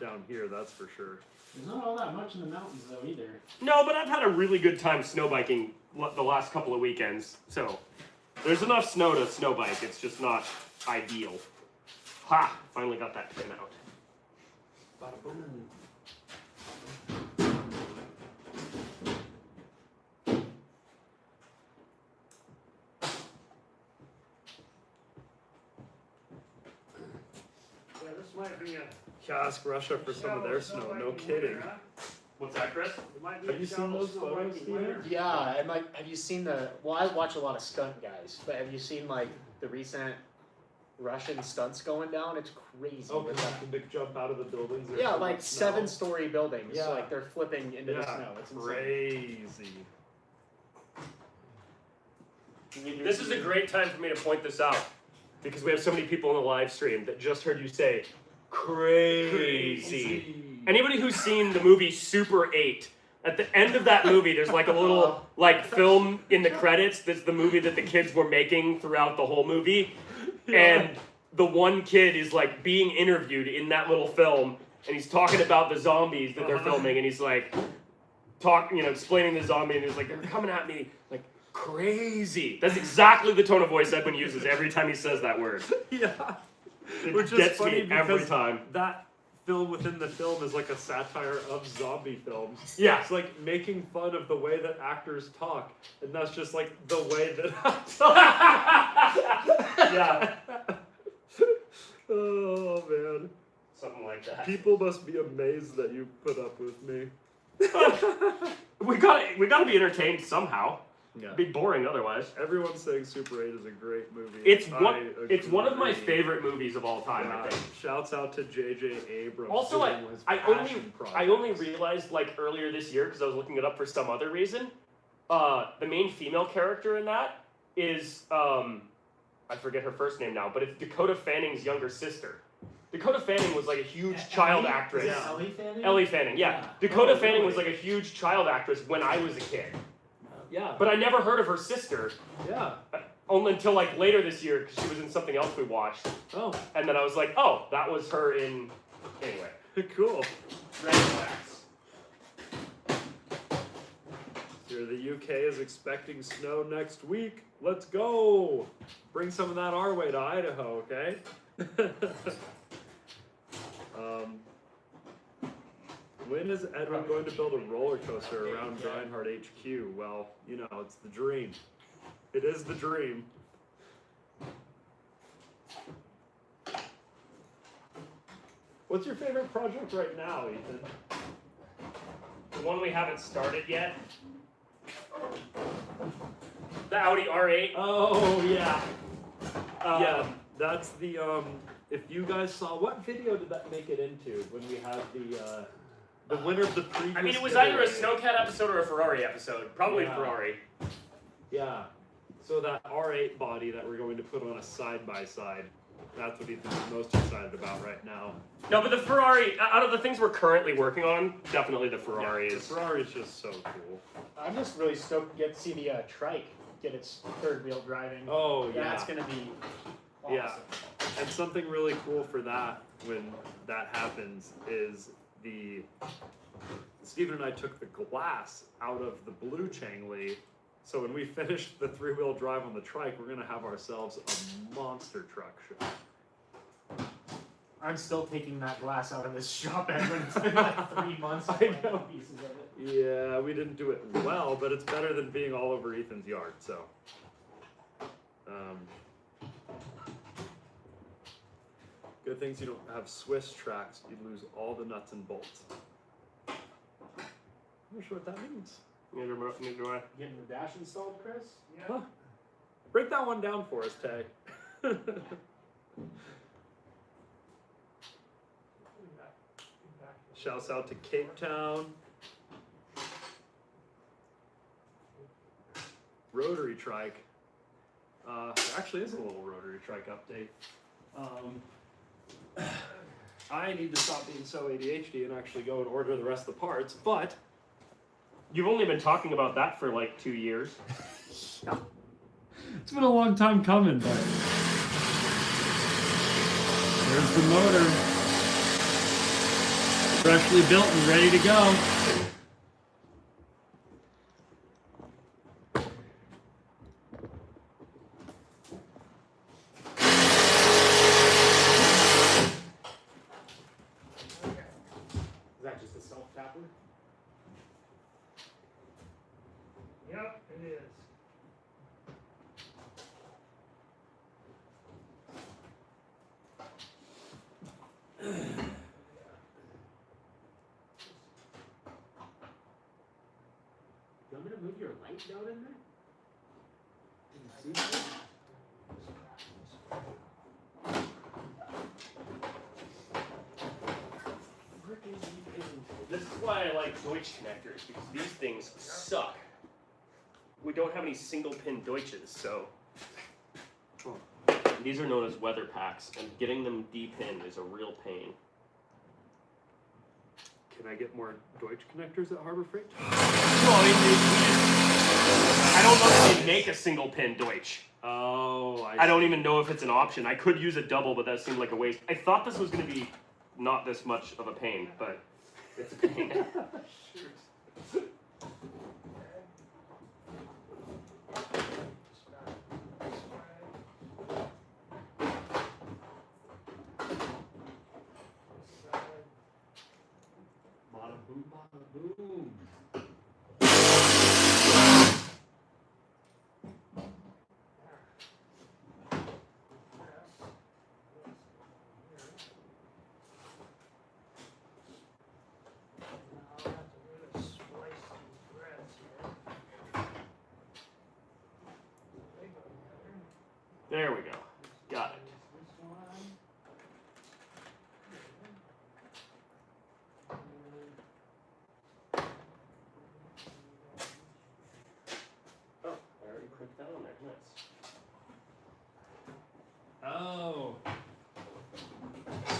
down here, that's for sure. There's not all that much in the mountains though either. No, but I've had a really good time snow biking the last couple of weekends. So there's enough snow to snow bike. It's just not ideal. Ha! Finally got that pin out. Bada boom. Yeah, this might be a Ask Russia for some of their snow, no kidding. What's that, Chris? Have you seen those photos, Steven? Yeah, and like, have you seen well, I watch a lot of stunt guys, but have you seen like the recent Russian stunts going down? It's crazy. Oh, because the big jump out of the buildings. There's Yeah, so like much snow. 7-story buildings. Yeah. Like they're flipping into the Yeah, snow. It's insane. crazy. This is a great time for me to point this out because we have so many people in the live stream that just heard you say crazy. Anybody who's seen the movie Super 8, at the end of that movie, there's like a little like film in the credits that's the movie that the kids were making throughout the whole movie. And the one kid is like being interviewed in that little film, and he's talking about the zombies that they're filming, and he's like explaining the zombie, and he's like, they're coming at me like crazy. That's exactly the tone of voice Edwin uses every time he says that word. Yeah. It Which gets is funny me every because time. that film within the film is like a satire of zombie films. Yeah. It's like making fun of the way that actors talk, and that's just like the way that I talk. Yeah. Oh man. Something like that. People must be amazed that you put up with me. We gotta be entertained somehow. Yeah. It'd be boring otherwise. Everyone's saying Super 8 is a great movie. It's I one of my agree. favorite movies of all time, Yeah. I think. Shouts out to J.J. Abrams. Also, doing his I passion only projects. realized like earlier this year because I was looking it up for some other reason the main female character in that is I forget her first name now, but it's Dakota Fanning's younger sister. Dakota Fanning was like a huge child actress. Is it Ellie Fanning? Ellie Fanning, yeah. Dakota Fanning was like a huge child actress when I was a kid. Yeah. But I never heard of her sister. Yeah. Only until like later this year, because she was in something else we watched. Oh. And then I was like, oh, that was her in. Anyway. Cool. Random facts. Here, the UK is expecting snow next week. Let's go. Bring some of that our way to Idaho, okay? When is Edwin going to build a roller coaster around Grindhard HQ? Well, you know, it's the dream. It is the dream. What's your favorite project right now, Ethan? The one we haven't started yet. The Audi R8. Oh, yeah. Yeah, that's the, if you guys saw, what video did that make it into when we had the winner of the previous I mean, it was giveaway? either a snowcat episode or a Ferrari episode. Probably Yeah. Ferrari. Yeah. So that R8 body that we're going to put on a side-by-side, that's what Ethan's most excited about right now. No, but the Ferrari, out of the things we're currently working on, definitely the Ferrari The is. Ferrari is just so cool. I'm just really stoked to get to see the trike get its third wheel driving. Oh, yeah. That's gonna be awesome. Yeah. And something really cool for that, when that happens, is Steven and I took the glass out of the blue Changli, so when we finish the 3-wheel drive on the trike, we're gonna have ourselves a monster truck show. I'm still taking that glass out of this shop, Edwin. It's been like 3 months. I know. Pieces of it. Yeah, we didn't do it well, but it's better than being all over Ethan's yard, so. Good things you don't have Swiss tracks, you'd lose all the nuts and bolts. I'm not sure what that means. Neither do I. Getting the dash installed, Chris? Huh. Break that one down for us, Tay. Shouts out to Cape Town. Rotary trike. There actually is a little rotary trike update. I need to stop being so ADHD and actually go and order the rest of the parts, but You've only been talking about that for like 2 years. It's been a long time coming, but there's the motor. Freshly built and ready to go. Is that just a self-tapper? Yep, it is. You want me to move your light down in there? Can you see that? This is why I like Deutsch connectors, because these things suck. We don't have any single pin Deutsches, so. These are known as weather packs, and getting them D-pinned is a real pain. can I get more Deutsch connectors at Harbor Freight? No, I don't know if they make a single pin Deutsch. Oh, I don't even know if it's an option. I could use a double, but that seemed like a waste. I thought this was going to be not this much of a pain, but it's a pain. Bada boom, bada boom. There we go. Got it.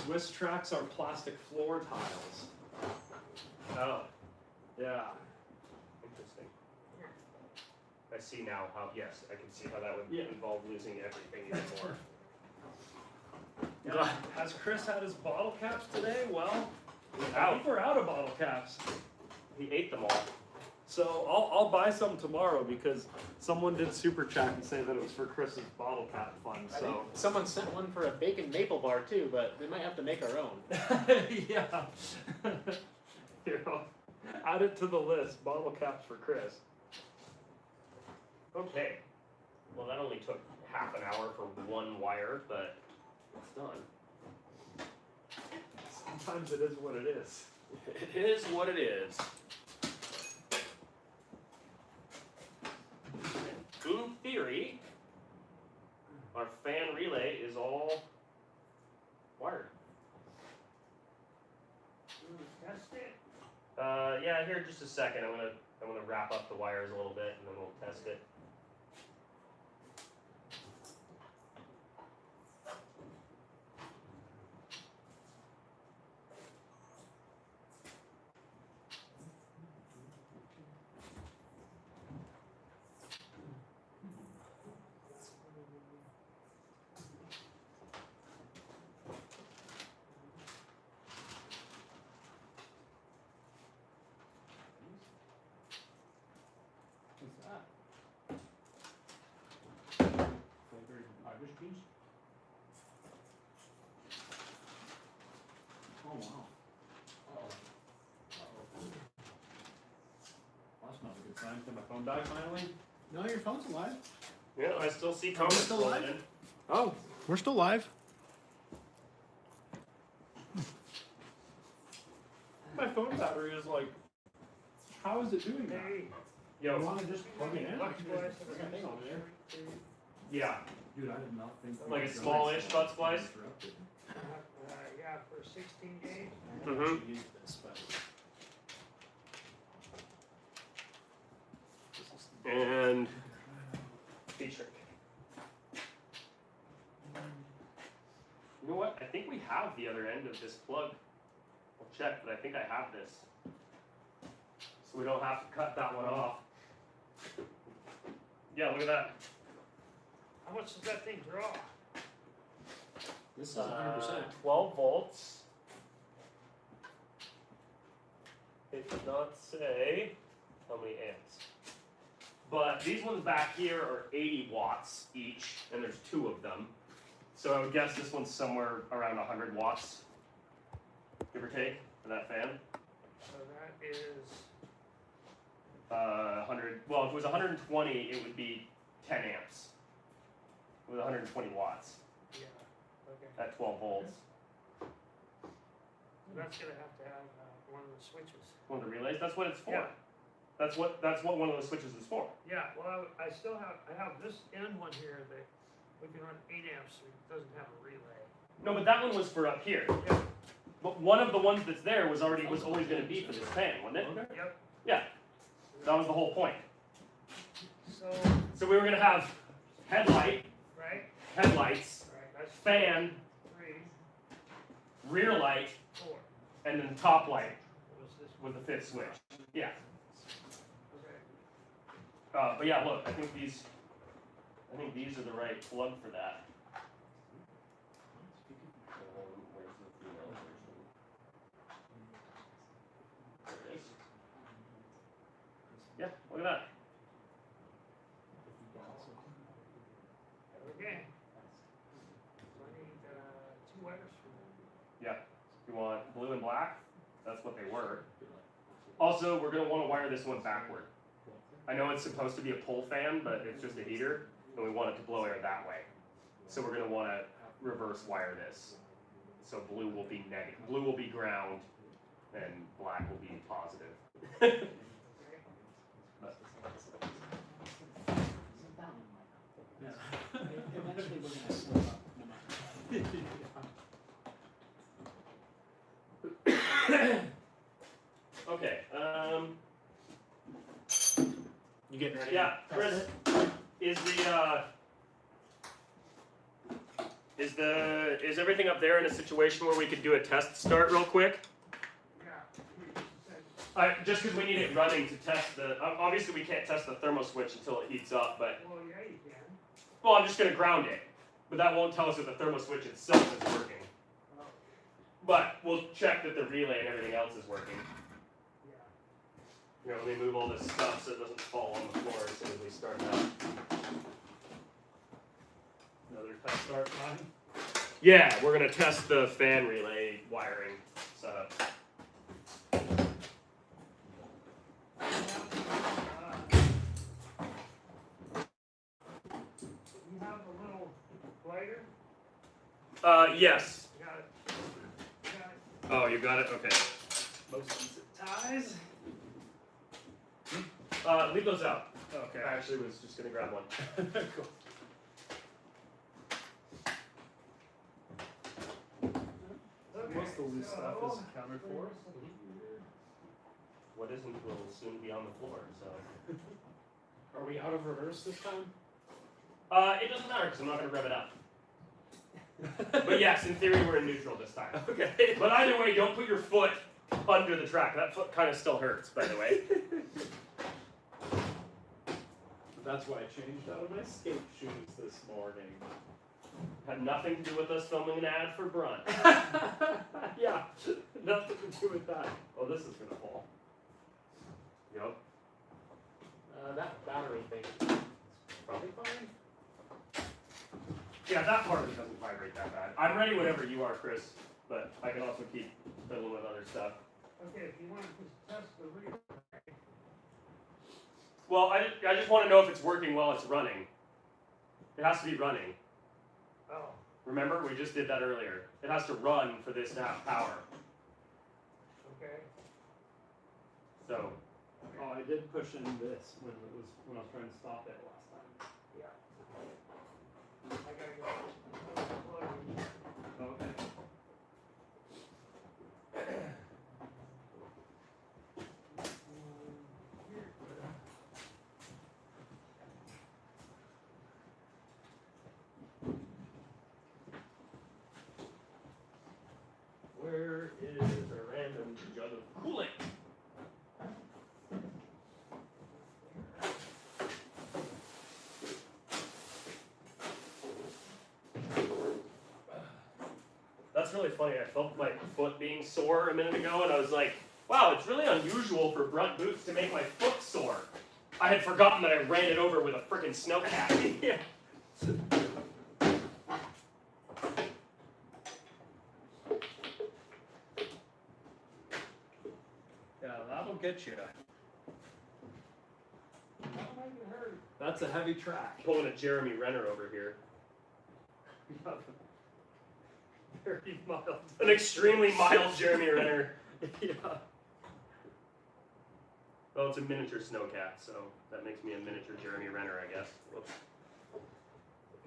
Swiss tracks are plastic floor tiles. Oh, Yeah. interesting. I see now how, yes, I can see how that would Yeah. involve losing everything even more. Yeah. Has Chris had his bottle caps today? Well, I Out. think we're out of bottle caps. He ate them all. So I'll buy some tomorrow because someone did super chat and say that it was for Chris's bottle cap fund. I So think someone sent one for a bacon maple bar too, but we might have to make our own. yeah. You know, add it to the list. Bottle caps for Chris. Okay. Well, that only took half an hour for one wire, but it's done. Sometimes it is what it is. It is what it is. In theory, our fan relay is all wired. Test it. Yeah, here in just a second. I'm gonna wrap up the wires a little bit and then we'll test it. What's that? Flavored Irish beans? Oh wow. Well, that's not a good sign. Did my phone die finally? No, your phone's alive. Yeah, I still see comments still rolling live? in. Oh, we're still live. My phone battery is like, how is it doing that? Hey, You Yo, want to just plug it in? Lux boys, There's a thing over there. yeah, Dude, I did not think that like a was smallish butt splice. interrupted. Yeah, for 16 gauge. Mm-hmm. Use this, but And feature. You know what? I think we have the other end of this plug. I'll check, but I think I have this. So we don't have to cut that one off. Yeah, look at that. How much does that thing draw? this is 100%. 12 volts. It did not say how many amps. But these ones back here are 80 watts each, and there's two of them. So I would guess this one's somewhere around 100 watts, give or take, for that fan. So that is, 100, well, if it was 120, it would be 10 amps. With 120 watts yeah, okay. at 12 volts. So that's gonna have to have one of the switches. One of the relays, that's what it's for. Yeah. That's what one of the switches is for. Yeah, well, I still have, I have this end one here that we can run 8 amps, so it doesn't have a relay. No, but that one was for up here. Yeah. But one of the ones that's there was always going to be for this fan, wasn't it? Yep, Yeah, that was the whole point. so, So we were going to have headlight, right, headlights, that's fan, 3, rear light, 4. and then top light What was this? with the fifth switch. Yeah. Okay. But yeah, look, I think these are the right plug for that. Where's the female version? There it is. Yeah, look at that. Okay. So I need 2 wires for that. Yeah. You want blue and black? That's what they were. Also, we're going to want to wire this one backward. I know it's supposed to be a pull fan, but it's just a heater, and we want it to blow air that way. So we're going to want to reverse wire this. So blue will be negative, blue will be ground, and black will be positive. But- Eventually, we're gonna slow up. No matter. Okay. You getting ready? Yeah, to Chris, test it? is is everything up there in a situation where we could do a test start real quick? Yeah. Just because we need it running to test the. Obviously, we can't test the thermal switch until it heats up, but. Well, yeah, you can. Well, I'm just going to ground it, but that won't tell us if the thermal switch itself is working. Oh, But we'll check that the relay and everything else is working. yeah. You know, let me move all this stuff so it doesn't fall on the floor as soon as we start that. Another test start time. Yeah, we're going to test the fan relay wiring setup. You have a little lighter? Yes. Got it. Got it. Oh, you got it? Okay. Most decent ties. Leave those out. Okay. I actually was just going to grab one. Cool. Okay, Most of the loose stuff is so- accounted for. What isn't will soon be on the floor, so. Are we out of reverse this time? It doesn't matter because I'm not going to rev it up. But yes, in theory, we're in neutral this time. Okay. But either way, don't put your foot under the track. That foot kind of still hurts, by the way. That's why I changed out of my skate shoes this morning. Had nothing to do with us filming an ad for Brunt. Yeah, nothing to do with that. Oh, this is gonna fall. Yep. That battery thing. Probably fine. Yeah, that part of it doesn't vibrate that bad. I'm ready whenever you are, Chris, but I can also keep fiddling with other stuff. Okay, if you want to just test the relay. Well, I just want to know if it's working while it's running. It has to be running. Oh. Remember, we just did that earlier. It has to run for this to have power. Okay. So, Oh, I did push in this when I was trying to stop it last time. Yeah. I gotta go. Plug in. Okay. where is a random jug of coolant? That's really funny. I felt my foot being sore a minute ago, and I was like, wow, it's really unusual for Brunt boots to make my foot sore. I had forgotten that I ran it over with a frickin' snowcat. Yeah. Yeah, that'll get you. That'll make it hurt. That's a heavy track. Pulling a Jeremy Renner over here. Very mild. An extremely mild Jeremy Renner. Yeah. Well, it's a miniature snowcat, so that makes me a miniature Jeremy Renner, I guess. Whoops.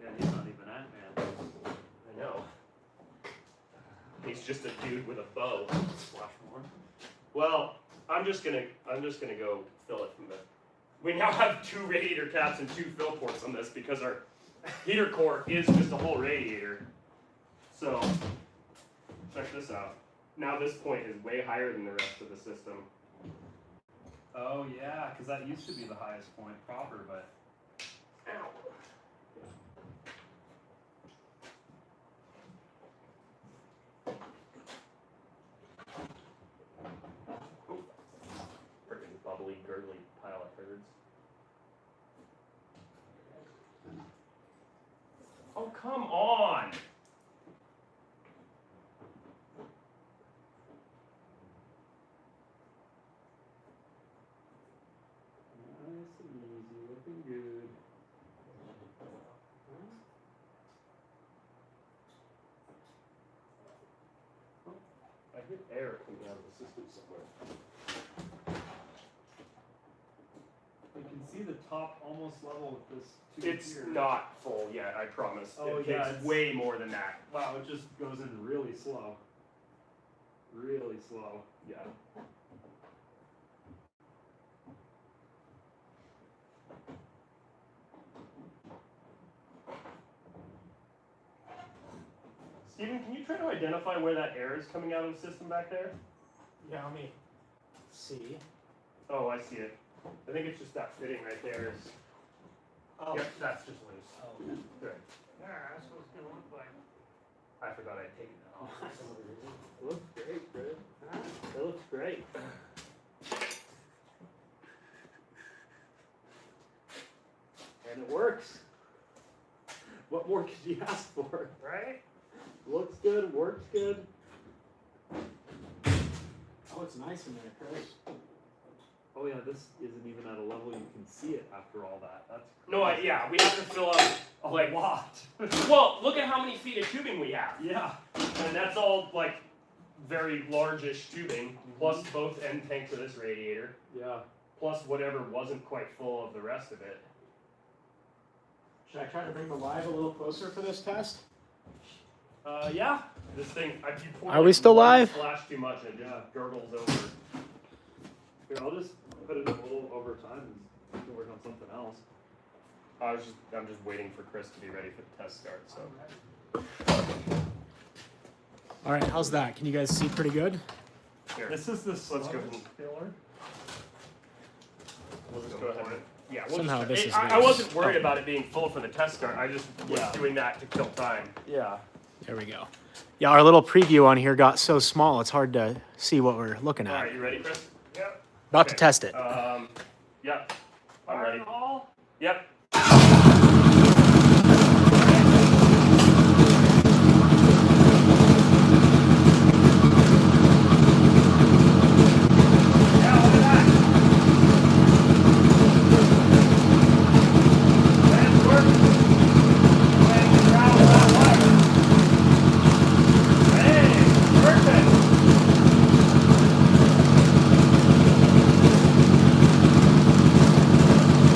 Yeah, he's not even Ant-Man. I know. He's just a dude with a bow. Splash more. Well, I'm just gonna go fill it from the. We now have 2 radiator caps and 2 fill ports on this because our heater core is just a whole radiator. So check this out. Now this point is way higher than the rest of the system. Oh yeah, because that used to be the highest point proper, but Ow. Freaking bubbly, gurgly pile of turds. Oh, come on! nice and easy, looking good. I hit air coming out of the system somewhere. You can see the top almost level with this tube It's here. not full yet, I promise. Oh, it yeah, takes it's- way more than that. Wow, it just goes in really slow. Really slow. Yeah. Steven, can you try to identify where that air is coming out of the system back there? Yeah, let me see. Oh, I see it. I think it's just that fitting right there is. Oh, Yep, that's just loose. oh, okay. Good. There, that's what it's gonna look like. I forgot I'd taken that off. It looks great, Fred. Huh? It looks great. And it works. What more could you ask for? Right? Looks good, works good. Oh, it's nice in there, Chris. Oh yeah, this isn't even at a level you can see it after all that. That's No, yeah, we have to fill up a like. lot. Well, look at how many feet of tubing we have, Yeah. and that's all like very largish tubing, plus both end tanks of this radiator, Yeah. plus whatever wasn't quite full of the rest of it. Should I try to bring the live a little closer for this test? Yeah. This thing, you pour Are we like still one live? Splash too much and it just gurgles over. Here, I'll just put it a little over time and we can work on something else. I'm just waiting for Chris to be ready for the test start. So. All right, how's that? Can you guys see pretty good? Here. This is the Let's go. filler. We'll just go ahead and. Yeah, we'll Somehow just, this is I loose. wasn't worried about it being full for the test start. I just was Yeah. doing that to kill time. Yeah. There we go. Yeah, our little preview on here got so small, it's hard to see what we're looking All at. right, you ready, Chris? Yep. About to Okay. test it. Yep. I'm Fire ready. in the hall. Yep. Yeah, look at that. That's working. Letting it travel that way. Hey, perfect.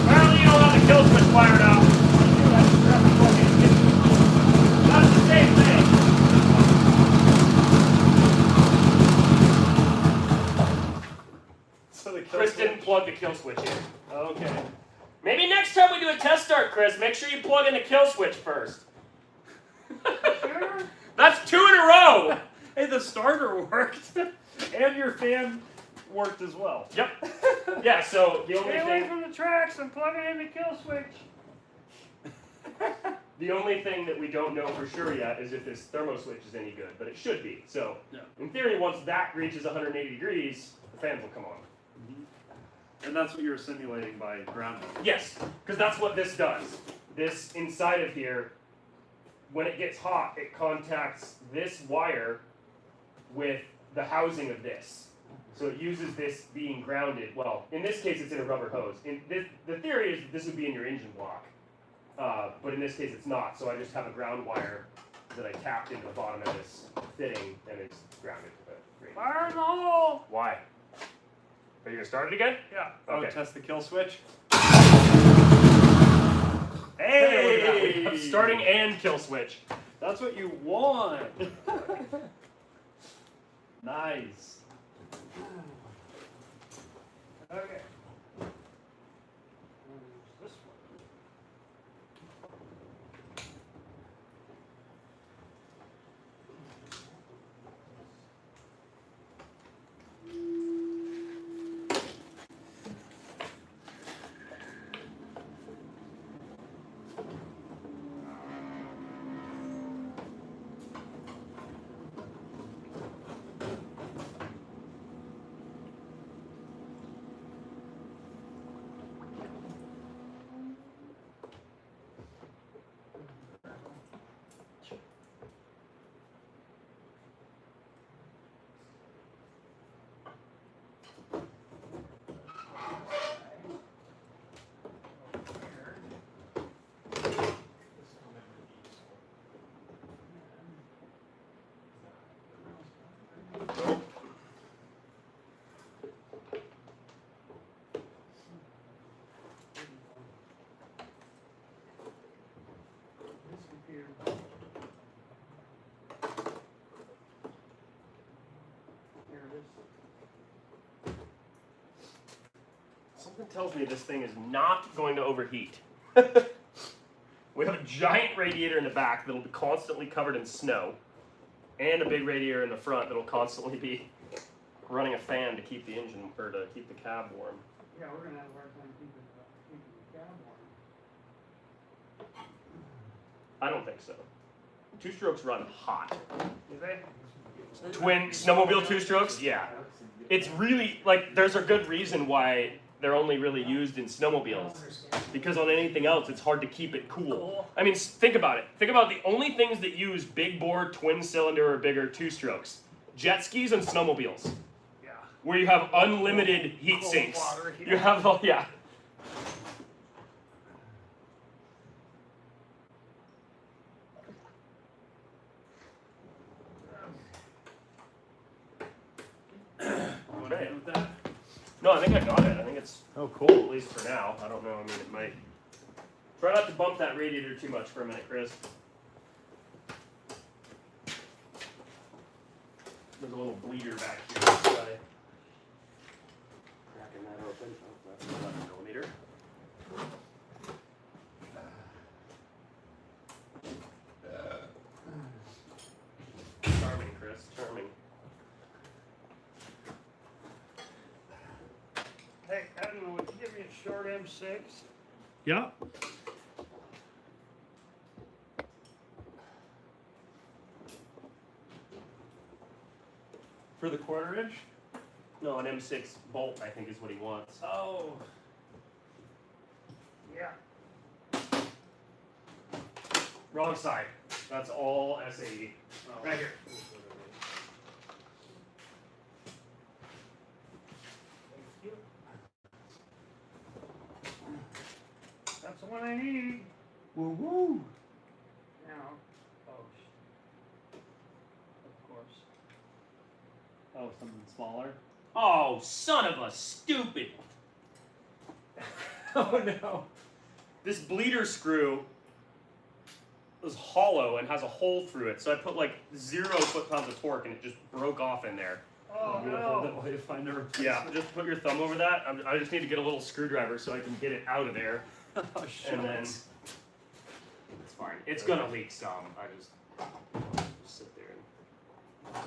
Apparently you don't have the kill switch fired up. That's the same thing. So the Chris didn't plug the kill switch in. Okay. Maybe next time we do a test start, Chris, make sure you plug in the kill switch first. Sure. That's 2 in a row. Hey, the starter worked. And your fan worked as well. Yep. Yeah, so the only Stay away thing from the tracks and plug it in the kill switch. that we don't know for sure yet is if this thermo switch is any good, but it should be. So Yeah. in theory, once that reaches 180 degrees, the fans will come on. And that's what you were simulating by grounding. Yes, because that's what this does. This inside of here, when it gets hot, it contacts this wire with the housing of this. So it uses this being grounded. Well, in this case, it's in a rubber hose. The theory is this would be in your engine block. But in this case, it's not. So I just have a ground wire that I tapped into the bottom of this fitting, and it's grounded to the radiator. Fire in the hole. Why? Are you going to start it again? Yeah. Oh, Okay. test the kill switch. Hey! Starting and kill switch. That's what you want. Nice. Okay. This one. Something tells me this thing is not going to overheat. We have a giant radiator in the back that'll be constantly covered in snow. and a big radiator in the front that'll constantly be running a fan to keep the engine or to keep the cab warm. Yeah, we're gonna have a hard time keeping the cab warm. I don't think so. Two strokes run hot. Do they? Twin snowmobile two strokes, yeah. It's really like there's a good reason why they're only really used in snowmobiles. Because on anything else, it's hard to keep it cool. I mean, think about it. Think about the only things that use big bore, twin cylinder, or bigger two strokes: jet skis and snowmobiles. Yeah. Where you have unlimited heat Cold sinks. water, yeah. You have, yeah. Okay. No, I think I got it. I think it's cool, at least for now. I don't know. I mean, it might. Try not to bump that radiator too much for a minute, Chris. There's a little bleeder back here. Try cracking that open. Oh, that's 11mm. Charming, Chris. Charming. Hey, I don't know, would you give me a short M6? Yeah. For the quarter inch? No, an M6 bolt, I think, is what he wants. Oh. Yeah. Wrong side. That's all SAE. Right here. That's the one I need. Woo woo. Now, oh, of course. Oh, something smaller. Oh, son of a stupid. Oh no. This bleeder screw is hollow and has a hole through it, so I put like 0 foot-pounds of torque and it just broke off in there. Oh, I'm gonna hold it no. while you find a replacement. Yeah, just put your thumb over that. I just need to get a little screwdriver so I can get it out of there. Oh, shit. And then it's fine. It's gonna leak some. I just sit there and.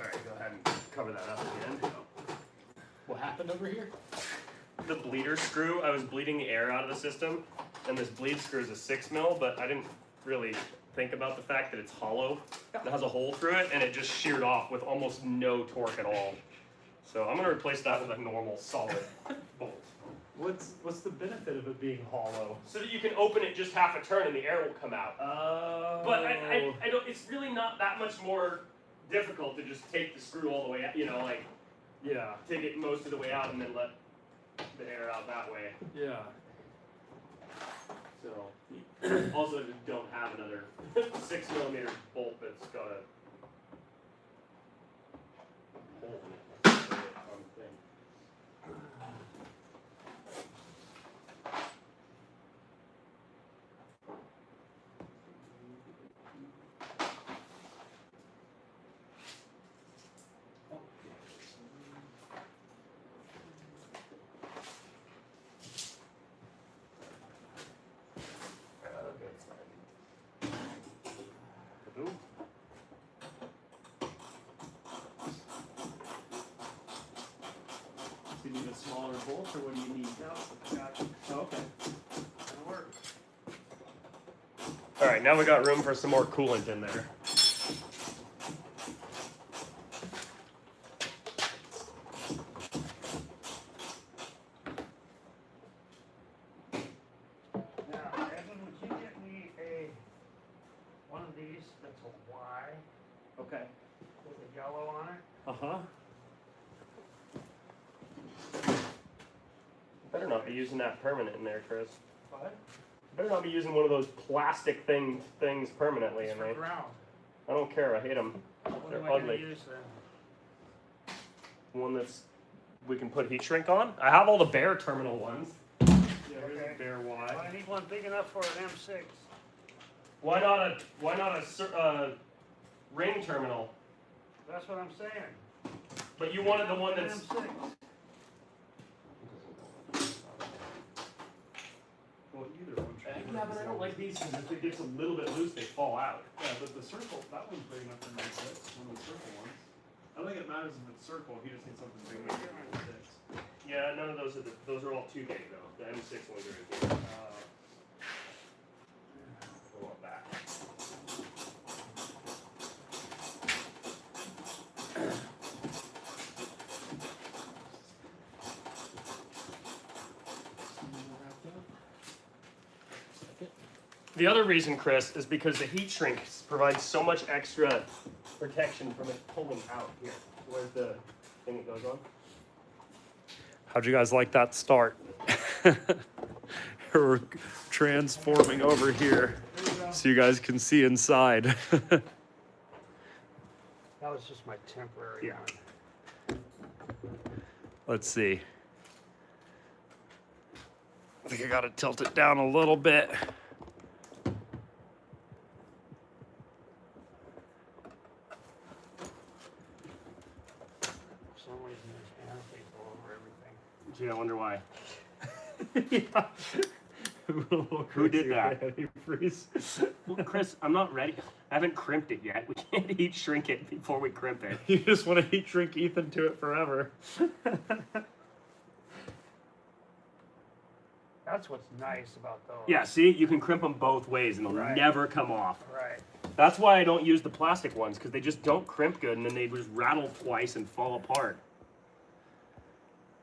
Alright, go ahead and cover that up again. What happened over here? The bleeder screw, I was bleeding the air out of the system, and this bleed screw is a 6mm, but I didn't really think about the fact that it's hollow. It has a hole through it, and it just sheared off with almost no torque at all. So I'm gonna replace that with a normal solid bolt. What's the benefit of it being hollow? So that you can open it just half a turn and the air will come out. Oh. But I don't, it's really not that much more difficult to just take the screw all the way out, you know, like Yeah. take it most of the way out and then let the air out that way. Yeah. So, also just don't have another 6mm bolt that's got a hole in it. On the thing. Do you need a smaller bolt, or what do you need? No, got it. Oh, okay. That'll work. All right, now we got room for some more coolant in there. Now, Evan, would you get me one of these that's a Y Okay. with a yellow on it? Uh-huh. Better not be using that permanent in there, Chris. What? Better not be using one of those plastic things permanently It's in for there. ground. I don't care. I hate them. What They're am I gonna ugly. use then? One that's we can put heat shrink on. I have all the bare terminal ones. Yeah, here's Okay. a bare Y. Well, I need one big enough for an M6. Why not a ring terminal? That's what I'm saying. But you wanted the one An that's M6. Well, either one should be Yeah, but I don't like these because if it gets a little bit loose, they fall out. Yeah, but the circle, that one's big enough for 96, one of the circle ones. I don't think it matters if it's circle, if you just need something big enough for 96. Yeah, none of those are those are all 2 gig though. The M6 ones are in here. Pull it back. The other reason, Chris, is because the heat shrink provides so much extra protection from it pulling out here. Where's the thing that goes on? How'd you guys like that start? We're transforming over here so you guys can see inside. That was just my temporary one. Let's see. I think I gotta tilt it down a little bit. For some reason, there's antifreeze all over everything. Gee, I wonder why. Who did that? Antifreeze. Well, Chris, I'm not ready. I haven't crimped it yet. We can't heat shrink it before we crimp it. You just want to heat shrink Ethan to it forever. That's what's nice about those. Yeah, see, you can crimp them both ways and they'll Right. never come off. Right. That's why I don't use the plastic ones, because they just don't crimp good and then they just rattle twice and fall apart.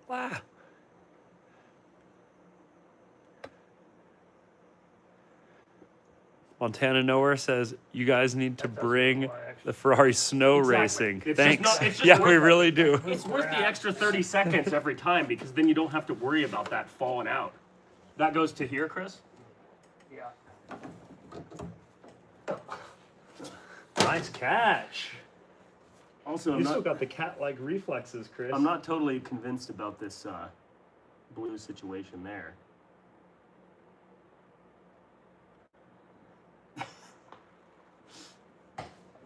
Wow. Montana Nowhere says you guys need to bring the Ferrari snow Exactly. racing. It's just Thanks. not- it's just Yeah, worth we it. really do. It's worth the extra 30 seconds every time because then you don't have to worry about that falling out. That goes to here, Chris? Yeah. Nice catch. Also, You still got the cat-like reflexes, Chris. I'm not totally convinced about this blue situation there.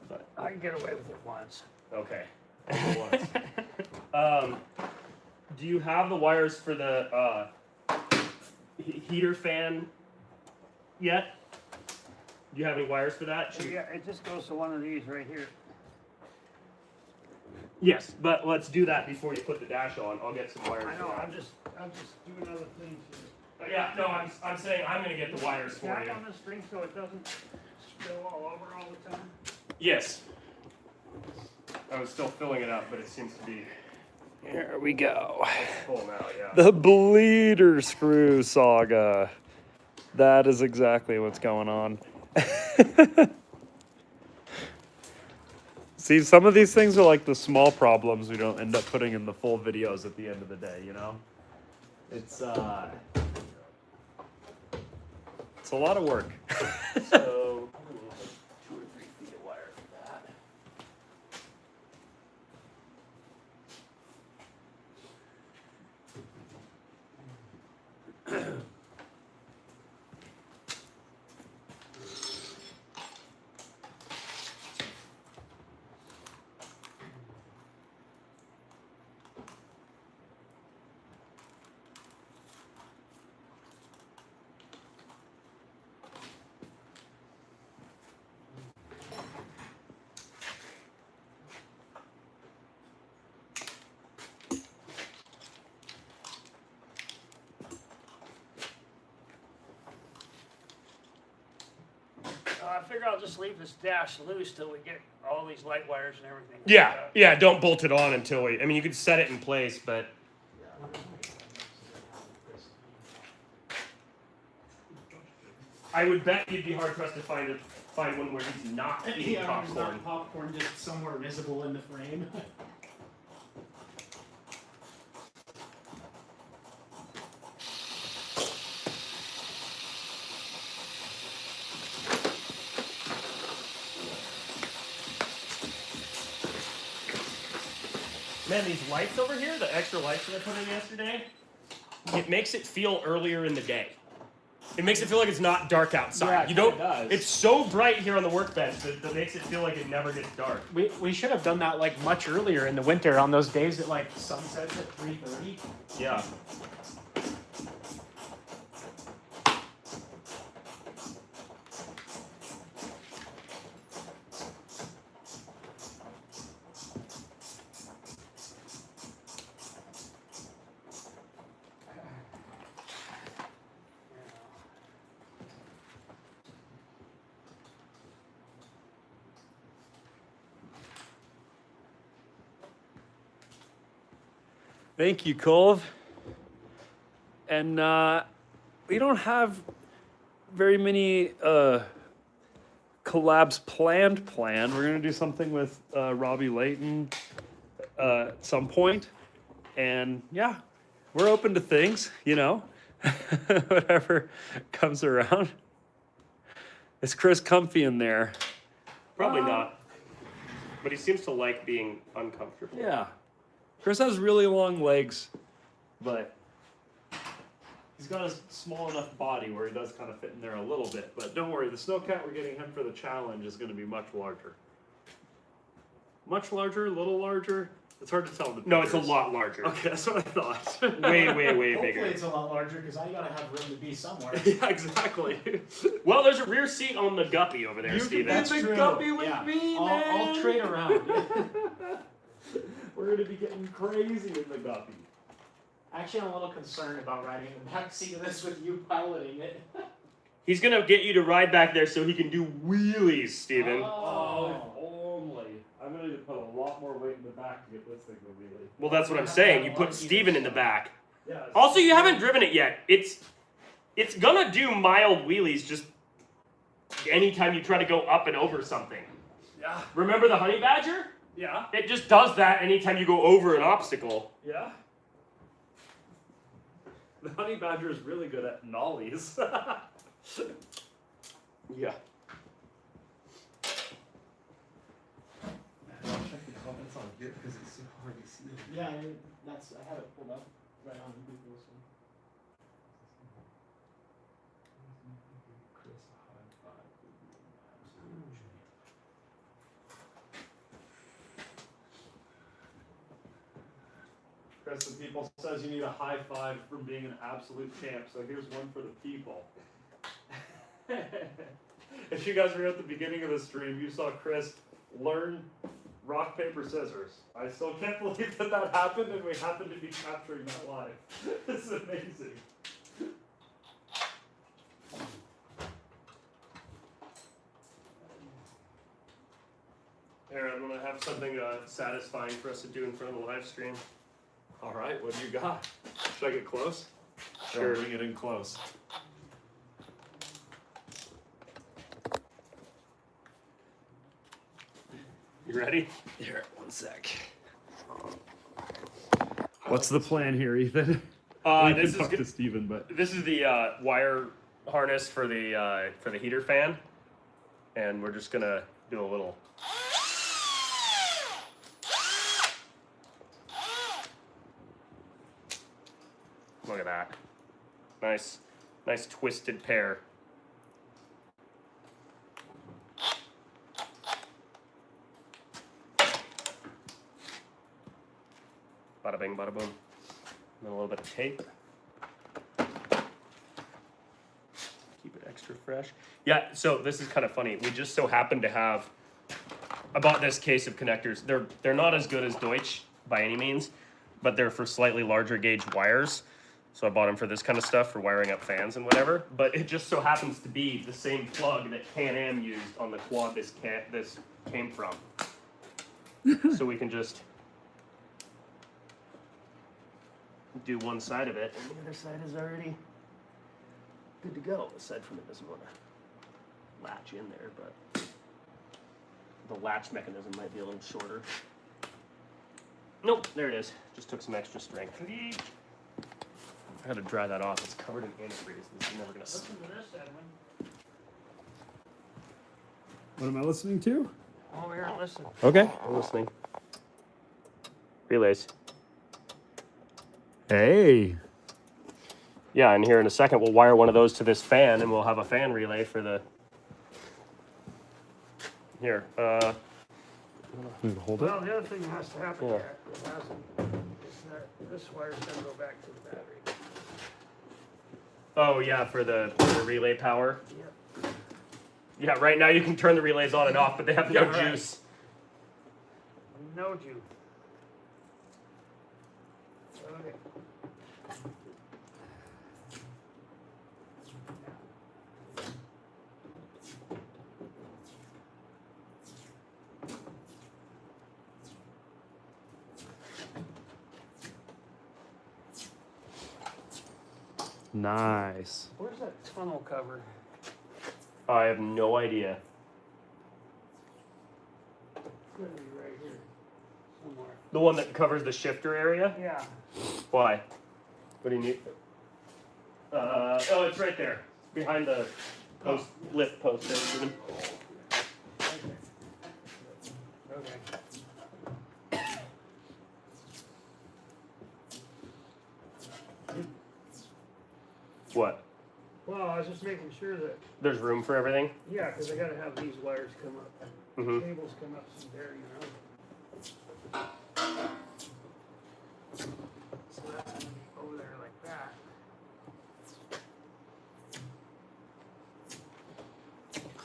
But, I can get away with it once. okay. Do you have the wires for the heater fan yet? Do you have any wires for that? Should- Yeah, it just goes to one of these right here. Yes, but let's do that before you put the dash on. I'll get some wires. I for know, that. I'm just doing other things here. Yeah, no, I'm saying I'm gonna get the wires for Tap you. on this thing so it doesn't spill all over all the time. Yes. I was still filling it up, but it seems to be Here we go. full now, yeah. The bleeder screw saga. That is exactly what's going on. See, some of these things are like the small problems we don't end up putting in the full videos at the end of the day, you know? It's a lot of work. So, I'm gonna need like 2 or 3 feet of wire for that. I figure I'll just leave this dash loose till we get all these light wires and everything. Yeah, don't bolt it on until I mean, you could set it in place, but. I would bet you'd be hard pressed to find one where he's not eating Yeah, there's popcorn. not popcorn just somewhere visible in the frame. Man, these lights over here, the extra lights that I put in yesterday, it makes it feel earlier in the day. It makes it feel like it's not dark outside. Yeah, it You don't. kinda does. It's so bright here on the workbench that makes it feel like it never gets dark. We should have done that like much earlier in the winter on those days that like sunsets at 3:30. Yeah. Thank you, Colv. And we don't have very many collabs planned. We're gonna do something with Robbie Layton at some point. And yeah, we're open to things, you know, whatever comes around. Is Chris comfy in there? Probably not. But he seems to like being uncomfortable. Yeah. Chris has really long legs, but he's got a small enough body where he does kind of fit in there a little bit. But don't worry, the snowcat we're getting him for the challenge is going to be much larger. Much larger, a little larger. It's hard to tell. In the No, it's a pictures. lot larger. Okay, that's what I thought. Way Hopefully bigger. it's a lot larger because I gotta have room to be somewhere. Yeah, exactly. Well, there's a rear seat on the guppy over there, You Steven. can That's Big true. guppy with Yeah. me, I'll man. trade around. We're going to be getting crazy in the guppy. Actually, I'm a little concerned about riding in the back seat of this with you piloting it. He's gonna get you to ride back there so he can do wheelies, Steven. Oh, if only. I'm going to put a lot more weight in the back to get this thing to wheelie. Well, that's what I'm saying. You put Steven in the back. Yeah. Also, you haven't driven it yet. It's gonna do mild wheelies just anytime you try to go up and over something. Yeah. Remember the honey badger? Yeah. It just does that anytime you go over an obstacle. Yeah. The honey badger is really good at nollies. Yeah. Check the comments on here because it's so hard to see. Yeah, I have it pulled up right on Google. So. Chris, high five. Chris, the people says you need a high five from being an absolute champ, so here's one for the people. If you guys were at the beginning of the stream, you saw Chris learn rock, paper, scissors. I still can't believe that happened and we happen to be capturing that live. This is amazing. Here, I'm gonna have something satisfying for us to do in front of the live stream. All right, what do you got? Should I get close? Sure. Bring it in close. You ready? Here, one sec. What's the plan here, Ethan? This is talk good. to Steven, but This is the wire harness for the heater fan, and we're just gonna do a little. Look at that. Nice twisted pair. Bada bing, bada boom. And then a little bit of tape. Keep it extra fresh. Yeah, so this is kind of funny. We just so happen to have, I bought this case of connectors. They're not as good as Deutsch by any means, but they're for slightly larger gauge wires. So I bought them for this kind of stuff, for wiring up fans and whatever. But it just so happens to be the same plug that Can-Am used on the quad this came from. So we can just do one side of it, and the other side is already good to go. Aside from it doesn't want to latch in there, but the latch mechanism might be a little shorter. Nope, there it is. Just took some extra strength. I had to dry that off. It's covered in antifreeze. This is never gonna. Listen to this, Edwin. what am I listening to? Oh, here, listen. Okay. I'm listening. Relays. Hey. Yeah, and here in a second we'll wire one of those to this fan, and we'll have a fan relay for the. Here. Hold Well, the other thing that has to happen Yeah. here, it hasn't, is that this wire's gonna go back to the battery. Oh yeah, for the relay power. Yep. Yeah, right now you can turn the relays on and off, but they have no Yeah, right. juice. No juice. Okay. Nice. Where's that tunnel cover? I have no idea. It's gonna be right here somewhere. The one that covers the shifter area? Yeah. Why? What do you need? Oh, it's right there. Behind the lift post there. Okay. What? Well, I was just making sure that, There's room for everything? yeah, because I gotta have these wires come up, Mm-hmm. cables come up from there, you know. So that's gonna be over there like that.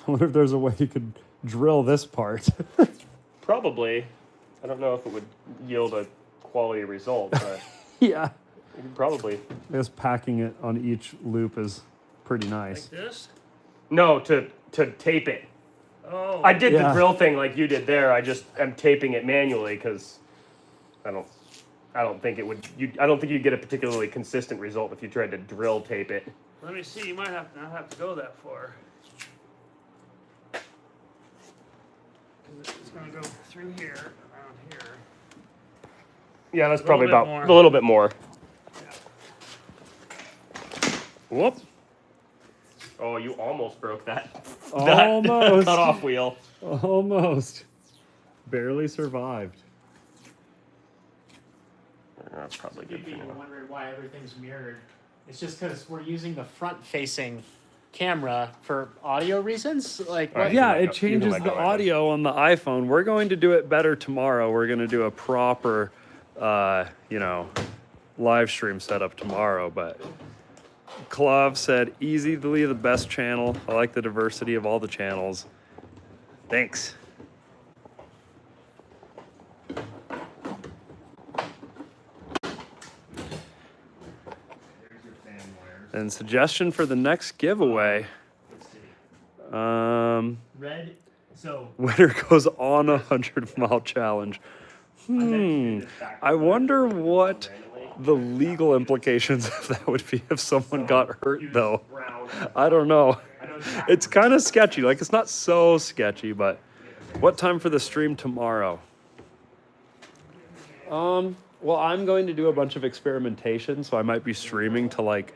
I wonder if there's a way you could drill this part. Probably. I don't know if it would yield a quality result, but Yeah. you could probably. I guess packing it on each loop is pretty nice. Like this? No, to tape it. Oh. I did the Yeah. drill thing like you did there. I just am taping it manually because I don't think it would. I don't think you'd get a particularly consistent result if you tried to drill tape it. Let me see, you might not have to go that far. 'Cause it's gonna go through here, around here. Yeah, that's A little probably bit about more. a little bit more. Yeah. Whoop. Oh, you almost broke that. Almost. Cut-off wheel. Almost. Barely survived. That's probably good. People wondering why everything's mirrored. It's just because we're using the front-facing camera for audio reasons. Like, Right. what? Yeah, You can it let changes go the right now. audio on the iPhone. We're going to do it better tomorrow. We're going to do a proper, live stream setup tomorrow. But Klav said, easily the best channel. I like the diversity of all the channels. Thanks. And suggestion for the next giveaway. Red. So Winner goes on a 100-mile challenge. I wonder what the legal implications of that would be if someone got hurt, though. I don't know. It's kind of sketchy. Like, it's not so sketchy, but what time for the stream tomorrow? Well, I'm going to do a bunch of experimentation, so I might be streaming to, like,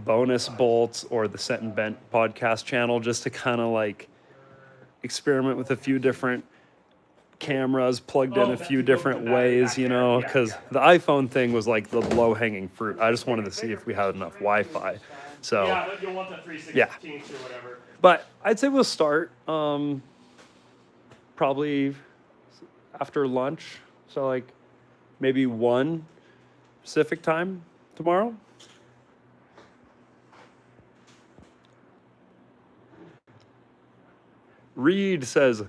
Bonus Bolts or the Set and Bent podcast channel just to kind of, like, experiment with a few different cameras plugged in a few different ways, you know, because the iPhone thing was like the low-hanging fruit. I just wanted to see if we had enough Wi-Fi. So yeah, but you'll want the 3/16 Yeah. or whatever. but I'd say we'll start probably after lunch, so like maybe 1 Pacific time tomorrow. Reed says,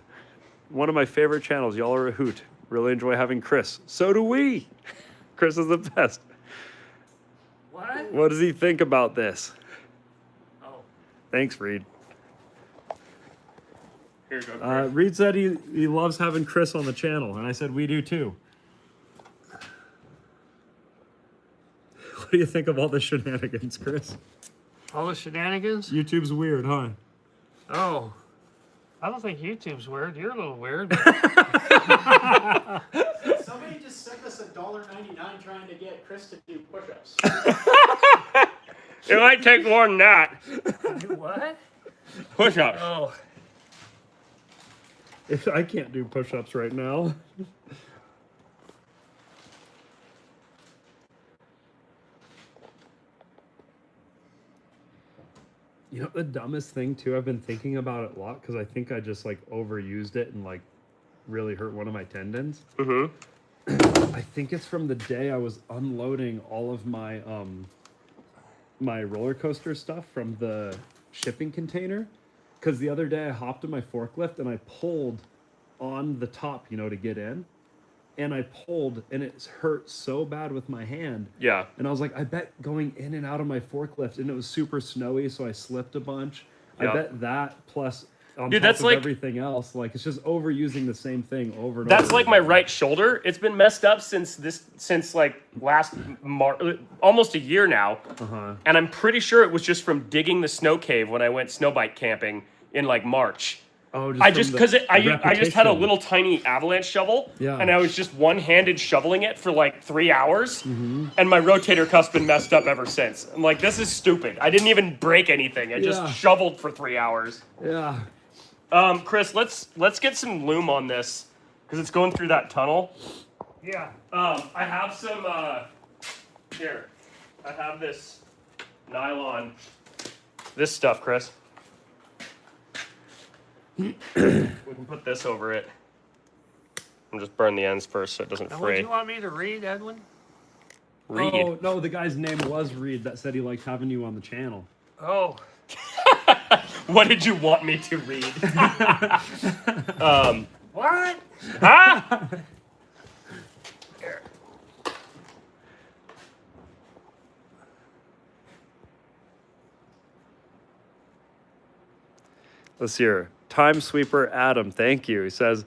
one of my favorite channels. Y'all are a hoot. Really enjoy having Chris. So do we. Chris is the best. What? What does he think about this? Oh. Thanks, Reed. Here you go, Chris. Reed said he loves having Chris on the channel, and I said we do too. What do you think of all the shenanigans, Chris? All the shenanigans? YouTube's weird, huh? Oh. I don't think YouTube's weird. You're a little weird. Somebody just sent us $1.99 trying to get Chris to do push-ups. It might take more than that. Do what? Push ups. Oh. I can't do push-ups right now. You know the dumbest thing too? I've been thinking about it a lot because I think I just like overused it and like really hurt one of my tendons. Mm-hmm. I think it's from the day I was unloading all of my my roller coaster stuff from the shipping container. Because the other day I hopped in my forklift and I pulled on the top, you know, to get in. And I pulled and it hurt so bad with my hand. Yeah. And I was like, I bet going in and out of my forklift, and it was super snowy, so I slipped a bunch. Yep. I bet that plus on Dude, top that's of like- everything else. Like it's just overusing the same thing over and That's over. like my again. right shoulder. It's been messed up since like last almost a year now. And I'm pretty sure it was just from digging the snow cave when I went snowbike camping in like March. Oh, I just from because the I just had a repetition. little tiny avalanche shovel, Yeah. and I was just one-handed shoveling it for like 3 hours, and my rotator cuff's been messed up ever since. I'm like, this is stupid. I didn't even break anything. I just Yeah. shoveled for 3 hours. Yeah. Chris, let's get some loom on this because it's going through that tunnel. Yeah. I have some here. I have this nylon. This stuff, Chris. We can put this over it. And just burn the ends first so it doesn't Now, fray. what do you want me to read, Edwin? Read. Oh no, the guy's name was Reed that said he liked having you on the channel. Oh. What did you want me to read? What? Huh? Let's see here. Time Sweeper Adam, thank you. He says,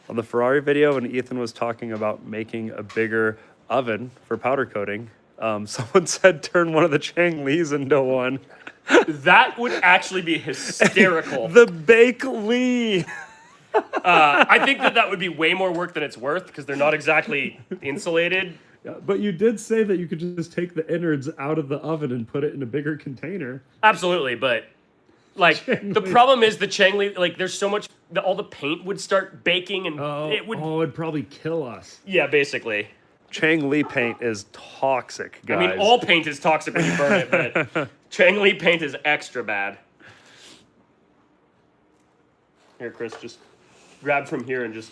on the Ferrari video when Ethan was talking about making a bigger oven for powder coating, someone said turn one of the Chang Lees into one. That would actually be hysterical. The Bake Lee. I think that would be way more work than it's worth because they're not exactly insulated. Yeah, but you did say that you could just take the innards out of the oven and put it in a bigger container. Absolutely, but like the problem is the Changli, like there's so much, all the paint would start baking and it would. Oh, it'd probably kill us. Yeah, basically. Chang Lee paint is toxic, guys. I mean, all paint is toxic when you burn it, but Changli paint is extra bad. Here, Chris, just grab from here and just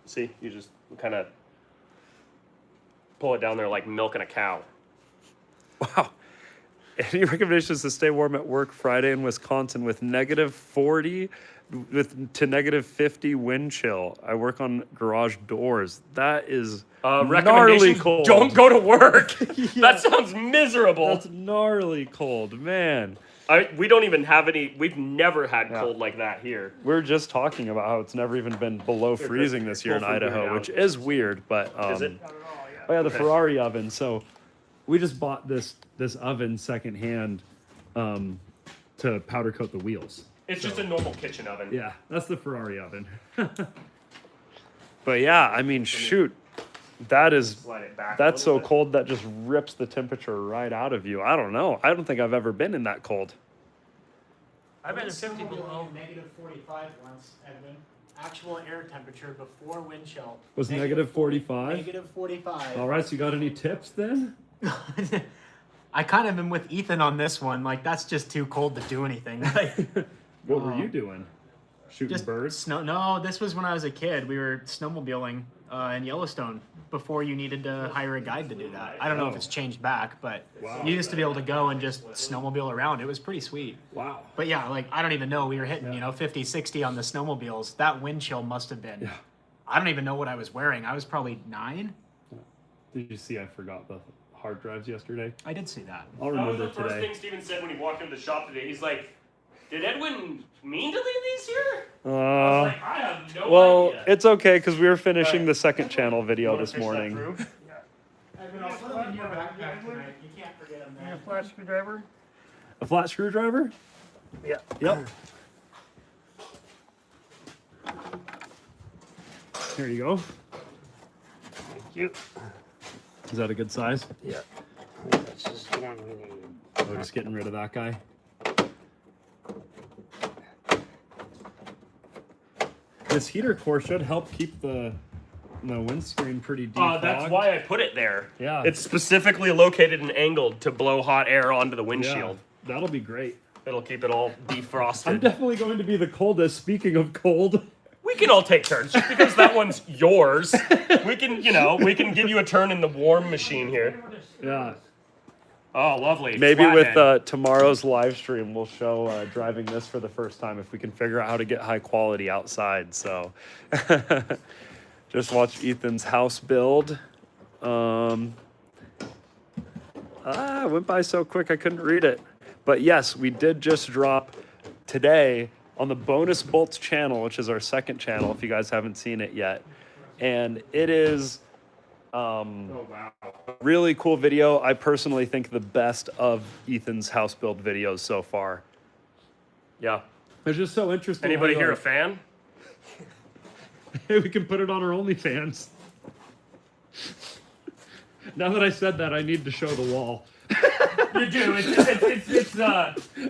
see. You just kind of pull it down there like milking a cow. Wow. Any recommendations to stay warm at work Friday in Wisconsin with -40 to -50 wind chill? I work on garage doors. That is gnarly Recommendation: cold. don't go to work. That sounds miserable. That's gnarly cold, man. We don't even have any. We've never had cold like that here. We're just talking about how it's never even been below freezing this year in pull from here Idaho, now. which is weird. But Is it? oh yeah, the Ferrari oven. So we just bought this oven secondhand to powder coat the wheels. It's just a normal kitchen oven. Yeah, that's the Ferrari oven. But yeah, I mean, shoot, that is Slide it back. that's a so little bit. cold that just rips the temperature right out of you. I don't know. I don't think I've ever been in that cold. I've been at 50 below. -45 once, Edwin. Actual air temperature before wind chill. Was -45? -45. All right, so you got any tips then? I kind of am with Ethan on this one. Like, that's just too cold to do anything. Like, What were you doing? Shooting just birds? snow. No, this was when I was a kid. We were snowmobiling in Yellowstone before you needed to hire a guide to do that. I don't know if it's changed back, but you used to be able to go and just snowmobile around. It was pretty sweet. Wow. But yeah, like, I don't even know. We were hitting, 50, 60 on the snowmobiles. That wind chill must have been. I don't even know what I was wearing. I was probably 9. Did you see I forgot the hard drives yesterday? I did see that. I'll That was remember the first today. thing Steven said when he walked into the shop today. He's like, "Did Edwin mean to leave these here?" I was like, "I have no Well, idea." it's okay because we were finishing Alright. the second channel video Wanna this fish that morning. through? Edwin, I'll put them in your backpack tonight. You can't forget them And a there. flat screwdriver. A flat screwdriver? Yeah. Yep. Here you go. Thank you. Is that a good size? Yeah. That's just the one we need. Oh, just getting rid of that guy. This heater core should help keep the windscreen pretty defogged. That's why I put it there. Yeah. It's specifically located and angled to blow hot air onto the Yeah, windshield. that'll be great. It'll keep it all defrosted. I'm definitely going to be the coldest. Speaking of cold. We can all take turns just because that one's yours. We can, we can give you a turn in the warm machine here. Yeah. Oh, lovely. Maybe Flathead. with tomorrow's live stream, we'll show driving this for the first time if we can figure out how to get high quality outside. So just watch Ethan's house build. It went by so quick I couldn't read it. But yes, we did just drop today on the Bonus Bolts channel, which is our second channel, if you guys haven't seen it yet. And it is really cool video. I personally think the best of Ethan's house build videos so far. Yeah. It's just so interesting. Anybody here a fan? Hey, we can put it on our OnlyFans. Now that I said that, I need to show the wall. You do. It's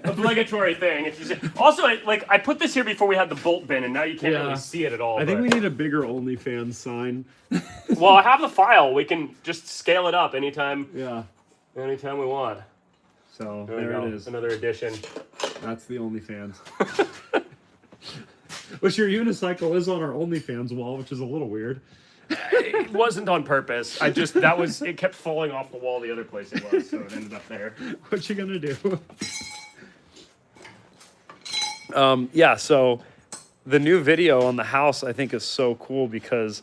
obligatory thing. If you say. Also, I put this here before we had the bolt bin, and now you can't really see it at all. I think but- we need a bigger OnlyFans sign. Well, I have the file. We can just scale it up anytime Yeah. we want. So There we there go. it is. Another addition. That's the OnlyFans. Which your unicycle is on our OnlyFans wall, which is a little weird. It wasn't on purpose. It kept falling off the wall the other place it was, so it ended up there. What you gonna do? Yeah, so the new video on the house I think is so cool because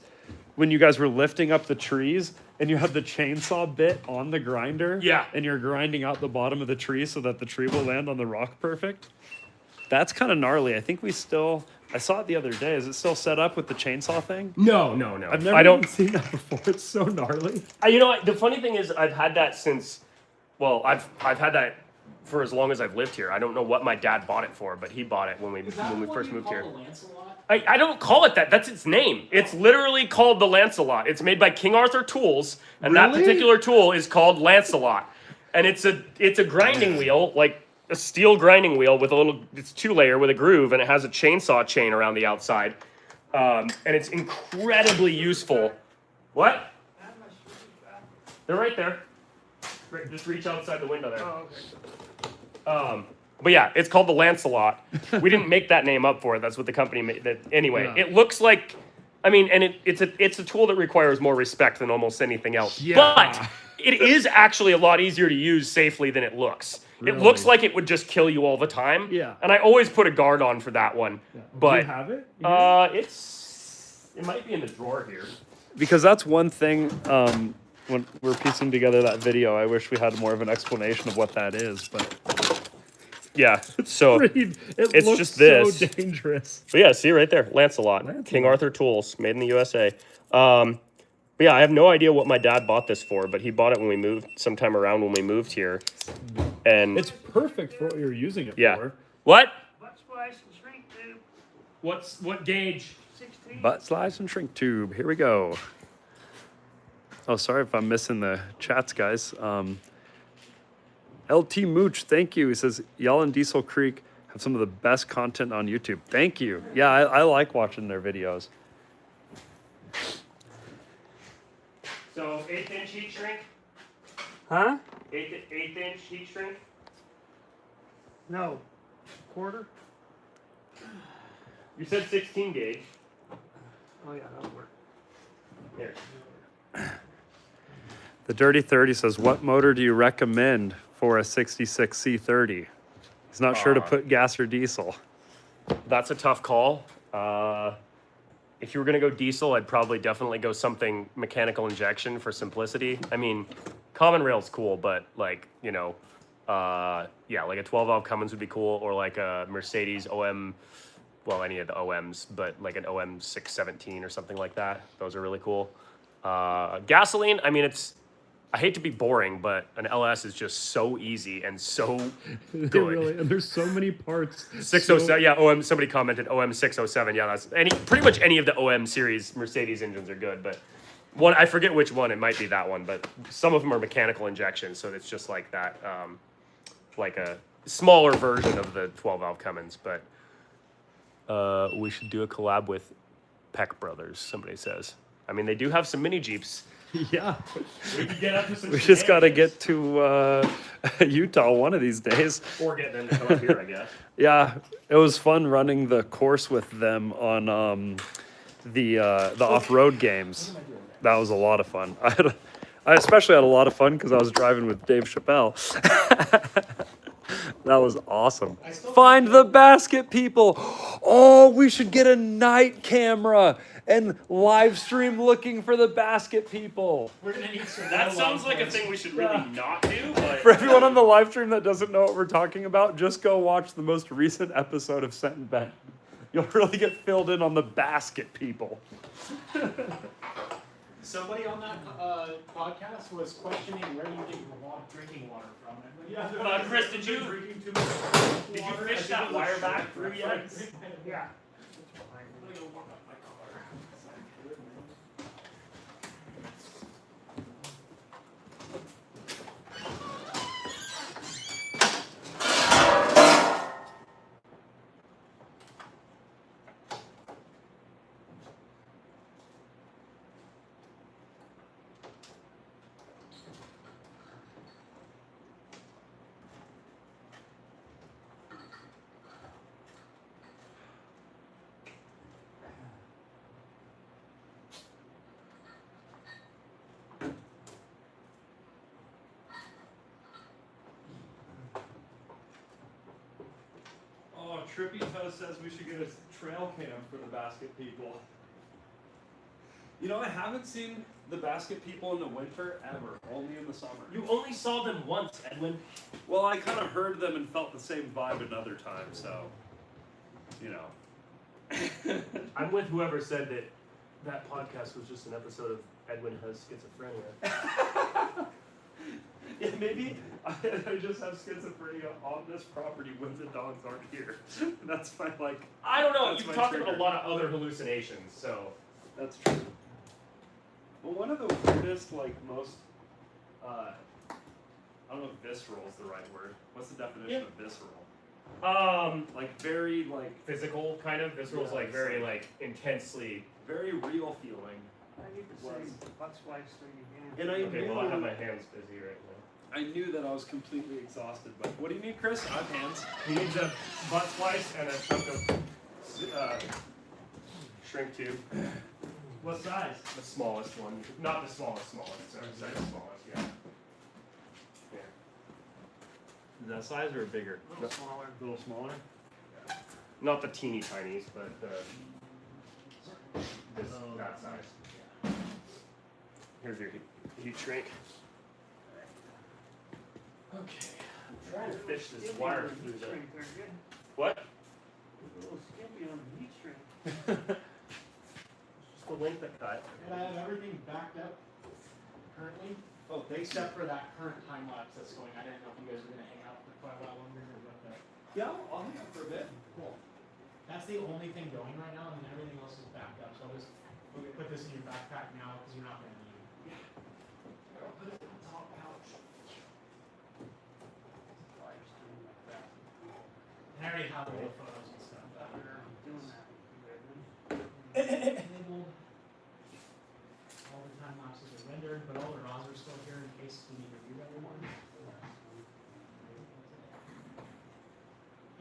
when you guys were lifting up the trees and you have the chainsaw bit on the grinder, Yeah. and you're grinding out the bottom of the tree so that the tree will land on the rock perfect. That's kind of gnarly. I think I saw it the other day. Is it still set up with the chainsaw thing? No. I've never I don't. even seen that before. It's so gnarly. You know what? The funny thing is, I've had that since. Well, I've had that for as long as I've lived here. I don't know what my dad bought it for, but he bought it when we first moved here. I don't call it that. That's its name. It's literally called the Lancelot. It's made by King Arthur Tools, and that Really? particular tool is called Lancelot. And it's a grinding wheel, like a steel grinding wheel with it's 2-layer with a groove, and it has a chainsaw chain around the outside. And it's incredibly useful. What? They're right there. Just reach outside the window there. Oh, okay. But yeah, it's called the Lancelot. We didn't make that name up for it. That's what the company made. Anyway, Yeah. it looks like, and it's a tool that requires more respect than almost anything else. Yeah. But it is actually a lot easier to use safely than it looks. It looks like it would just kill you all the time. Yeah. And I always put a guard on for that one. But Do you have it? it might be in the drawer here. Because that's one thing when we're piecing together that video, I wish we had more of an explanation of what that is, but Yeah. So it's looks just this. so dangerous. But yeah, see right there, Lancelot, King Arthur Tools, made in the USA. But yeah, I have no idea what my dad bought this for, but he bought it when we moved, sometime around when we moved here. And It's perfect for what you're using it yeah. for. What? Butt splice and shrink tube, What gauge? 16. Butt slice and shrink tube. Here we go. Oh, sorry if I'm missing the chats, guys. LT Mooch, thank you. He says, y'all in Diesel Creek have some of the best content on YouTube. Thank you. Yeah, I like watching their videos. So 1/8" heat shrink? Huh? 1/8" heat shrink? No. Quarter? You said 16 gauge. Oh, yeah, that'll work. Here. The Dirty 30 says, what motor do you recommend for a 66 C30? He's not sure to put gas or diesel. That's a tough call. If you were going to go diesel, I'd probably definitely go something mechanical injection for simplicity. I mean, common rail's cool, but like, you know, yeah, like a 12-valve Cummins would be cool, or like a Mercedes OM, well, any of the OMs, but like an OM 617 or something like that. Those are really cool. Gasoline, I mean, I hate to be boring, but an LS is just so easy and so good. Really, and there's so many parts. 607, yeah, OM, somebody commented OM 607. Yeah, that's pretty much any of the OM series Mercedes engines are good, but one, I forget which one, it might be that one, but some of them are mechanical injection, so it's just like that, like a smaller version of the 12-valve Cummins, but we should do a collab with Peck Brothers, somebody says. I mean, they do have some mini Jeeps. Yeah. We could get up to some We just got to shenanigans. get to Utah one of these days. Or get them to come up here, I guess. Yeah, it was fun running the course with them on the off-road games. That was a lot of fun. I especially had a lot of fun because I was driving with Dave Chappelle. That was awesome. I still- Find the basket people. Oh, we should get a night camera and live stream looking for the basket people. We're gonna need some. That sounds like a thing we should really not do, but For everyone on the live stream that doesn't know what we're talking about, just go watch the most recent episode of Sent and Bent. You'll really get filled in on the basket people. Somebody on that podcast was questioning where you get your drinking water from. And Chris, did you fish that wire back through yet? Yeah. Oh, Trippy Toe says we should get a trail cam for the basket people. You know, I haven't seen the basket people in the winter ever, only in the summer. You only saw them once, Edwin. Well, I kind of heard them and felt the same vibe another time, so, you know. I'm with whoever said that that podcast was just an episode of Edwin has schizophrenia. Yeah, maybe I just have schizophrenia on this property when the dogs aren't here. That's my, like, I don't know. That's You've my talked about trigger. a lot of other hallucinations, so. that's true. Well, one of the weirdest, like, most, I don't know if visceral is the right word. What's the definition of visceral? Like Very, like, physical kind of. Visceral's Yeah, like very like intensely. very real feeling. I need to Was. say butt slice so you can. And I Okay, knew, well I have my hands busy right now. I knew that I was completely exhausted, but what do you need, Chris? I have hands. He needs a butt slice and a chunk of shrink tube. What size? The smallest one. Not the smallest, sorry, second smallest, yeah. Is that size or bigger? A little smaller. A little smaller? Not the teeny tinies, but that size. Here's your heat shrink. Okay. I'm trying to fish this wire through the. What? A little skimpy on the heat shrink. Just the length of cut. And I have everything backed up currently, Oh, thanks. except for that current time lapse that's going. I didn't know if you guys were gonna hang out for quite a while longer or what. Yeah, I'll hang out for a bit. Cool. That's the only thing going right now, and then everything else is backed up. So I'll just put this in your backpack now because you're not gonna need it. I'll put it in the top pouch. And I already have all the photos and stuff. Doing that. Labeled. All the time lapses are rendered, but all the RAWs are still here in case we need to rerun one.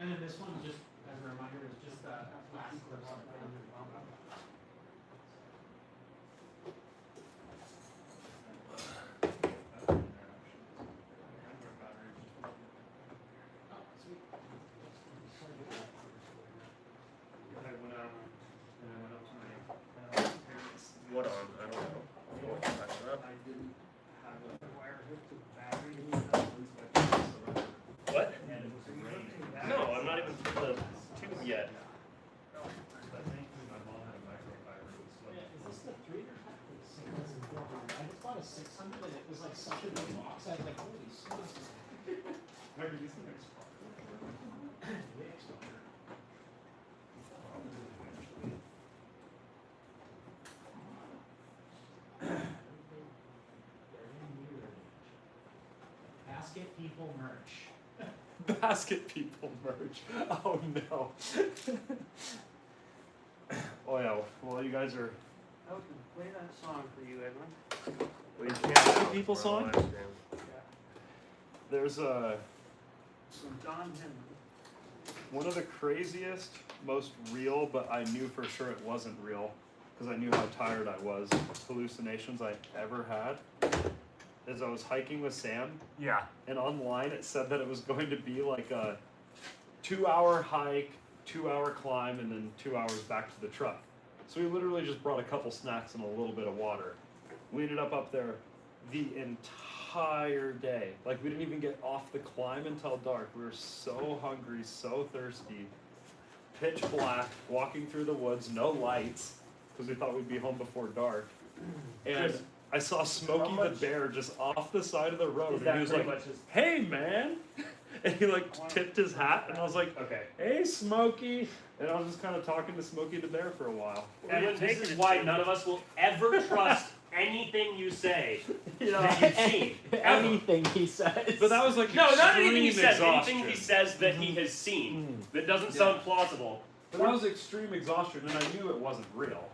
And then this one, just as a reminder, is just that last clip. Oh, sweet. I went out and I went up to my parents. What on? I don't know. You want to back it up? I didn't have a wire hooked to the battery in the Netherlands, but What? and it was raining. No, I'm not even put the tube yet. But thankfully my mom had a microfiber. It was like, Yeah, is this the 3 or the 6? That's the 400. I just bought a 600 and it was like such a big box. I was like, holy smokes. maybe this is the next part. Way extra. Basket people merch. Basket people merch. Oh no. Oh yeah. Well, you guys are. I was gonna play that song for you, Edwin. Well, you Basket people song? live stream. There's From Don Henley. one of the craziest, most real, but I knew for sure it wasn't real because I knew how tired I was. Hallucinations I ever had is I was hiking with Sam, Yeah. and online it said that it was going to be like a 2-hour hike, 2-hour climb, and then 2 hours back to the truck. So we literally just brought a couple snacks and a little bit of water. We ended up there the entire day. Like, we didn't even get off the climb until dark. We were so hungry, so thirsty. Pitch black, walking through the woods, no lights, because we thought we'd be home before dark. And I saw Smokey the bear just off the side of the road, and he was like, "Hey, man!" And he like tipped his hat, and I was like, Okay. "Hey, Smokey!" And I was just kind of talking to Smokey the bear for a while. And this is why none of us will ever trust anything you say You know, that you've seen. Ever. Anything he says. but that was like No, not extreme anything he says. exhaustion. Anything he says that he has seen that doesn't sound plausible. But that was extreme exhaustion, and I knew it wasn't real.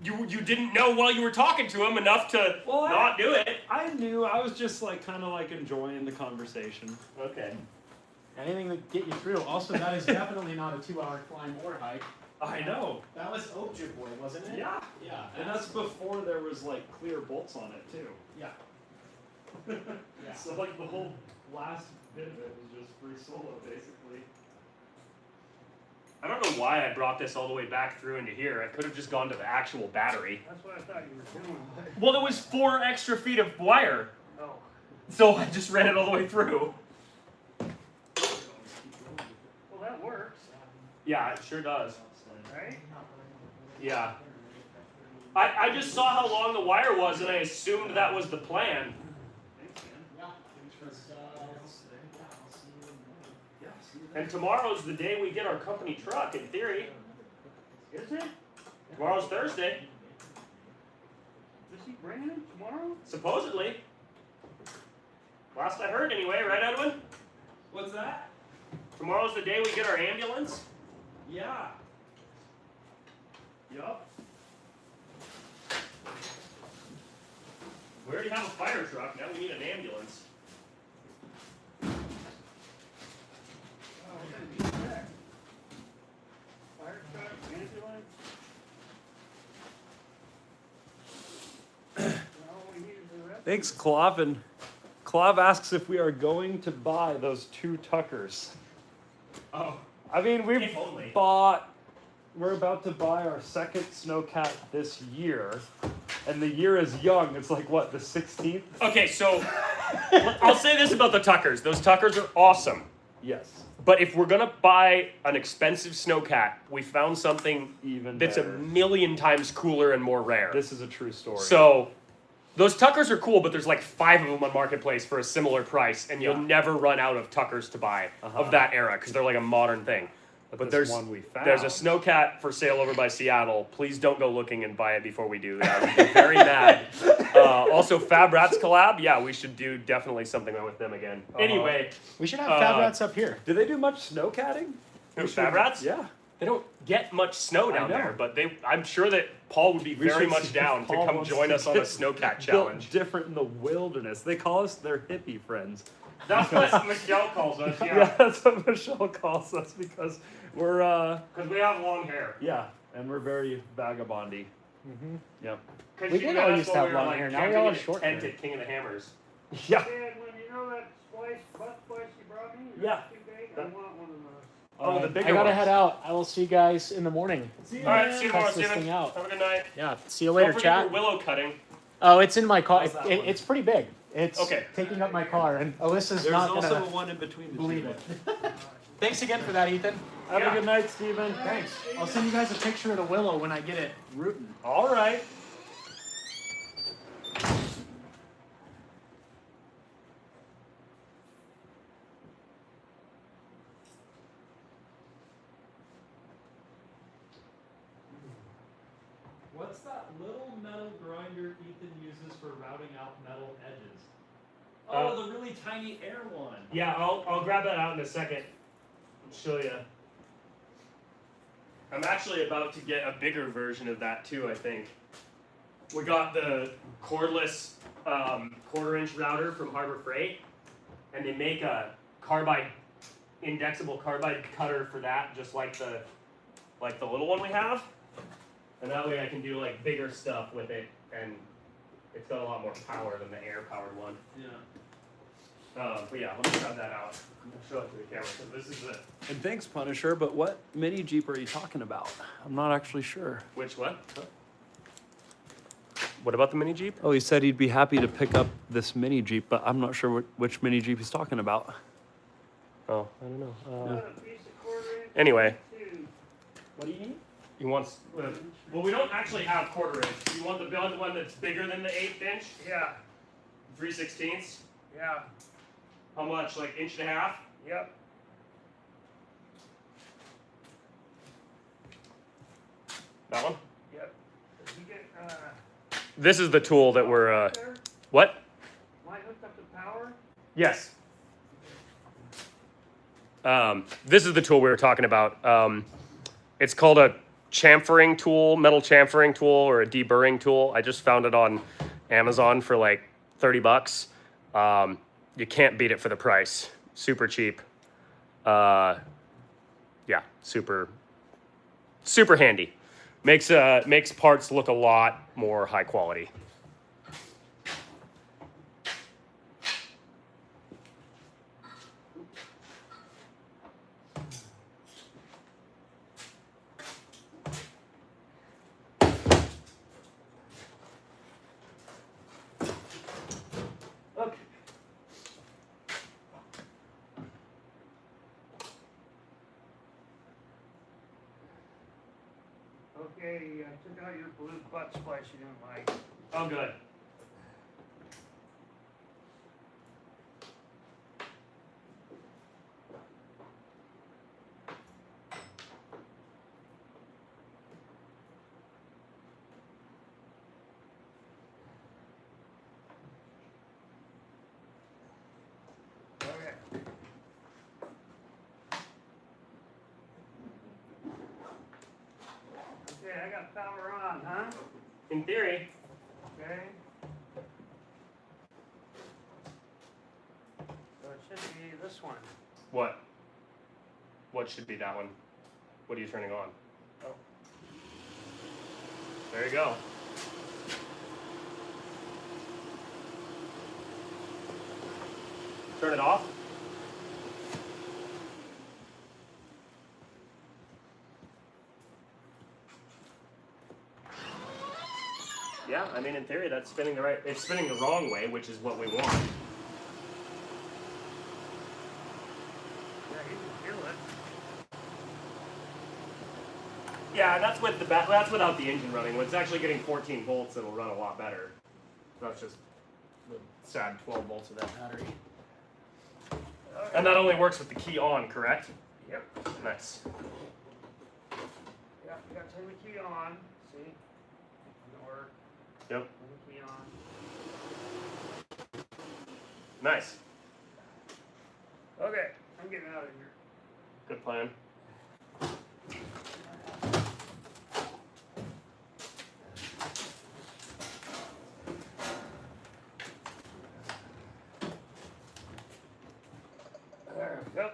You didn't know while you were talking to him enough to Well, not do it. I knew. I was just like kind of like enjoying the conversation. Okay. Anything to get you through. Also, that is definitely not a 2-hour climb or hike. I know. That was Ojibwe, wasn't it? Yeah. Yeah. And that's before there was like clear bolts on it too. Yeah. Yeah. So like the whole last bit of it was just free solo basically. I don't know why I brought this all the way back through into here. I could have just gone to the actual battery. That's what I thought you were doing. Well, there was 4 extra feet of wire, Oh. so I just ran it all the way through. Well, that works, Yeah, it sure does. right? Yeah. I just saw how long the wire was, and I assumed that was the plan. And tomorrow's the day we get our company truck, in theory. Is it? Tomorrow's Thursday, Is he bringing it tomorrow? supposedly. Last I heard, anyway, right, Edwin? What's that? Tomorrow's the day we get our ambulance. Yeah. Yup. We already have a fire truck, now we need an ambulance. Oh, we're gonna be sick. Fire truck, ambulance. All we need is the rest. Thanks, Clav. And Clav asks if we are going to buy those 2 Tuckers. Oh. I mean, we've If only. we're about to buy our second snowcat this year. And the year is young. It's like, what, the 16th? Okay, so I'll say this about the Tuckers. Those Tuckers are awesome. Yes. But if we're gonna buy an expensive snowcat, we found something Even that's better. a million times cooler and more rare. This is a true story. So those Tuckers are cool, but there's like 5 of them on Marketplace for a similar price, and you'll Yeah. never run out of Tuckers to buy of that era because they're like a modern thing. But this there's one we found. there's a snowcat for sale over by Seattle. Please don't go looking and buy it before we do that. I'd be very mad. Also, Fab Rats collab. Yeah, we should do definitely something with them again. Anyway, We should have Fab Uh, Rats up here. Do they do much snowcatting? who, Fab Rats? Yeah. They don't get much snow down know. there, but I'm sure that Paul would be We very should much see down if to Paul come wants join to us on a get snowcat Built challenge. different in the wilderness. They call us their hippie friends. That's what Michelle calls us, Yeah, that's what Michelle calls us because we're Because we have long hair. yeah, and we're very vagabondy. Mm-hmm. Yep. Cause We she did met all us used to when have we were, long like, hair. Now we camping all in have a short tent hair. at King of the Hammers. Yeah. Dad, when you know that butt splice you brought me? Yeah. Too big? I want one of those. Oh, the bigger I gotta ones. head out. I will see you guys in the morning. See you, All right, man. see you tomorrow, Test this Steven. thing out. Have a good night. Yeah. See you later, Don't forget chat. your willow cutting. Oh, it's in my car. How's that one? It's pretty big. It's Okay. taking up my car, and Alyssa's There's not also gonna one in between the believe two. it. Thanks again for that, Ethan. Have Yeah. a good night, Steven. Thanks. I'll send you guys a picture of the willow when I get it rooting. All right. What's that little metal grinder Ethan uses for routing out metal edges? Oh, the really tiny air one. Yeah, I'll grab that out in a second and show you. I'm actually about to get a bigger version of that too, I think. We got the cordless 1/4-inch router from Harbor Freight, and they make a indexable carbide cutter for that, just like the little one we have. And that way I can do like bigger stuff with it and It's got a lot more power than the air-powered one. Yeah. But yeah, let me grab that out. I'm gonna show it to the camera. So this is it. And thanks, Punisher, but what mini Jeep are you talking about? I'm not actually sure. Which what? What about the mini Jeep? Oh, he said he'd be happy to pick up this mini Jeep, but I'm not sure which mini Jeep he's talking about. Oh, I don't know. Got a piece of 1/4 inch Anyway. too. What do you need? He wants. Well, we don't actually have 1/4 inch. You want the one that's bigger than the 1/8 inch? Yeah, 3/16? yeah, How much? Like 1.5 inches? yep. That one? Yep. Did you get, This is the tool that we're. there? What? Am I hooked up to power? Yes. This is the tool we were talking about. It's called a chamfering tool, metal chamfering tool, or a deburring tool. I just found it on Amazon for like $30. You can't beat it for the price. Super cheap. Yeah, super handy. Makes parts look a lot more high quality. Okay. Okay, I took out your blue butt splice you didn't like. Oh, good. Okay. Okay, I got power on, huh? In theory. Okay. So it should be this one. What? What should be that one? What are you turning on? Oh. There you go. Turn it off. Yeah, I mean, in theory, that's spinning the right. It's spinning the wrong way, which is what we want. Yeah, you can feel it. Yeah, that's with the that's without the engine running. When it's actually getting 14 volts, it'll run a lot better. That's just the sad 12 volts of that battery. Okay. And that only works with the key on, correct? Yep. Nice. Yeah, you gotta turn the key on. See? Doesn't work. Yep. Turn the key on. Nice. Okay, I'm getting out of here. Good plan. There we go.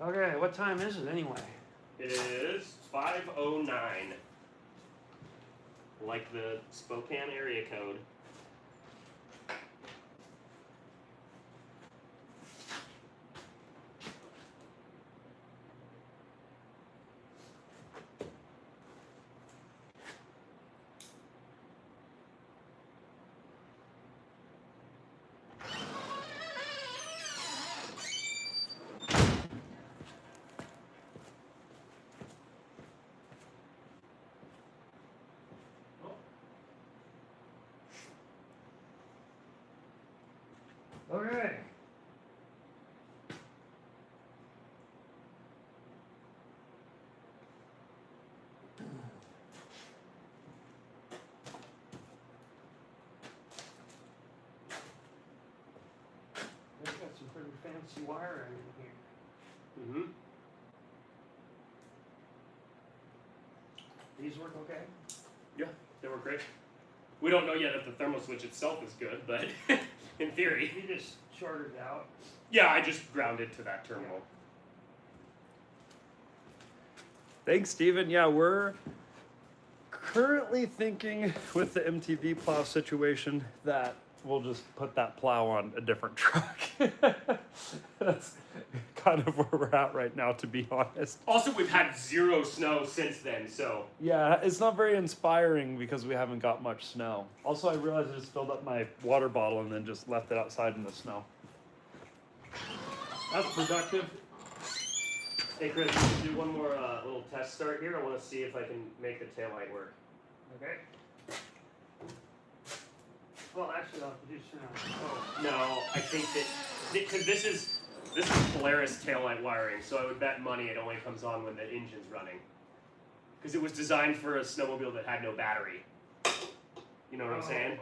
Okay, what time is it anyway? It is 5:09. Like the Spokane area code. Okay. They've got some pretty fancy wiring in here. Mm-hmm. These work okay? Yeah, they work great. We don't know yet if the thermal switch itself is good, but in theory. You just shorted it out. Yeah, I just grounded to that terminal. Thanks, Steven. Yeah, we're currently thinking with the MTV plow situation that we'll just put that plow on a different truck. That's kind of where we're at right now, to be honest. Also, we've had 0 snow since then, so. Yeah, it's not very inspiring because we haven't got much snow. Also, I realized I just filled up my water bottle and then just left it outside in the snow. That's productive. Hey Chris, we should do one more little test start here. I want to see if I can make the taillight work. Okay. Well, actually, I'll have to do soon. Oh. No, I think that because this is Polaris taillight wiring, so I would bet money it only comes on when the engine's running. Because it was designed for a snowmobile that had no battery. You know what I'm saying?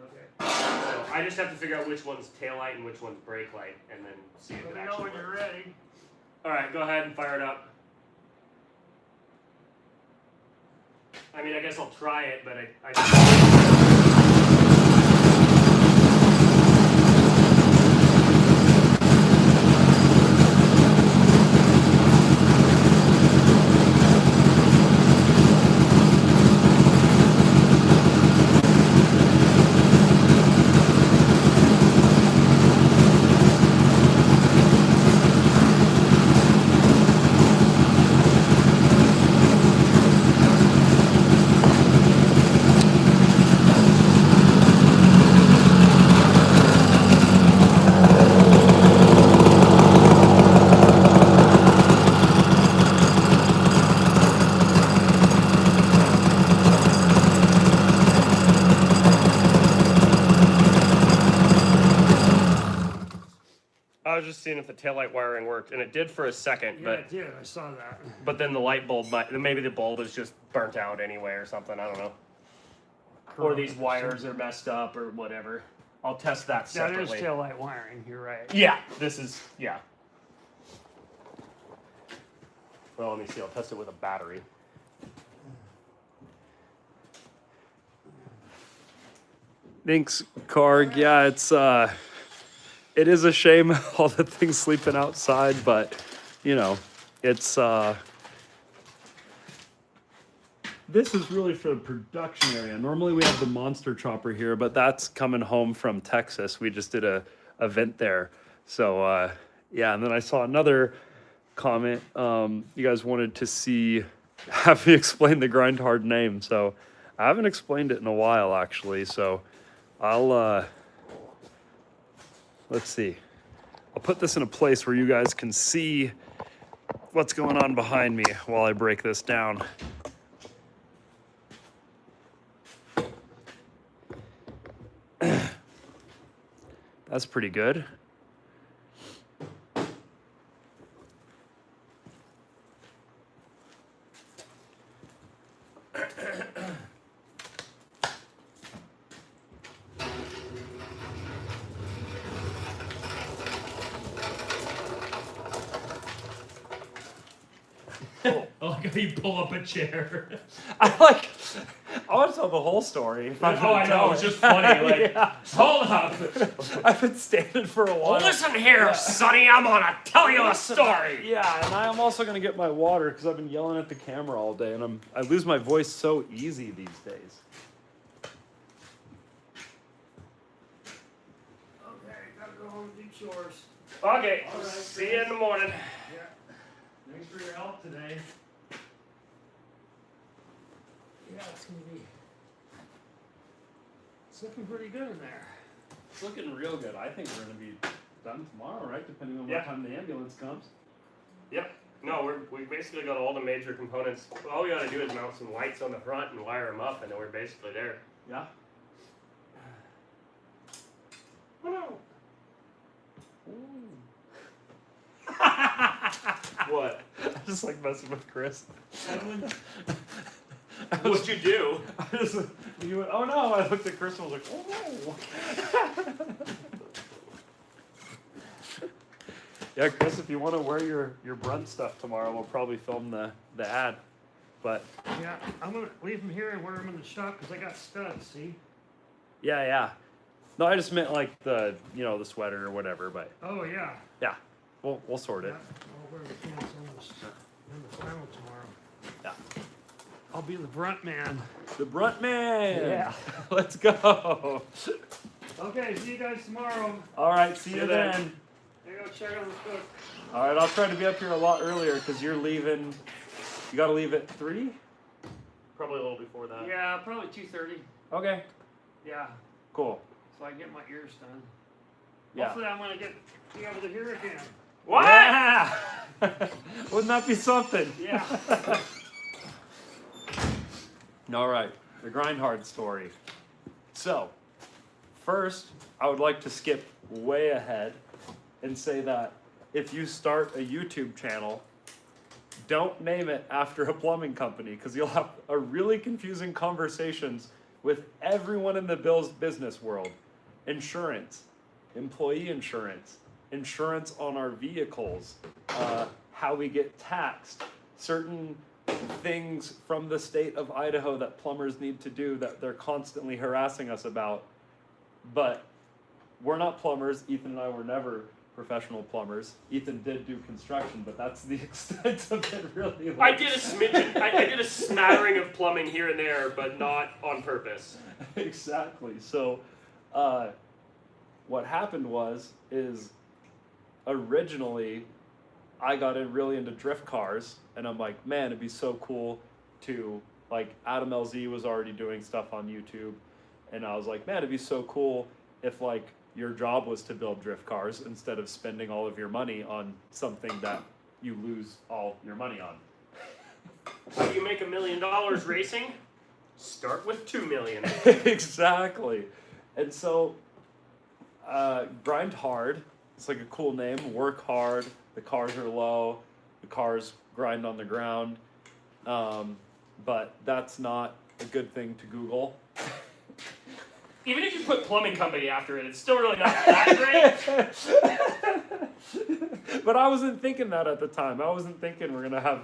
Okay. So I just have to figure out which one's taillight and which one's brake light, and then see if Let it me know actually when you're works. ready. All right, go ahead and fire it up. I mean, I guess I'll try it, but I was just seeing if the taillight wiring worked, and it did for a second, Yeah, but it did. I saw that. but then the light bulb maybe the bulb is just burnt out anyway or something. I don't know. Or these wires are messed up or whatever. I'll test that That is separately. taillight wiring. You're right. Yeah, yeah. Well, let me see. I'll test it with a battery. Thanks, Karg. Yeah, it is a shame all the things sleeping outside, but you know, it's this is really for the production area. Normally we have the monster chopper here, but that's coming home from Texas. We just did a event there. So yeah, and then I saw another comment. You guys wanted to have me explain the grind hard name. So I haven't explained it in a while actually. So I'll let's see. I'll put this in a place where you guys can see what's going on behind me while I break this down. That's pretty good. I like how you pull up a chair. I want to tell the whole story. Oh, I know. It's just funny. Like, Yeah. hold up. I've been standing for a while. Listen here, Sonny. I'm gonna tell you a story. Yeah, and I'm also gonna get my water because I've been yelling at the camera all day, and I lose my voice so easy these days. Okay, gotta go home and do chores. Okay. All right, See you in the morning. Yeah. Thanks for your help today. Yeah, it's looking pretty good in there. It's looking real good. I think we're gonna be done tomorrow, right? Depending on Yeah. what time the ambulance comes. Yep. No, we basically got all the major components. All we gotta do is mount some lights on the front and wire them up, and then we're basically there. Yeah. Oh no. What? I just like messing with Chris. What'd you do? You went, oh no! I looked at Chris and was like, oh no. Yeah, Chris, if you want to wear your Brunt stuff tomorrow, we'll probably film the ad. But Yeah, I'm gonna leave them here and wear them in the shop because I got studs, see? yeah. No, I just meant like the sweater or whatever. But Oh, yeah. yeah. We'll sort it. I'll wear the pants and the flannel tomorrow. Yeah. I'll be the brunt man. The Brunt Man. Yeah. Let's go. Okay, see you guys tomorrow. All right. See See you you then. then. I go check on the cook. All right. I'll try to be up here a lot earlier because you're leaving. You got to leave at 3. Probably a little before that. Yeah, probably 2:30. Okay. Yeah, Cool. so I can get my ears done. Yeah. Hopefully I'm gonna be able to hear again. What? Yeah. Wouldn't that be something? Yeah. All right, the grind hard story. So, first, I would like to skip way ahead and say that if you start a YouTube channel, don't name it after a plumbing company because you'll have a really confusing conversations with everyone in the business world. Insurance, employee insurance, insurance on our vehicles, how we get taxed, certain things from the state of Idaho that plumbers need to do that they're constantly harassing us about. But we're not plumbers. Ethan and I were never professional plumbers. Ethan did do construction, but that's the extent of it really. I did a smidgen. I did a smattering of plumbing here and there, but not on purpose. Exactly. So, what happened is originally I got really into drift cars, and I'm like, man, it'd be so cool to, like, Adam LZ was already doing stuff on YouTube, and I was like, man, it'd be so cool if, like, your job was to build drift cars instead of spending all of your money on something that you lose all your money on. How do you make $1 million racing? Start with $2 million. Exactly. And so, grind hard. It's like a cool name. Work hard. The cars are low. The cars grind on the ground. But that's not a good thing to Google. Even if you put plumbing company after it, it's still really not that great. But I wasn't thinking that at the time. I wasn't thinking we're gonna have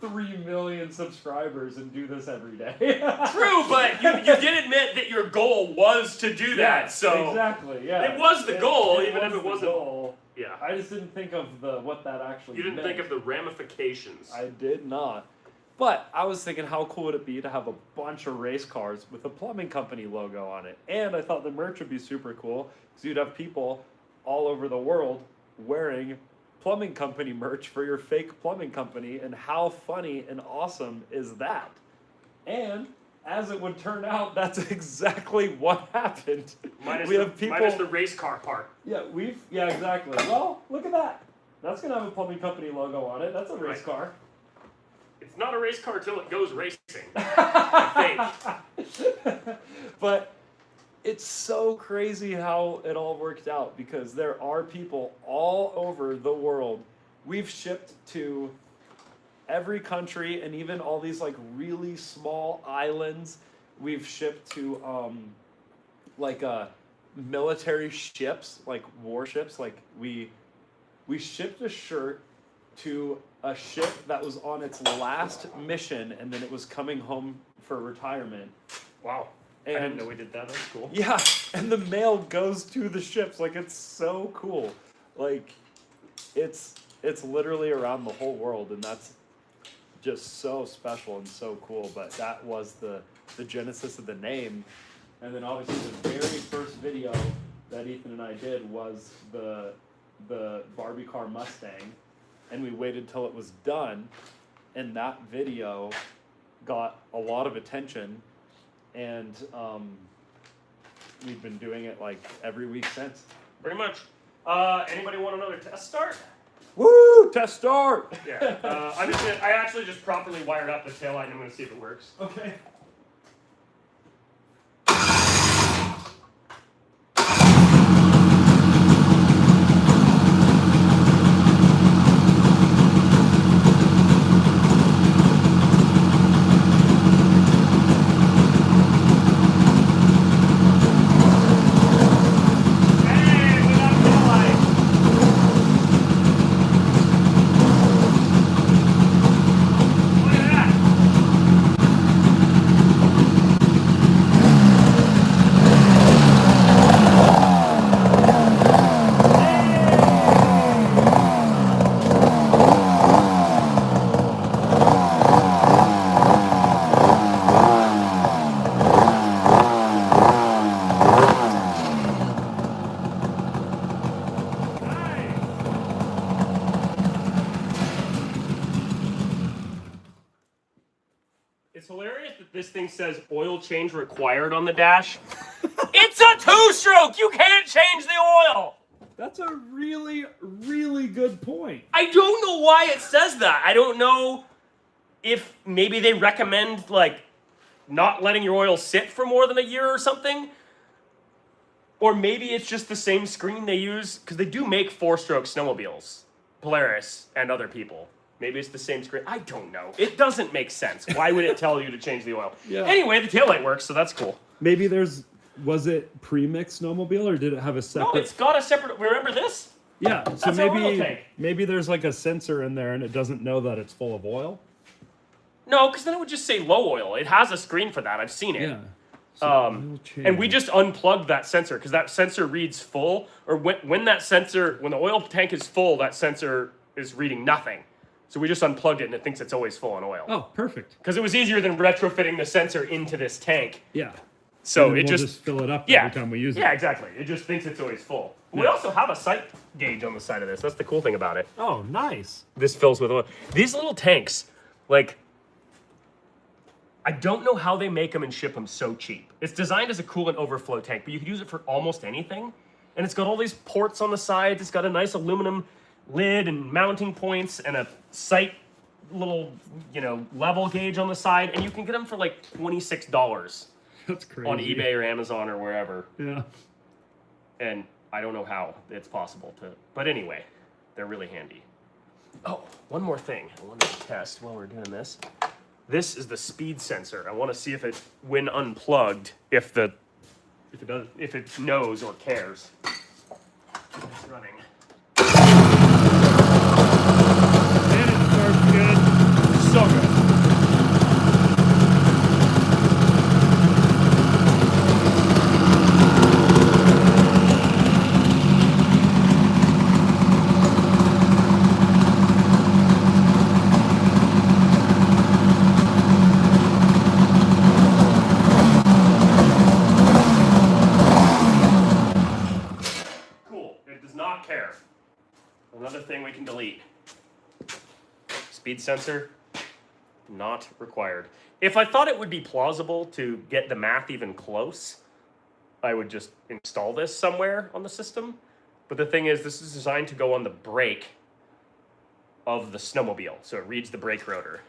3 million subscribers and do this every day. True, but you did admit that your goal was to do that, so exactly, yeah. it was the goal, even was if it the wasn't. goal. Yeah, I just didn't think of what that actually you didn't meant. think of the ramifications. I did not. But I was thinking, how cool would it be to have a bunch of race cars with a plumbing company logo on it? And I thought the merch would be super cool because you'd have people all over the world wearing plumbing company merch for your fake plumbing company. And how funny and awesome is that? And as it would turn out, that's exactly what happened. Minus Minus the race car part. Yeah, exactly. Well, look at that. That's gonna have a plumbing company logo on it. That's a race Right. car. It's not a race car till it goes racing, I think. But it's so crazy how it all worked out because there are people all over the world. We've shipped to every country and even all these like really small islands. We've shipped to military ships, like warships. Like we shipped a shirt to a ship that was on its last mission and then it was coming home for retirement. Wow. And I didn't know we did that. That's cool. yeah, and the mail goes to the ships. Like, it's so cool. Like, it's literally around the whole world, and that's just so special and so cool. But that was the genesis of the name. And then obviously the very first video that Ethan and I did was the Barbie car Mustang, and we waited till it was done, and that video got a lot of attention. And we've been doing it like every week since. Pretty much. Anybody want another test start? Woo! Test start! Yeah. I actually just properly wired up the taillight and I'm going to see if it works. Okay. this thing says oil change required on the dash. It's a 2-stroke. You can't change the oil. That's a really, really good point. I don't know why it says that. I don't know if maybe they recommend like not letting your oil sit for more than a year or something. Or maybe it's just the same screen they use, because they do make 4-stroke snowmobiles, Polaris and other people. Maybe it's the same screen. I don't know. It doesn't make sense. Why would it tell you to change the oil? Yeah. Anyway, the taillight works, so that's cool. Maybe was it pre-mixed snowmobile, or did it have a separate? No, it's got a separate. Remember this? Yeah, so That's our oil tank. maybe there's like a sensor in there and it doesn't know that it's full of oil. No, because then it would just say low oil. It has a screen for that. I've seen it. Yeah. So oil And we change. just unplugged that sensor because that sensor reads full, or when the oil tank is full, that sensor is reading nothing. So we just unplugged it and it thinks it's always full on oil. Oh, perfect. Because it was easier than retrofitting the sensor into this tank. Yeah. So And then it we'll just fill it up yeah, every time we use it. Yeah, exactly. It just thinks it's always full. We Yeah. also have a sight gauge on the side of this. That's the cool thing about it. Oh, nice. This fills with oil. These little tanks, like, I don't know how they make them and ship them so cheap. It's designed as a coolant overflow tank, but you can use it for almost anything. And it's got all these ports on the sides. It's got a nice aluminum lid and mounting points and a sight little, level gauge on the side. And you can get them for like $26 That's crazy. on eBay or Amazon or wherever. Yeah. And I don't know how it's possible to, but anyway, they're really handy. Oh, one more thing I wanted to test while we're doing this. This is the speed sensor. I want to see if it, when unplugged, if it knows or cares. It's running. Man, it starts good. So good. Cool. It does not care. Another thing we can delete. Speed sensor, not required. If I thought it would be plausible to get the math even close, I would just install this somewhere on the system. But the thing is, this is designed to go on the brake of the snowmobile. So it reads the brake rotor.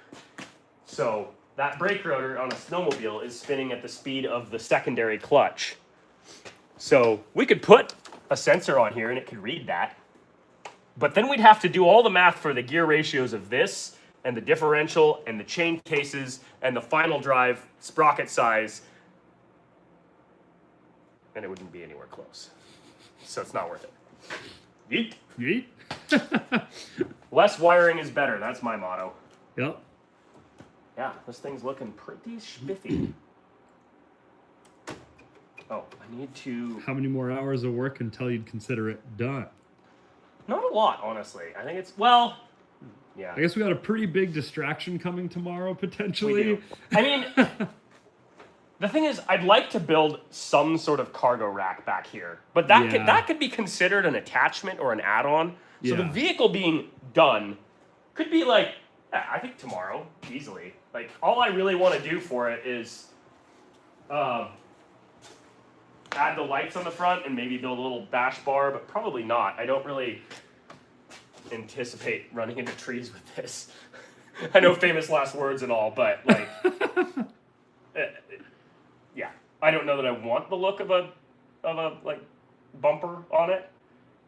So that brake rotor on a snowmobile is spinning at the speed of the secondary clutch. So we could put a sensor on here and it could read that. But then we'd have to do all the math for the gear ratios of this and the differential and the chain cases and the final drive sprocket size. And it wouldn't be anywhere close. So it's not worth it. Yeet. Yeet. Less wiring is better. That's my motto. Yep. Yeah, this thing's looking pretty spiffy. Oh, I need to... How many more hours of work until you'd consider it done? Not a lot, honestly. I think it's... Well, yeah. I guess we got a pretty big distraction coming tomorrow, potentially. We do. I mean, the thing is, I'd like to build some sort of cargo rack back here. But that could be considered an attachment or an add-on. So the Yeah. vehicle being done could be like, yeah, I think tomorrow, easily. Like, all I really want to do for it is add the lights on the front and maybe build a little bash bar, but probably not. I don't really anticipate running into trees with this. I know famous last words and all, but like, yeah, I don't know that I want the look of a like bumper on it.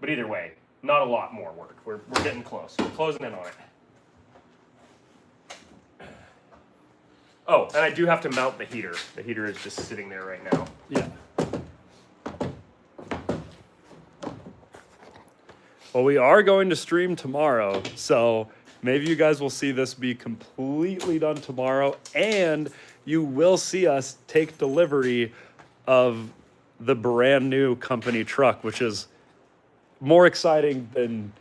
But either way, not a lot more work. We're getting close. We're closing in on it. Oh, and I do have to mount the heater. The heater is just sitting there right now. Yeah. Well, we are going to stream tomorrow, so maybe you guys will see this be completely done tomorrow, and you will see us take delivery of the brand new company truck, which is more exciting than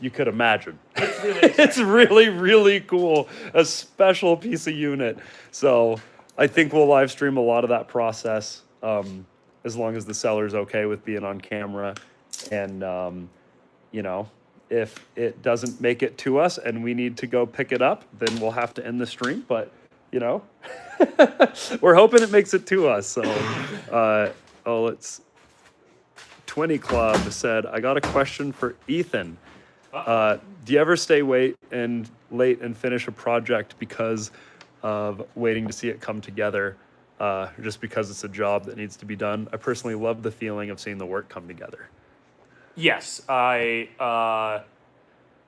you could imagine. It's really exciting. It's really, really cool. A special piece of unit. So I think we'll live stream a lot of that process, as long as the seller's okay with being on camera. And, if it doesn't make it to us and we need to go pick it up, then we'll have to end the stream. But you know, we're hoping it makes it to us. So, it's 20 Club said, I got a question for Ethan. Do you ever stay late and finish a project because of waiting to see it come together, just because it's a job that needs to be done? I personally love the feeling of seeing the work come together. Yes, I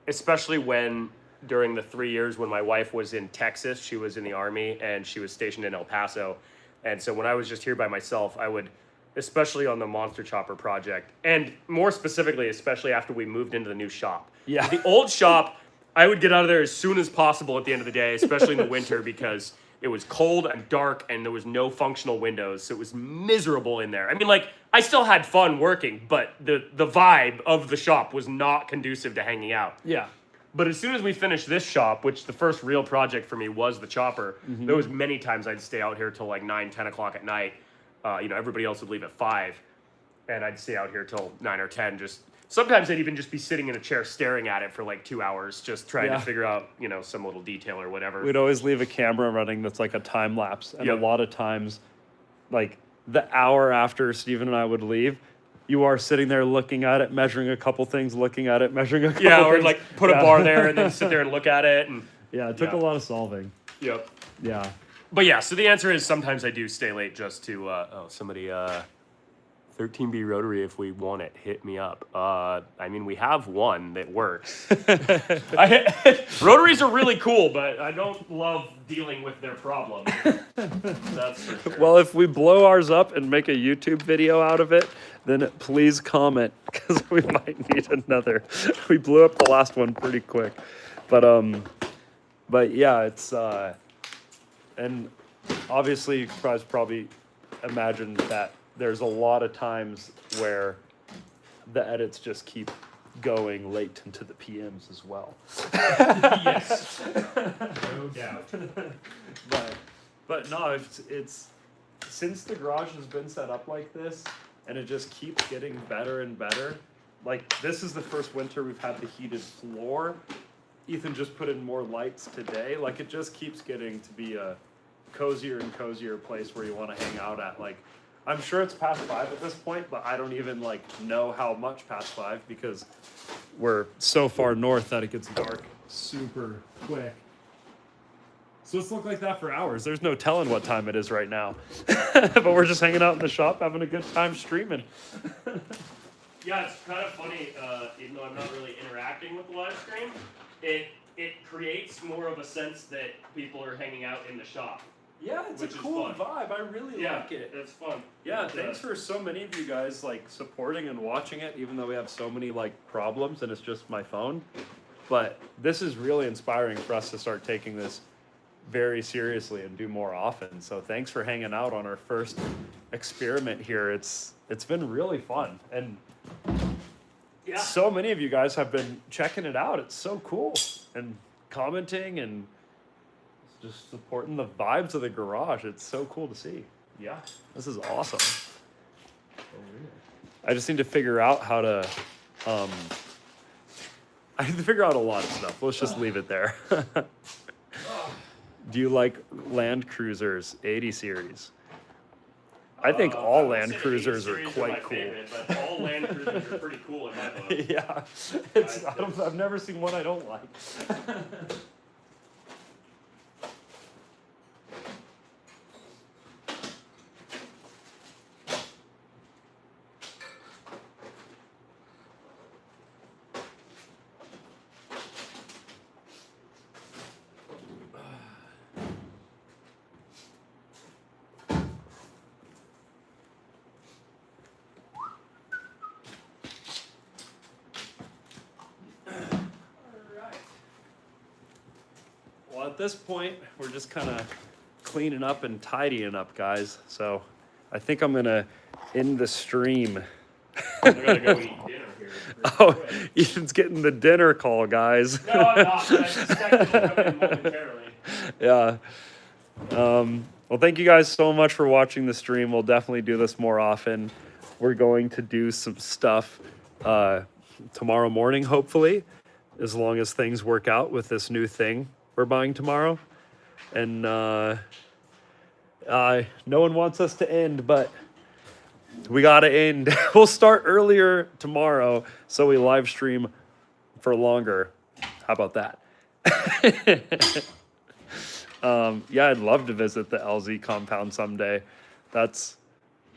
especially when during the 3 years when my wife was in Texas, she was in the Army and she was stationed in El Paso. And so when I was just here by myself, I would, especially on the Monster Chopper project, and more specifically, especially after we moved into the new shop. Yeah. The old shop, I would get out of there as soon as possible at the end of the day, especially in the winter, because it was cold and dark and there was no functional windows. So it was miserable in there. I mean, like, I still had fun working, but the vibe of the shop was not conducive to hanging out. Yeah. But as soon as we finished this shop, which the first real project for me was the chopper, there was many times I'd stay out here till like 9, 10 o'clock at night. Everybody else would leave at 5, and I'd stay out here till 9 or 10. Sometimes I'd even just be sitting in a chair staring at it for like 2 hours, just trying to figure out, some little detail or whatever. We'd always leave a camera running that's like a time lapse. And Yep. a lot of times, like the hour after Steven and I would leave, you are sitting there looking at it, measuring a couple things, looking at it, measuring a couple things. Yeah, or like put a bar there and then sit there and look at it. And Yeah, it took a lot of solving. Yep. Yeah. But yeah, so the answer is sometimes I do stay late just to, somebody, 13B rotary, if we want it, hit me up. We have one that works. Rotaries are really cool, but I don't love dealing with their problems. That's for sure. Well, if we blow ours up and make a YouTube video out of it, then please comment, because we might need another. We blew up the last one pretty quick. But yeah, it's, and obviously you guys probably imagine that there's a lot of times where the edits just keep going late into the PMs as well. Yes. No doubt. But no, it's since the garage has been set up like this, and it just keeps getting better and better. Like, this is the first winter we've had the heated floor. Ethan just put in more lights today. Like, it just keeps getting to be a cozier and cozier place where you want to hang out at. Like, I'm sure it's past 5 at this point, but I don't even know how much past 5, because we're so far north that it gets dark super quick. So it's looked like that for hours. There's no telling what time it is right now. But we're just hanging out in the shop, having a good time streaming. Yeah, it's kind of funny, even though I'm not really interacting with the live stream, it creates more of a sense that people are hanging out in the shop. Yeah, it's Which a is cool fun. vibe. I really like it. It's fun. Yeah, thanks for so many of you guys supporting and watching it, even though we have so many problems and it's just my phone. But this is really inspiring for us to start taking this very seriously and do more often. So thanks for hanging out on our first experiment here. It's been really fun, and so many of you guys have been checking it out. It's so cool, and commenting and just supporting the vibes of the garage. It's so cool to see. Yeah. This is awesome. I just need to figure out how to I need to figure out a lot of stuff. Let's just leave it there. Do you like Land Cruisers 80 series? I think all Land Cruisers are quite cool. Favorite, but all Land Cruisers are pretty cool in my book. Yeah, I've never seen one I don't like. Well, at this point, we're just kind of cleaning up and tidying up, guys. So I think I'm going to end the stream. I gotta go eat dinner here. Oh, Ethan's getting the dinner call, guys. No, I'm not, but I suspect it'll come in momentarily. Yeah. Well, thank you guys so much for watching the stream. We'll definitely do this more often. We're going to do some stuff tomorrow morning, hopefully, as long as things work out with this new thing we're buying tomorrow. And no one wants us to end, but we got to end. We'll start earlier tomorrow, so we live stream for longer. How about that? Yeah, I'd love to visit the LZ compound someday. That's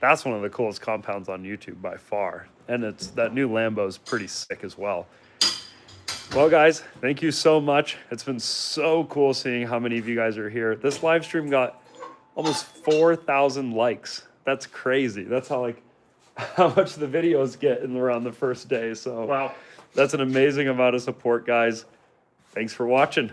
one of the coolest compounds on YouTube by far. And it's that new Lambo's pretty sick as well. Well, guys, thank you so much. It's been so cool seeing how many of you guys are here. This live stream got almost 4,000 likes. That's crazy. That's how much the videos get in around the first day. So Wow. that's an amazing amount of support, guys. Thanks for watching.